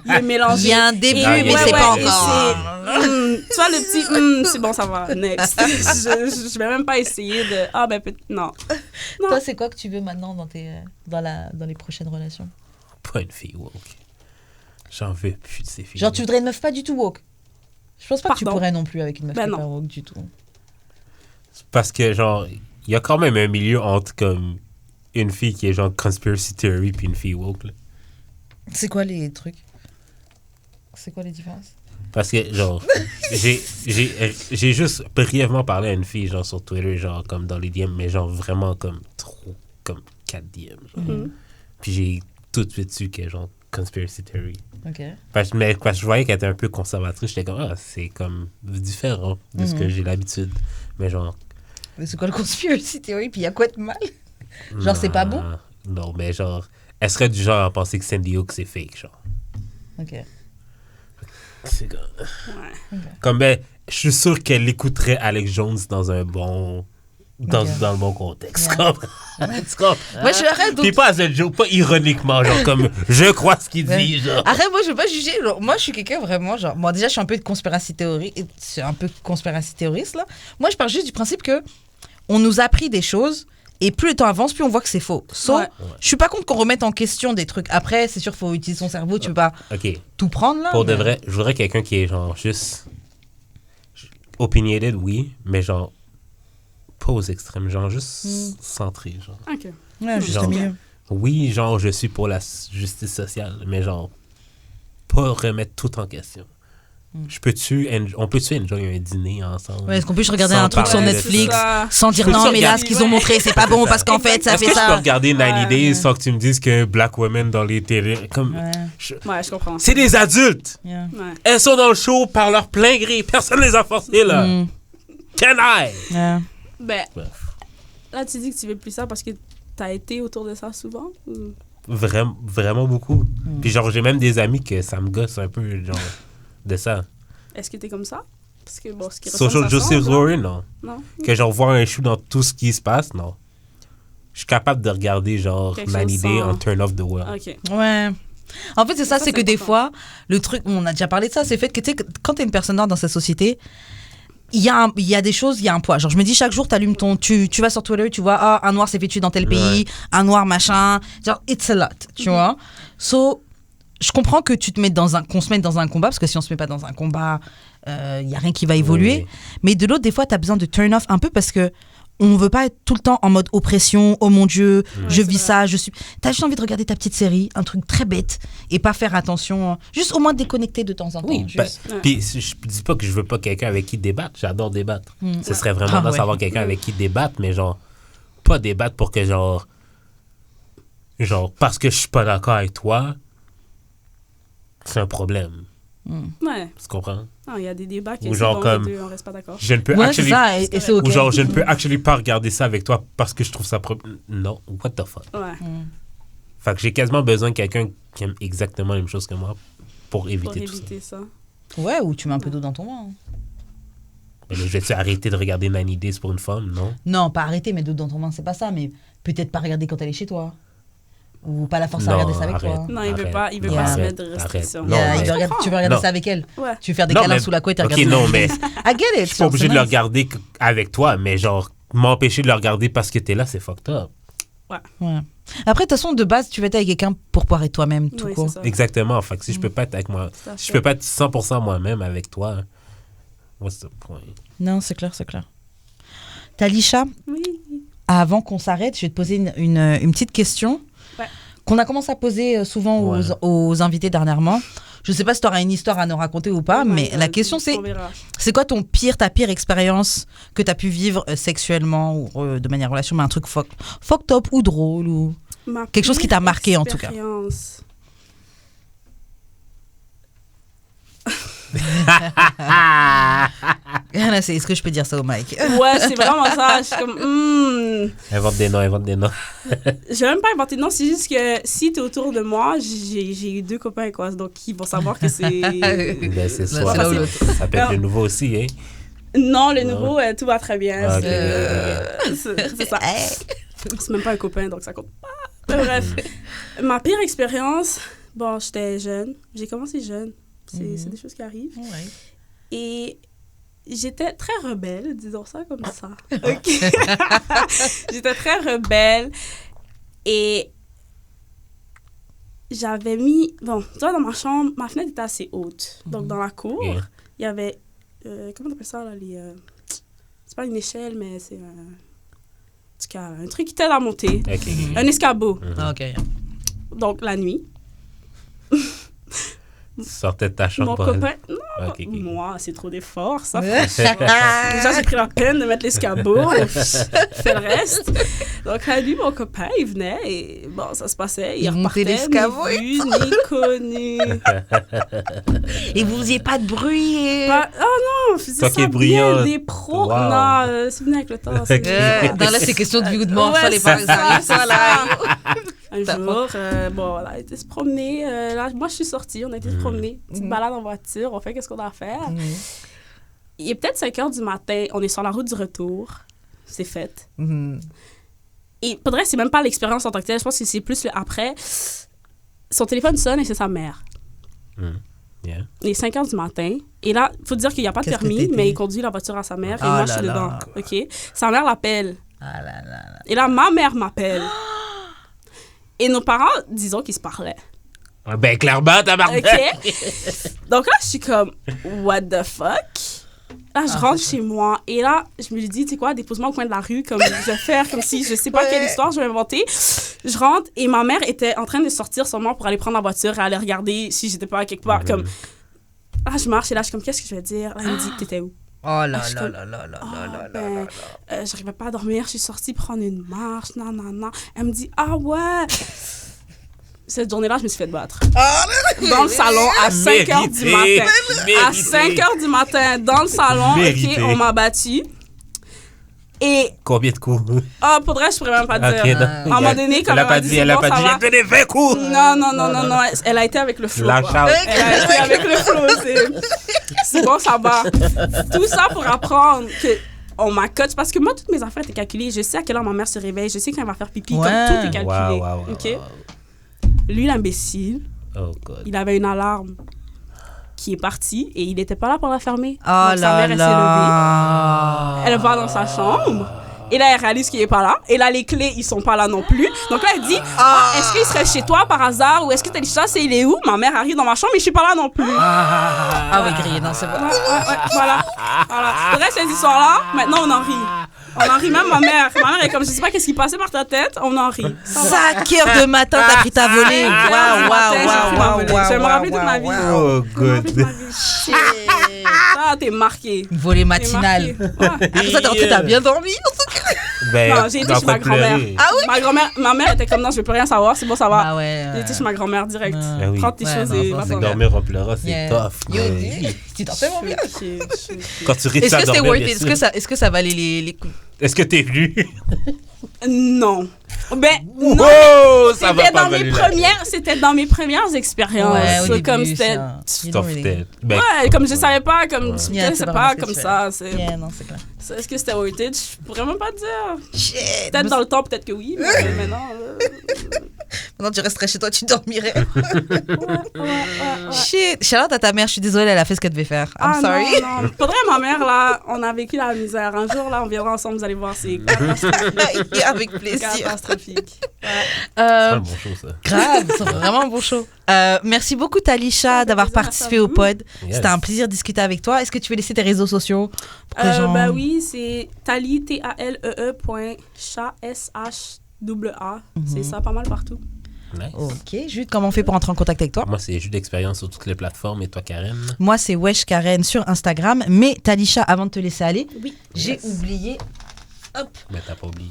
il est mélangé. Il y a un début, Et- mais c'est pas et encore. tu vois, le petit, c'est bon, ça va, next. je vais même pas essayer de... ben, non. Toi, c'est quoi que tu veux maintenant dans les prochaines relations? Pas une fille woke. J'en veux plus de ces filles. Genre, tu voudrais une meuf pas du tout woke? Je pense pas que tu Pardon? pourrais non plus avec une meuf Ben qui est non. pas woke du tout. Parce que, genre, il y a quand même un milieu entre, comme, une fille qui est, genre, conspiracy theory puis une fille woke, là. C'est quoi les trucs? C'est quoi les différences? Parce que, genre, j'ai juste brièvement parlé à une fille, genre, sur Twitter, genre, comme dans les DM, mais genre, vraiment, comme, trop, comme 4 DM. Genre. Puis j'ai tout de suite su que, genre, conspiracy theory. Ok. Parce que je voyais qu'elle était un peu conservatrice, j'étais comme, ah, c'est comme différent de ce que j'ai l'habitude. Mais genre... Mais c'est quoi le conspiracy theory? Puis il y a quoi de mal? Genre, c'est pas bon? Non, mais genre, elle serait du genre à penser que Sandy Hook, c'est fake, genre. Ok. C'est comme... Ouais. Comme, ben, je suis sûr qu'elle écouterait Alex Jones dans un bon... Dans le bon contexte. Ouais. Tu comprends? Moi, je arrête. Puis pas à cette joke, pas ironiquement, genre, comme, je crois ce qu'il dit, genre. Arrête, moi, je veux pas juger. Genre, moi, je suis quelqu'un vraiment, genre... Moi, déjà, je suis un peu de conspiracy théorie. C'est un peu conspiracy théoriste, là. Moi, je pars juste du principe que on nous a appris des choses... Et plus le temps avance, plus on voit que c'est faux. Je suis pas contre qu'on remette en question des trucs. Après, c'est sûr, il faut utiliser son cerveau. Tu peux pas tout prendre, là. Pour de vrai, je voudrais quelqu'un qui est, genre, juste... opinionated, oui, mais genre... pas aux extrêmes, genre, juste centré, genre. OK. Ouais, juste genre, au milieu. Oui, genre, je suis pour la justice sociale, mais genre, pas remettre tout en question. On peut-tu enjoy un dîner ensemble? Ouais, est-ce qu'on peut juste regarder sans un truc sur parler de Netflix ça? sans dire Peux-tu non, mais là, regarder- ce qu'ils ont montré, c'est pas bon parce qu'en fait, ça Est-ce fait que je peux ça. regarder 90 Days sans que tu me dises que Black Women dans les télé... Comme, Ouais. Ouais, je comprends. c'est des adultes! Yeah. Ouais. Elles sont dans le show par leur plein gré. Personne les a forcées, là. Mm. Can I? Yeah. Ben, Bref. là, tu dis que tu veux plus ça parce que t'as été autour de ça souvent? Ou... Vraiment beaucoup. Puis genre, j'ai même des amis que ça me gosse un peu, genre, de ça. Est-ce que t'es comme ça? Parce que, bon, ce qui Social ressemble, ça Justice semble, Warrior, non. Non? Que genre, voir un show dans tout ce qui se passe, non. Je suis capable de regarder, genre, Quelque 90 chose Day sans- en Turn Off the World. OK. Ouais. En fait, c'est ça, Ça, c'est c'est que des important. fois, le truc, on a déjà parlé de ça, c'est le fait que, tu sais, quand t'es une personne noire dans cette société, il y a des choses, il y a un poids. Genre, je me dis, chaque jour, tu vas sur Twitter, tu vois, ah, un noir s'est fait tuer dans tel pays, un noir machin. Genre, it's a lot, tu vois. So, je comprends que qu'on se mette dans un combat, parce que si on se met pas dans un combat, il y a rien qui va évoluer. Oui. Mais de l'autre, des fois, t'as besoin de turn off un peu parce que on veut pas être tout le temps en mode oppression, oh mon Dieu, je c'est vis vrai. ça, je suis... T'as juste envie de regarder ta petite série, un truc très bête, et pas faire attention, juste au moins déconnecter de temps en temps. Oui, juste. Ouais. puis je dis pas que je veux pas quelqu'un avec qui débattre. J'adore débattre. Ce serait vraiment Ah, nice ouais. d'avoir quelqu'un avec qui débattre, mais genre, pas débattre pour que genre, parce que je suis pas d'accord avec toi, c'est un problème. Ouais. Tu comprends? Non, il y a des débats qui Ou sont genre bon, comme- les deux, on reste pas d'accord. Je ne peux Ouais, c'est actually... ça, et c'est ok. Ou genre, je ne peux actually pas regarder ça avec toi parce que je trouve ça non, what the fuck? Ouais. Fait que j'ai quasiment besoin de quelqu'un qui aime exactement la même chose que moi pour Pour éviter tout ça. éviter ça. Ouais, ou tu mets un peu d'eau dans ton vin. hein. Mais là, je vais-tu arrêter de regarder 90 Days pour une femme, non? Non, pas arrêter, mais d'eau dans ton vin, c'est pas ça, mais peut-être pas regarder quand elle est chez toi. Ou pas la forcer à Non, regarder ça avec arrête. toi. Non, il veut Arrête, pas, il veut Yeah. pas se arrête, mettre de restrictions. arrête. Yeah, Non, il mais- veut regarder- tu veux regarder Non. ça avec elle. Ouais. Tu veux faire des Non, câlins mais- sous la couette et Ok, regarder. non, mais I get it. je suis pas obligé de le regarder avec toi, mais genre, m'empêcher de le regarder parce que t'es là, c'est fucked up. Ouais. Après, de toute façon, de base, tu veux être avec quelqu'un pour pouvoir être toi-même, tout Oui, court. c'est ça. Exactement. Fait que si je peux pas être avec moi, Tout à je fait. peux pas être 100% moi-même avec toi, what's the point? Non, c'est clair, c'est clair. Talisha, Oui. avant qu'on s'arrête, je vais te poser une petite question Ouais. qu'on a commencé à poser souvent Ouais. aux invités dernièrement. Je sais pas si tu auras une histoire à nous raconter ou pas, Oh my mais God, la question c'est, on verra. c'est quoi ta pire expérience que tu as pu vivre sexuellement ou de manière relation, mais un truc fucked up ou drôle ou... Ma Quelque chose qui t'a pire marqué, en tout cas. expérience. Là, c'est, est-ce que je peux dire ça au mic? Ouais, c'est vraiment ça. Je suis comme, Invente des noms. Je vais même pas inventer de nom, c'est juste que si t'es autour de moi, j'ai eu 2 copains écossais, donc ils vont savoir que c'est... Ben, c'est Là, soit, c'est là où l'autre. ça peut être le nouveau aussi, hein? Non, le nouveau, tout va très bien. Ah, ok. C'est ça. C'est même pas un copain, donc ça compte pas. Mais bref, ma pire expérience, bon, j'étais jeune. J'ai commencé jeune. C'est des choses qui arrivent. Ouais. Et j'étais très rebelle, disons ça comme ça. OK. J'étais très rebelle. Et j'avais mis... Bon, tu vois, dans ma chambre, ma fenêtre était assez haute. Donc, dans la cour, Ok. il y avait... comment on appelle ça, là? C'est pas une échelle, mais c'est en tout cas, un truc qui t'aide à monter. Ok. Un escabeau. Ah, ok. Donc, la nuit, Tu sortais de ta mon chambre. copain... Non, Ok. Moi, c'est trop d'efforts, ça. Déjà, j'ai pris la peine de mettre l'escabeau. Fait le reste. Donc, lui, mon copain, il venait et bon, ça se passait. Il repartait, l'escabeau. Ni vu, ni connu. Et vous faisiez pas de bruit. Oh non, on faisait Toi ça qui es bien, bruyante. des pros. Wow. Non, c'est venu avec le temps. C'est Non, là, c'est question de vie ou de mort. Ouais, Ça, les c'est Parisiens, ça, ça, là. Un jour, bon, on a été se promener. Là, moi, je suis sortie, on a été se promener. Petite balade en voiture, on fait qu'est-ce qu'on a à faire. Il est peut-être 5 heures du matin, on est sur la route du retour. C'est fait. Et pour vrai, c'est même pas l'expérience en tant que telle, je pense que c'est plus le après. Son téléphone sonne et c'est sa mère. Yeah. Il est 5 heures du matin. Et là, il faut dire qu'il n'y a pas de Qu'est-ce que permis, t'étais? mais il conduit la voiture à sa mère et Oh moi, là je suis là. dedans. OK? Sa mère l'appelle. Ah là là là. Et là, ma mère m'appelle. Et nos parents, disons qu'ils se parlaient. Ben, clairement, tabarnak! OK? Donc là, je suis comme, what the fuck? Là, je rentre chez moi. Et là, je me dis, tu sais quoi, dépose-moi au coin de la rue, comme je vais faire, comme si je sais pas quelle histoire je vais inventer. Je rentre et ma mère était en train de sortir sûrement pour aller prendre la voiture et aller regarder si j'étais pas quelque part. Comme, là, je marche et là, je suis comme, qu'est-ce que je vais dire? Là, elle me dit, t'étais où? Oh là Ah, je là comme- là là là Ah, là là ben, là. j'arrivais pas à dormir, je suis sortie prendre une marche, non. Elle me dit, ah ouais! Cette journée-là, je me suis fait battre. Dans le salon, à 5 heures du matin. À 5 heures du matin, dans le salon, Mérité. OK, on m'a battue. Et, Combien de coups? pour de vrai, je pourrais même pas Ok, dire. non. À un moment donné, quand Elle a elle pas m'a dit, dit, elle a bon, pas ça dit, va. j'ai donné 20 coups! Non. Elle a été avec le flow. Lâche quoi. out. Elle a été avec le flow. C'est bon, ça va. Tout ça pour apprendre que on m'accote. Parce que moi, toutes mes affaires étaient calculées. Je sais à quelle heure ma mère se réveille. Je sais quand elle va faire pipi. Ouais. Comme tout est calculé. Wow. OK? Lui, l'imbécile, Oh, God. il avait une alarme qui est partie et il n'était pas là pour la fermer. Oh Donc, sa là mère, elle là. s'est levée. Elle va dans sa chambre. Et là, elle réalise qu'il n'est pas là. Et là, les clés, ils sont pas là non plus. Donc là, elle dit, est-ce qu'il serait chez toi par hasard? Ou est-ce que tu as dit ça? C'est il est où? Ma mère arrive dans ma chambre, mais je suis pas là non plus. Ah oui, grillé, non, c'est bon. Ouais, voilà. Bref, cette histoire-là, maintenant, on en rit. On en rit, même ma mère. Ma mère est comme, je sais pas qu'est-ce qui passait par ta tête, on en rit. 5 heures de matin, t'as pris ta volée. Waouh. Je vais me rappeler toute ma vie. Oh, good. Ah, t'es marqué. Volée T'es matinale. marqué. Ouais. Après ça, t'es rentré, t'as bien dormi. Ben, Non, j'ai été t'es en chez ma train de pleurer. grand-mère. Ma mère était comme, non, je veux plus rien savoir, c'est bon, ça va. Ah ouais. J'ai été chez ma grand-mère direct. Ben oui. Prends tes Ouais, choses non, et ça, va c'est t'en Dormir en pleurant, c'est Yeah. tough. Yo, mais- tu t'en fais mon bien. Quand tu réussis Est-ce à que c'était dormir, worth bien it? sûr. Est-ce que ça valait les coups? Est-ce que t'es venu? Non. Ben, non. Oh, ça va pas valer la peine. C'était dans mes premières expériences. Ouais, au début, comme c'était. ça. Tough tête. Ben, Ouais, comme je savais pas, comme Ouais. je Yeah, connaissais c'est pas vraiment comme ce que ça. Yeah, non, c'est clair. Est-ce que c'était worth it? Je pourrais même pas te dire. Shit. Peut-être dans le temps, peut-être que oui, mais maintenant. Maintenant, tu resterais chez toi, tu dormirais. Ouais. Shit. Shout-out à ta mère, je suis désolée, elle a fait ce qu'elle devait faire. I'm sorry. Non. Faudrait, ma mère, là, on a vécu la misère. Un jour, là, on viendra ensemble, vous allez voir, c'est catastrophique. Avec plaisir. Catastrophique. Ouais. c'est un bon show, ça. Grave, c'est vraiment un beau show. Merci beaucoup, Talisha, d'avoir plaisir, participé merci à au vous. pod. Yes. C'était un plaisir de discuter avec toi. Est-ce que tu veux laisser tes réseaux sociaux pour que les gens... Ben oui, c'est Tali, T-A-L-E-E.chat, S-H-A-A. C'est ça, pas mal partout. Nice. Ok, Jude, comment on fait pour entrer en contact avec toi? Moi, c'est juste d'expérience sur toutes les plateformes. Et toi, Karen? Moi, c'est Wesh Karen sur Instagram. Mais Talisha, avant de te laisser aller, Oui. j'ai oublié... Hop. Ben, t'as pas oublié.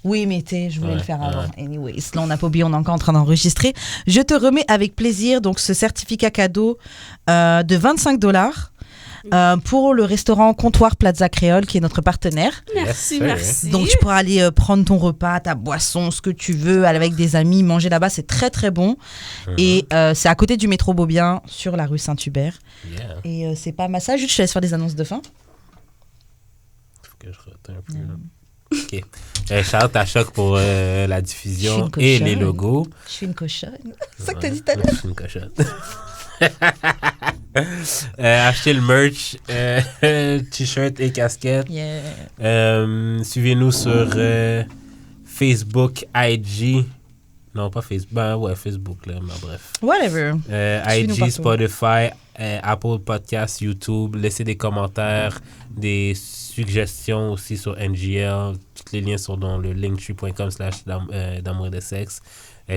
Oui, mais je voulais Ouais, le faire avant. ouais. Anyways, là, on n'a pas oublié, on est encore en train d'enregistrer. Je te remets avec plaisir donc ce certificat cadeau de $25 pour le restaurant Comptoir Plaza Créole, qui est notre partenaire. Merci, Yes, merci. Donc, tu pourras aller prendre ton repas, ta boisson, ce que tu veux, aller avec des amis, manger là-bas. C'est très, très bon. Et c'est à côté du métro Beaubien, sur la rue Saint-Hubert. Yeah. Et c'est pas mal ça. Juste, je te laisse faire des annonces de fin. Faut que je retiens un peu. Là. OK. Shout à Choc pour la diffusion Je suis une et les cochonne. logos. Je suis une cochonne. C'est ça que t'as dit tout à l'heure. Je suis une cochonne. Achetez le merch, t-shirt et casquette. Yeah. Suivez-nous sur Facebook, IG. Non, pas Facebook. Ben ouais, Facebook, là, mais bref. Whatever. Suis-nous IG, partout. Spotify, Apple Podcasts, YouTube. Laissez des commentaires, des suggestions aussi sur NGL. Tous les liens sont dans le linktree.com/d'amour et de sexe.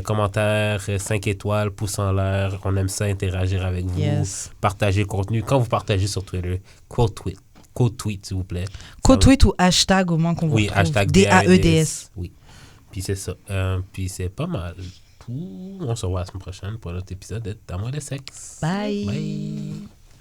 Commentaires, 5 étoiles, pouces en l'air. On aime ça interagir avec vous. Yes. Partager le contenu. Quand vous partagez sur Twitter, quote tweet, s'il vous plaît. Quote tweet ou hashtag au moins qu'on vous Oui, retrouve. hashtag DAEDS. Oui. Puis c'est ça. Puis c'est pas mal tout. On se revoit la semaine prochaine pour un autre épisode de D'amour et de sexe. Bye. Bye.